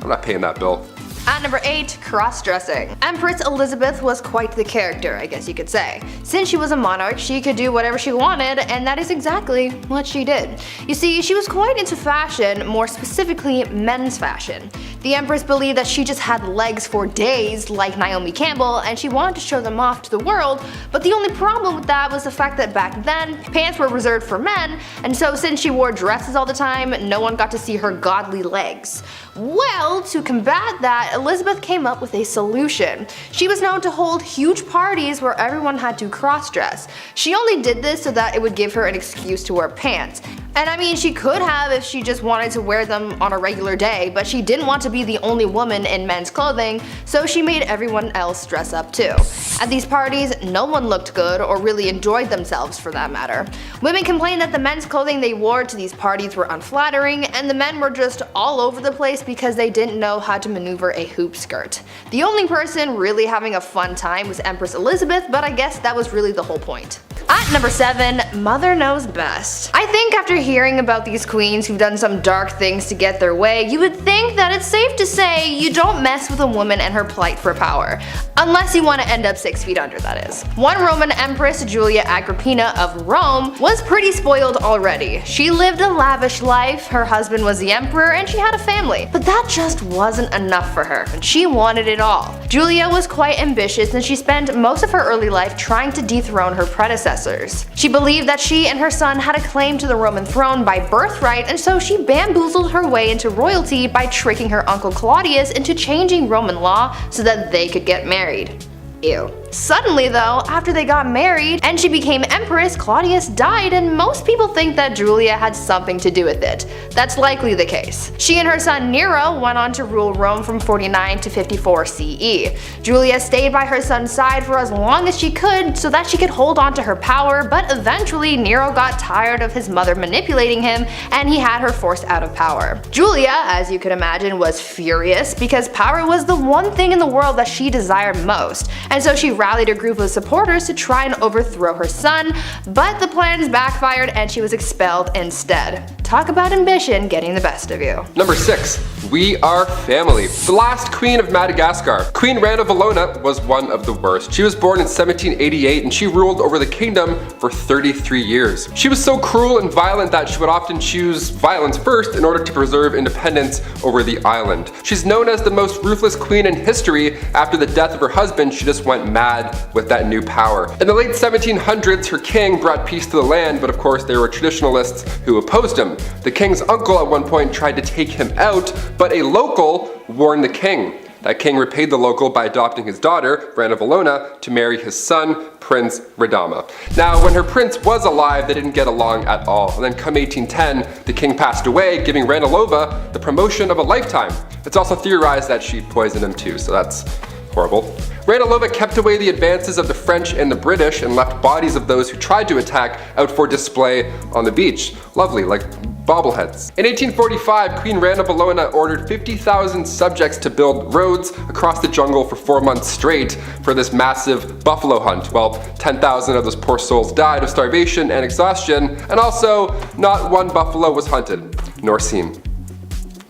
I'm not paying that bill. At number 8, cross-dressing. Empress Elizabeth was quite the character, I guess you could say. Since she was a monarch, she could do whatever she wanted, and that is exactly what she did. You see, she was quite into fashion, more specifically men's fashion. The Empress believed that she just had legs for days, like Naomi Campbell, and she wanted to show them off to the world, but the only problem with that was the fact that back then, pants were reserved for men, and so since she wore dresses all the time, no one got to see her godly legs. Well, to combat that, Elizabeth came up with a solution. She was known to hold huge parties where everyone had to cross-dress. She only did this so that it would give her an excuse to wear pants. And I mean, she could have if she just wanted to wear them on a regular day, but she didn't want to be the only woman in men's clothing, so she made everyone else dress up too. At these parties, no one looked good or really enjoyed themselves for that matter. Women complained that the men's clothing they wore to these parties were unflattering, and the men were just all over the place because they didn't know how to maneuver a hoop skirt. The only person really having a fun time was Empress Elizabeth, but I guess that was really the whole point. At number 7, Mother Knows Best. I think after hearing about these queens who've done some dark things to get their way, you would think that it's safe to say you don't mess with a woman and her plight for power. Unless you want to end up 6 feet under, that is. One Roman Empress, Julia Agrippina of Rome, was pretty spoiled already. She lived a lavish life, her husband was the emperor, and she had a family. But that just wasn't enough for her, and she wanted it all. Julia was quite ambitious, and she spent most of her early life trying to dethrone her predecessors. She believed that she and her son had a claim to the Roman throne by birthright, and so she bamboozled her way into royalty by tricking her uncle Claudius into changing Roman law so that they could get married. Ew. Suddenly though, after they got married and she became empress, Claudius died, and most people think that Julia had something to do with it. That's likely the case. She and her son Nero went on to rule Rome from 49 to 54 CE. Julia stayed by her son's side for as long as she could so that she could hold on to her power, but eventually Nero got tired of his mother manipulating him and he had her forced out of power. Julia, as you could imagine, was furious because power was the one thing in the world that she desired most, and so she rallied a group of supporters to try and overthrow her son, but the plans backfired and she was expelled instead. Talk about ambition getting the best of you. Number 6. We are family. The last queen of Madagascar. Queen Rana Valona was one of the worst. She was born in 1788 and she ruled over the kingdom for 33 years. She was so cruel and violent that she would often choose violence first in order to preserve independence over the island. She's known as the most ruthless queen in history. After the death of her husband, she just went mad with that new power. In the late 1700s, her king brought peace to the land, but of course there were traditionalists who opposed him. The king's uncle at one point tried to take him out, but a local warned the king. That king repaid the local by adopting his daughter, Rana Valona, to marry his son, Prince Radama. Now, when her prince was alive, they didn't get along at all. And then come 1810, the king passed away, giving Ranilova the promotion of a lifetime. It's also theorized that she poisoned him too, so that's horrible. Ranilova kept away the advances of the French and the British and left bodies of those who tried to attack out for display on the beach. Lovely, like bobbleheads. In 1845, Queen Rana Valona ordered 50,000 subjects to build roads across the jungle for 4 months straight for this massive buffalo hunt. Well, 10,000 of those poor souls died of starvation and exhaustion, and also not one buffalo was hunted, nor seen.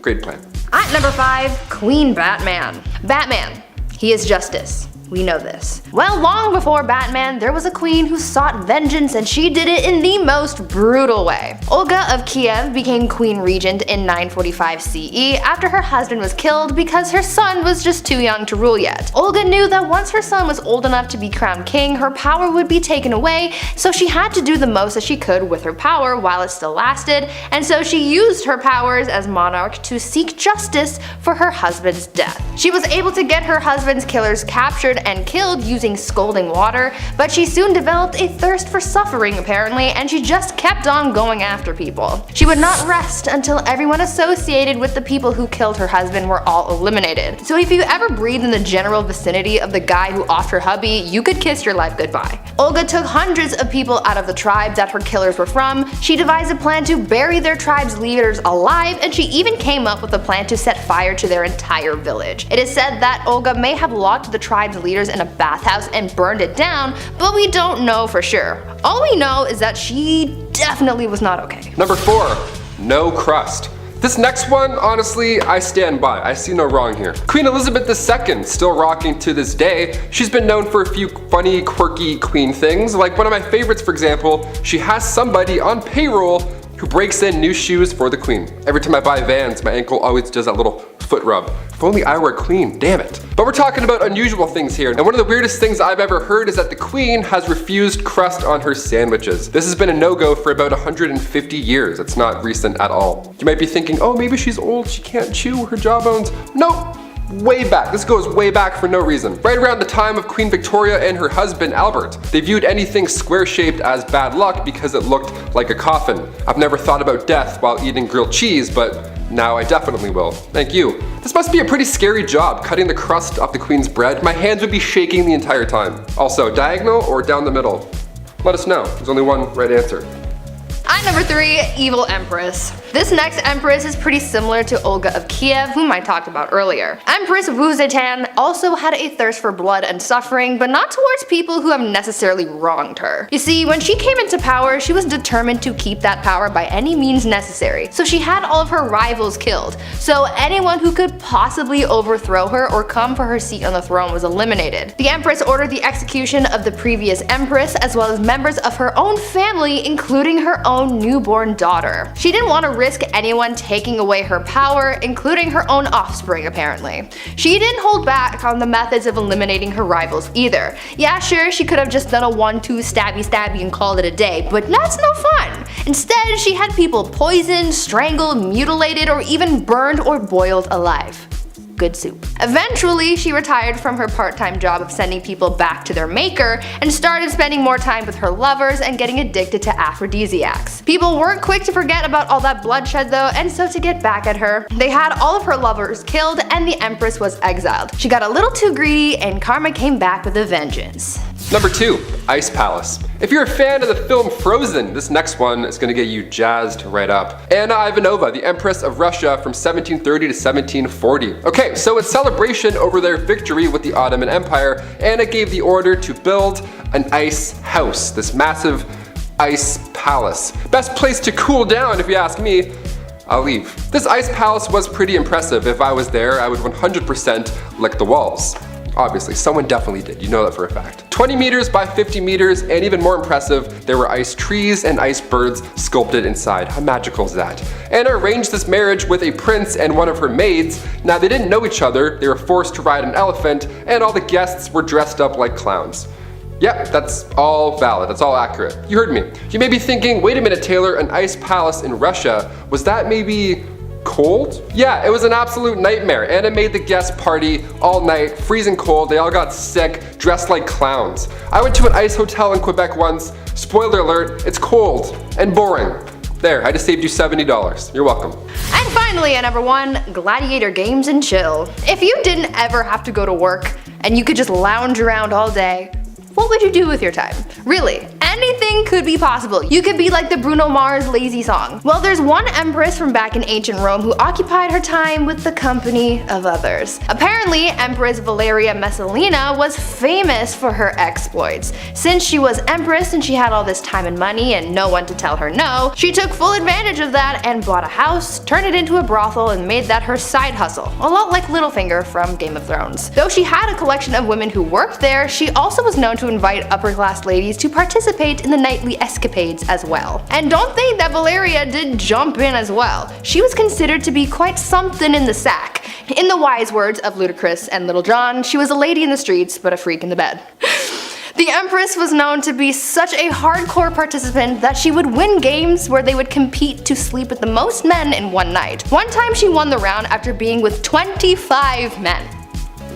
Great plan. At number 5, Queen Batman. Batman. He is justice. We know this. Well, long before Batman, there was a queen who sought vengeance, and she did it in the most brutal way. Olga of Kiev became queen regent in 945 CE after her husband was killed because her son was just too young to rule yet. Olga knew that once her son was old enough to be crowned king, her power would be taken away, so she had to do the most that she could with her power while it still lasted, and so she used her powers as monarch to seek justice for her husband's death. She was able to get her husband's killers captured and killed using scalding water, but she soon developed a thirst for suffering apparently, and she just kept on going after people. She would not rest until everyone associated with the people who killed her husband were all eliminated. So if you ever breathed in the general vicinity of the guy who offed her hubby, you could kiss your life goodbye. Olga took hundreds of people out of the tribe that her killers were from. She devised a plan to bury their tribe's leaders alive, and she even came up with a plan to set fire to their entire village. It is said that Olga may have locked the tribe's leaders in a bathhouse and burned it down, but we don't know for sure. All we know is that she definitely was not okay. Number 4, no crust. This next one, honestly, I stand by. I see no wrong here. Queen Elizabeth II, still rocking to this day. She's been known for a few funny, quirky queen things. Like one of my favorites, for example, she has somebody on payroll who breaks in new shoes for the queen. Every time I buy Vans, my ankle always does that little foot rub. If only I were a queen, damn it. But we're talking about unusual things here, and one of the weirdest things I've ever heard is that the queen has refused crust on her sandwiches. This has been a no-go for about 150 years. It's not recent at all. You might be thinking, oh, maybe she's old, she can't chew her jawbones. Nope. Way back. This goes way back for no reason. Right around the time of Queen Victoria and her husband Albert. They viewed anything square-shaped as bad luck because it looked like a coffin. I've never thought about death while eating grilled cheese, but now I definitely will. Thank you. This must be a pretty scary job, cutting the crust off the queen's bread. My hands would be shaking the entire time. Also, diagonal or down the middle? Let us know. There's only one right answer. At number 3, Evil Empress. This next empress is pretty similar to Olga of Kiev, whom I talked about earlier. Empress Wu Zetian also had a thirst for blood and suffering, but not towards people who have necessarily wronged her. You see, when she came into power, she was determined to keep that power by any means necessary, so she had all of her rivals killed. So anyone who could possibly overthrow her or come for her seat on the throne was eliminated. The empress ordered the execution of the previous empress, as well as members of her own family, including her own newborn daughter. She didn't want to risk anyone taking away her power, including her own offspring apparently. She didn't hold back on the methods of eliminating her rivals either. Yeah, sure, she could have just done a 1-2 stabby stabby and called it a day, but that's no fun. Instead, she had people poisoned, strangled, mutilated, or even burned or boiled alive. Good soup. Eventually, she retired from her part-time job of sending people back to their maker and started spending more time with her lovers and getting addicted to aphrodisiacs. People weren't quick to forget about all that bloodshed though, and so to get back at her, they had all of her lovers killed and the empress was exiled. She got a little too greedy and karma came back with a vengeance. Number 2, Ice Palace. If you're a fan of the film Frozen, this next one is gonna get you jazzed right up. Anna Ivanova, the Empress of Russia from 1730 to 1740. Okay, so in celebration over their victory with the Ottoman Empire, Anna gave the order to build an ice house, this massive ice palace. Best place to cool down if you ask me. I'll leave. This ice palace was pretty impressive. If I was there, I would 100% lick the walls. Obviously, someone definitely did, you know that for a fact. 20 meters by 50 meters, and even more impressive, there were ice trees and ice birds sculpted inside. How magical is that? Anna arranged this marriage with a prince and one of her maids. Now, they didn't know each other, they were forced to ride an elephant, and all the guests were dressed up like clowns. Yep, that's all valid, that's all accurate. You heard me. You may be thinking, wait a minute, Taylor, an ice palace in Russia, was that maybe cold? Yeah, it was an absolute nightmare. Anna made the guests party all night, freezing cold, they all got sick, dressed like clowns. I went to an ice hotel in Quebec once. Spoiler alert, it's cold and boring. There, I just saved you $70. You're welcome. And finally, at number 1, gladiator games and chill. If you didn't ever have to go to work and you could just lounge around all day, what would you do with your time? Really, anything could be possible. You could be like the Bruno Mars Lazy song. Well, there's one empress from back in ancient Rome who occupied her time with the company of others. Apparently, Empress Valeria Messalina was famous for her exploits. Since she was empress and she had all this time and money and no one to tell her no, she took full advantage of that and bought a house, turned it into a brothel, and made that her side hustle. A lot like Littlefinger from Game of Thrones. Though she had a collection of women who worked there, she also was known to invite upper class ladies to participate in the nightly escapades as well. And don't think that Valeria did jump in as well. She was considered to be quite something in the sack. In the wise words of Ludacris and Little John, she was a lady in the streets but a freak in the bed. The Empress was known to be such a hardcore participant that she would win games where they would compete to sleep with the most men in one night. One time she won the round after being with 25 men.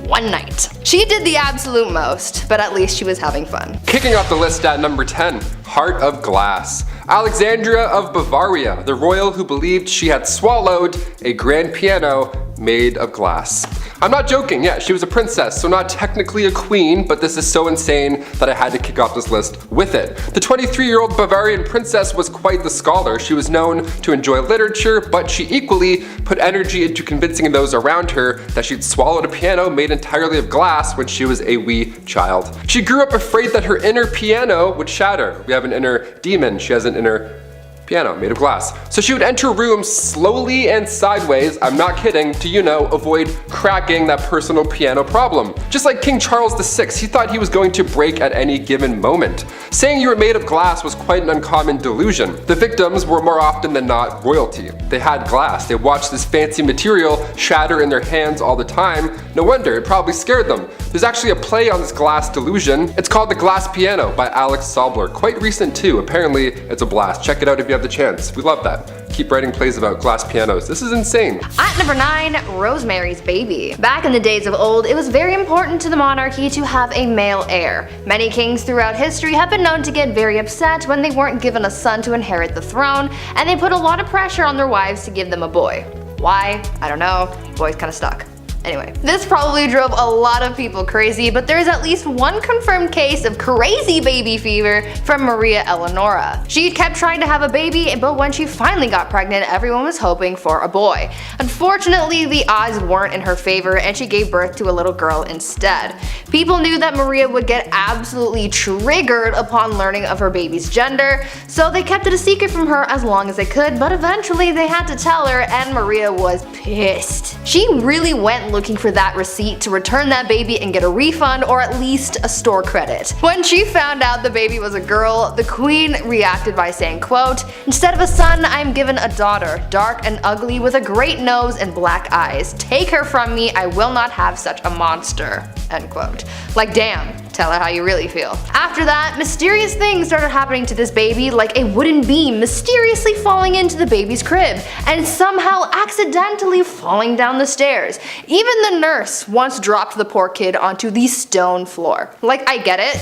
One night. She did the absolute most, but at least she was having fun. Kicking off the list at number 10, Heart of Glass. Alexandria of Bavaria, the royal who believed she had swallowed a grand piano made of glass. I'm not joking, yeah, she was a princess, so not technically a queen, but this is so insane that I had to kick off this list with it. The 23-year-old Bavarian princess was quite the scholar. She was known to enjoy literature, but she equally put energy into convincing those around her that she'd swallowed a piano made entirely of glass when she was a wee child. She grew up afraid that her inner piano would shatter. We have an inner demon, she has an inner piano made of glass. So she would enter rooms slowly and sideways, I'm not kidding, to, avoid cracking that personal piano problem. Just like King Charles VI, he thought he was going to break at any given moment. Saying you were made of glass was quite an uncommon delusion. The victims were more often than not royalty. They had glass, they watched this fancy material shatter in their hands all the time. No wonder, it probably scared them. There's actually a play on this glass delusion. It's called The Glass Piano by Alex Sobler. Quite recent too, apparently it's a blast. Check it out if you have the chance. We love that. Keep writing plays about glass pianos. This is insane. At number 9, Rosemary's Baby. Back in the days of old, it was very important to the monarchy to have a male heir. Many kings throughout history have been known to get very upset when they weren't given a son to inherit the throne, and they put a lot of pressure on their wives to give them a boy. Why? I don't know. The boy's kinda stuck. Anyway, this probably drove a lot of people crazy, but there is at least one confirmed case of crazy baby fever from Maria Eleonora. She kept trying to have a baby, but when she finally got pregnant, everyone was hoping for a boy. Unfortunately, the odds weren't in her favor, and she gave birth to a little girl instead. People knew that Maria would get absolutely triggered upon learning of her baby's gender, so they kept it a secret from her as long as they could, but eventually they had to tell her, and Maria was pissed. She really went looking for that receipt to return that baby and get a refund or at least a store credit. When she found out the baby was a girl, the queen reacted by saying, quote, "Instead of a son, I am given a daughter, dark and ugly with a great nose and black eyes. Take her from me, I will not have such a monster." End quote. Like, damn, tell her how you really feel. After that, mysterious things started happening to this baby, like a wooden beam mysteriously falling into the baby's crib and somehow accidentally falling down the stairs. Even the nurse once dropped the poor kid onto the stone floor. Like, I get it.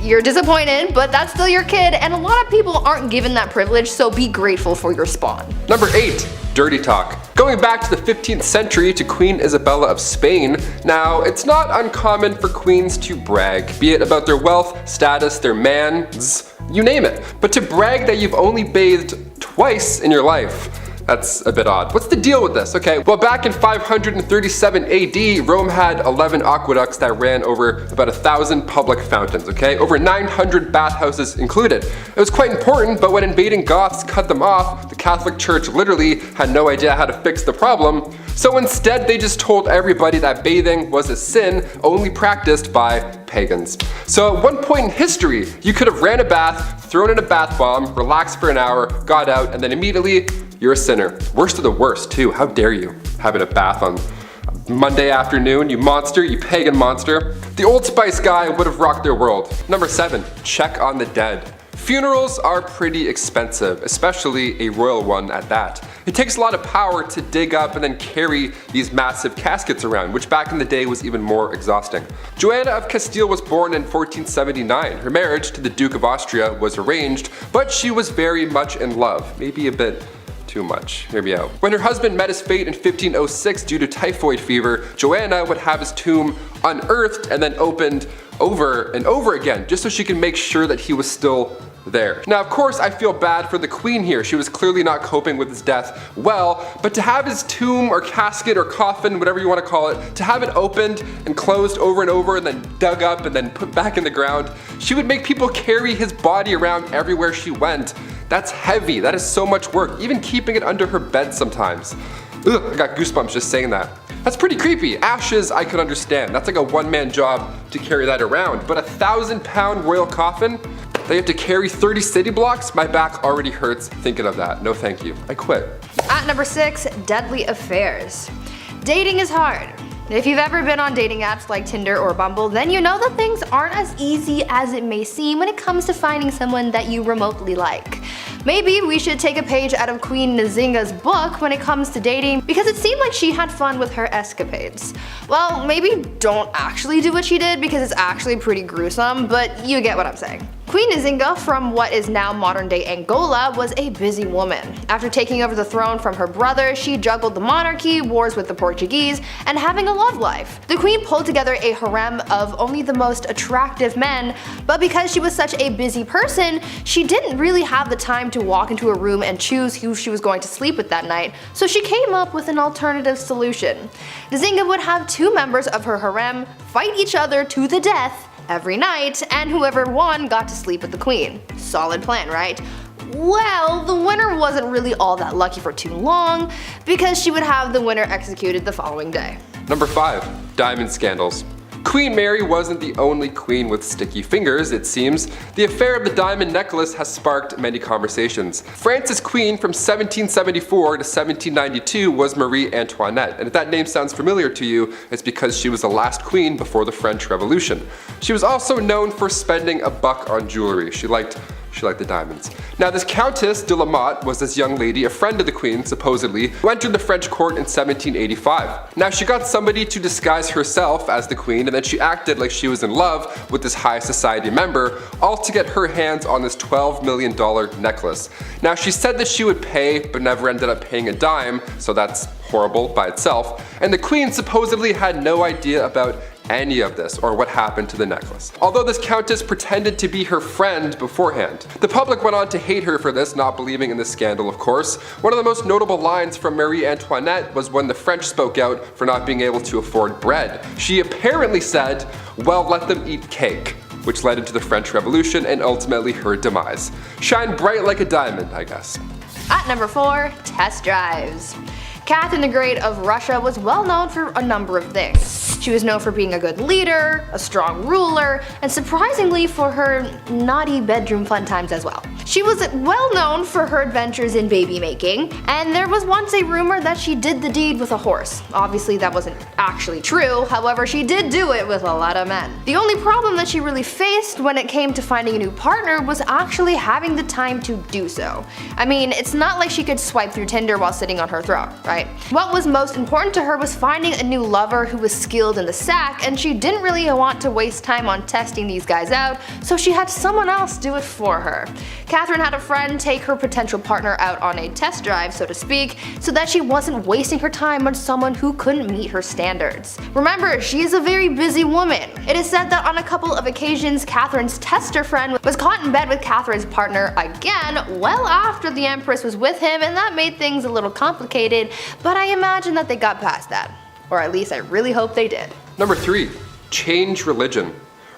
You're disappointed, but that's still your kid, and a lot of people aren't given that privilege, so be grateful for your spawn. Number 8, dirty talk. Going back to the 15th century to Queen Isabella of Spain, now it's not uncommon for queens to brag, be it about their wealth, status, their mans, you name it. But to brag that you've only bathed twice in your life, That's a bit odd. What's the deal with this? Okay, well back in 537 AD, Rome had 11 aqueducts that ran over about 1,000 public fountains, okay? Over 900 bathhouses included. It was quite important, but when invading Goths cut them off, the Catholic Church literally had no idea how to fix the problem. So instead, they just told everybody that bathing was a sin only practiced by pagans. So at one point in history, you could have ran a bath, thrown in a bath bomb, relaxed for an hour, got out, and then immediately you're a sinner. Worst of the worst too. How dare you having a bath on Monday afternoon, you monster, you pagan monster. The Old Spice guy would have rocked their world. Number 7, check on the dead. Funerals are pretty expensive, especially a royal one at that. It takes a lot of power to dig up and then carry these massive caskets around, which back in the day was even more exhausting. Joanna of Castile was born in 1479. Her marriage to the Duke of Austria was arranged, but she was very much in love, maybe a bit too much. Hear me out. When her husband met his fate in 1506 due to typhoid fever, Joanna would have his tomb unearthed and then opened over and over again, just so she can make sure that he was still there. Now, of course, I feel bad for the queen here. She was clearly not coping with his death well, but to have his tomb or casket or coffin, whatever you want to call it, to have it opened and closed over and over and then dug up and then put back in the ground, she would make people carry his body around everywhere she went. That's heavy. That is so much work, even keeping it under her bed sometimes. Ugh, I got goosebumps just saying that. That's pretty creepy. Ashes, I could understand. That's like a one-man job to carry that around. But a 1,000-pound royal coffin that you have to carry 30 city blocks? My back already hurts thinking of that. No thank you. I quit. At number 6, deadly affairs. Dating is hard. If you've ever been on dating apps like Tinder or Bumble, then you know that things aren't as easy as it may seem when it comes to finding someone that you remotely like. Maybe we should take a page out of Queen Nzinga's book when it comes to dating, because it seemed like she had fun with her escapades. Well, maybe don't actually do what she did because it's actually pretty gruesome, but you get what I'm saying. Queen Nzinga from what is now modern-day Angola was a busy woman. After taking over the throne from her brother, she juggled the monarchy, wars with the Portuguese, and having a love life. The queen pulled together a harem of only the most attractive men, but because she was such a busy person, she didn't really have the time to walk into a room and choose who she was going to sleep with that night, so she came up with an alternative solution. Nzinga would have 2 members of her harem fight each other to the death every night, and whoever won got to sleep with the queen. Solid plan, right? Well, the winner wasn't really all that lucky for too long, because she would have the winner executed the following day. Number 5, diamond scandals. Queen Mary wasn't the only queen with sticky fingers, it seems. The affair of the diamond necklace has sparked many conversations. France's queen from 1774 to 1792 was Marie Antoinette, and if that name sounds familiar to you, it's because she was the last queen before the French Revolution. She was also known for spending a buck on jewelry. She liked the diamonds. Now this Countess de la Motte was this young lady, a friend of the queen supposedly, who entered the French court in 1785. Now she got somebody to disguise herself as the queen, and then she acted like she was in love with this high society member, all to get her hands on this $12 million necklace. Now she said that she would pay, but never ended up paying a dime, so that's horrible by itself, and the queen supposedly had no idea about any of this or what happened to the necklace. Although this countess pretended to be her friend beforehand. The public went on to hate her for this, not believing in the scandal of course. One of the most notable lines from Marie Antoinette was when the French spoke out for not being able to afford bread. She apparently said, "Well, let them eat cake," which led into the French Revolution and ultimately her demise. Shine bright like a diamond, I guess. At number 4, test drives. Catherine the Great of Russia was well known for a number of things. She was known for being a good leader, a strong ruler, and surprisingly for her naughty bedroom fun times as well. She was well known for her adventures in baby making, and there was once a rumor that she did the deed with a horse. Obviously that wasn't actually true, however she did do it with a lot of men. The only problem that she really faced when it came to finding a new partner was actually having the time to do so. I mean, it's not like she could swipe through Tinder while sitting on her throne, right? What was most important to her was finding a new lover who was skilled killed in the sack, and she didn't really want to waste time on testing these guys out, so she had someone else do it for her. Catherine had a friend take her potential partner out on a test drive, so to speak, so that she wasn't wasting her time on someone who couldn't meet her standards. Remember, she is a very busy woman. It is said that on a couple of occasions, Catherine's tester friend was caught in bed with Catherine's partner again well after the Empress was with him, and that made things a little complicated, but I imagine that they got past that. Or at least I really hope they did. Number 3. Change religion.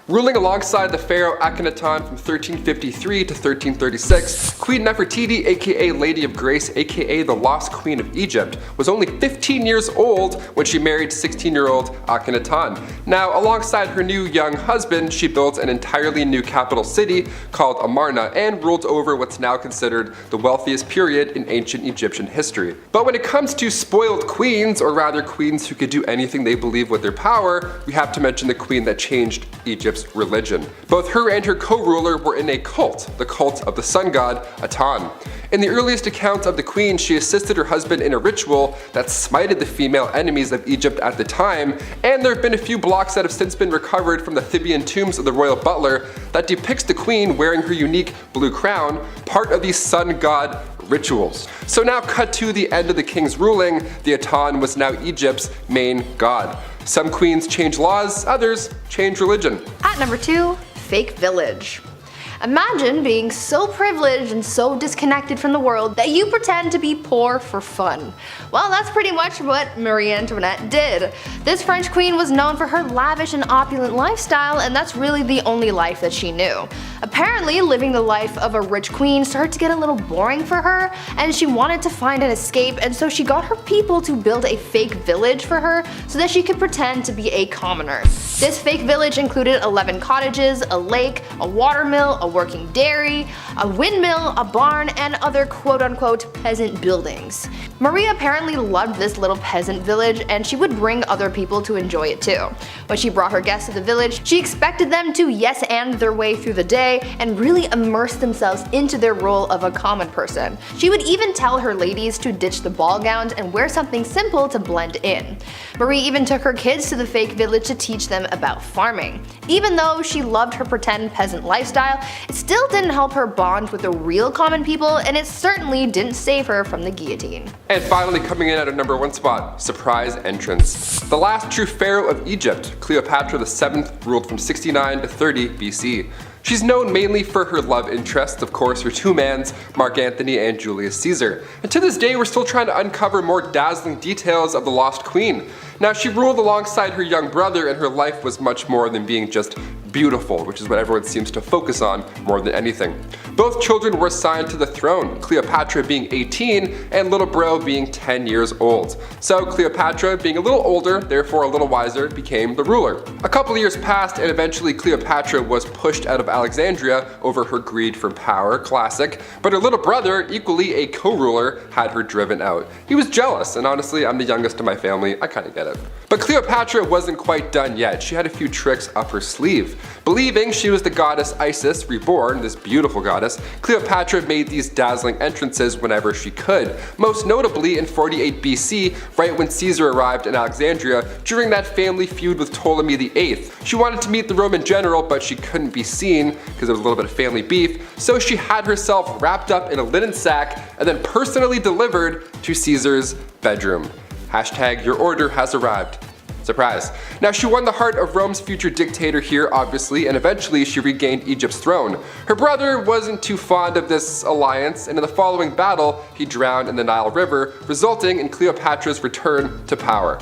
Ruling alongside the pharaoh Akhenaton from 1353 to 1336, Queen Nefertiti, aka Lady of Grace, aka the Lost Queen of Egypt, was only 15 years old when she married 16-year-old Akhenaton. Now, alongside her new young husband, she built an entirely new capital city called Amarna and ruled over what's now considered the wealthiest period in ancient Egyptian history. But when it comes to spoiled queens, or rather queens who could do anything they believe with their power, we have to mention the queen that changed Egypt's religion. Both her and her co-ruler were in a cult, the cult of the sun god Aton. In the earliest accounts of the queen, she assisted her husband in a ritual that smited the female enemies of Egypt at the time, and there have been a few blocks that have since been recovered from the Theban tombs of the royal butler that depicts the queen wearing her unique blue crown, part of these sun god rituals. So now cut to the end of the king's ruling, the Aton was now Egypt's main god. Some queens change laws, others change religion. At number 2, fake village. Imagine being so privileged and so disconnected from the world that you pretend to be poor for fun. Well, that's pretty much what Marie Antoinette did. This French queen was known for her lavish and opulent lifestyle, and that's really the only life that she knew. Apparently, living the life of a rich queen started to get a little boring for her, and she wanted to find an escape, and so she got her people to build a fake village for her so that she could pretend to be a commoner. This fake village included 11 cottages, a lake, a watermill, a working dairy, a windmill, a barn, and other quote-unquote peasant buildings. Marie apparently loved this little peasant village, and she would bring other people to enjoy it too. When she brought her guests to the village, she expected them to yes-and their way through the day and really immerse themselves into their role of a common person. She would even tell her ladies to ditch the ball gowns and wear something simple to blend in. Marie even took her kids to the fake village to teach them about farming. Even though she loved her pretend peasant lifestyle, it still didn't help her bond with the real common people, and it certainly didn't save her from the guillotine. And finally, coming in at a number 1 spot, surprise entrance. The last true pharaoh of Egypt, Cleopatra VII, ruled from 69 to 30 BC. She's known mainly for her love interests, of course, her two mans, Mark Antony and Julius Caesar. And to this day, we're still trying to uncover more dazzling details of the lost queen. Now, she ruled alongside her young brother, and her life was much more than being just beautiful, which is what everyone seems to focus on more than anything. Both children were assigned to the throne, Cleopatra being 18 and little bro being 10 years old. So Cleopatra, being a little older, therefore a little wiser, became the ruler. A couple of years passed, and eventually Cleopatra was pushed out of Alexandria over her greed for power, classic, but her little brother, equally a co-ruler, had her driven out. He was jealous, and honestly, I'm the youngest in my family, I kinda get it. But Cleopatra wasn't quite done yet. She had a few tricks up her sleeve. Believing she was the goddess Isis reborn, this beautiful goddess, Cleopatra made these dazzling entrances whenever she could, most notably in 48 BC, right when Caesar arrived in Alexandria during that family feud with Ptolemy VIII. She wanted to meet the Roman general, but she couldn't be seen because there was a little bit of family beef, so she had herself wrapped up in a linen sack and then personally delivered to Caesar's bedroom. Hashtag your order has arrived. Surprise. Now, she won the heart of Rome's future dictator here, obviously, and eventually she regained Egypt's throne. Her brother wasn't too fond of this alliance, and in the following battle, he drowned in the Nile River, resulting in Cleopatra's return to power.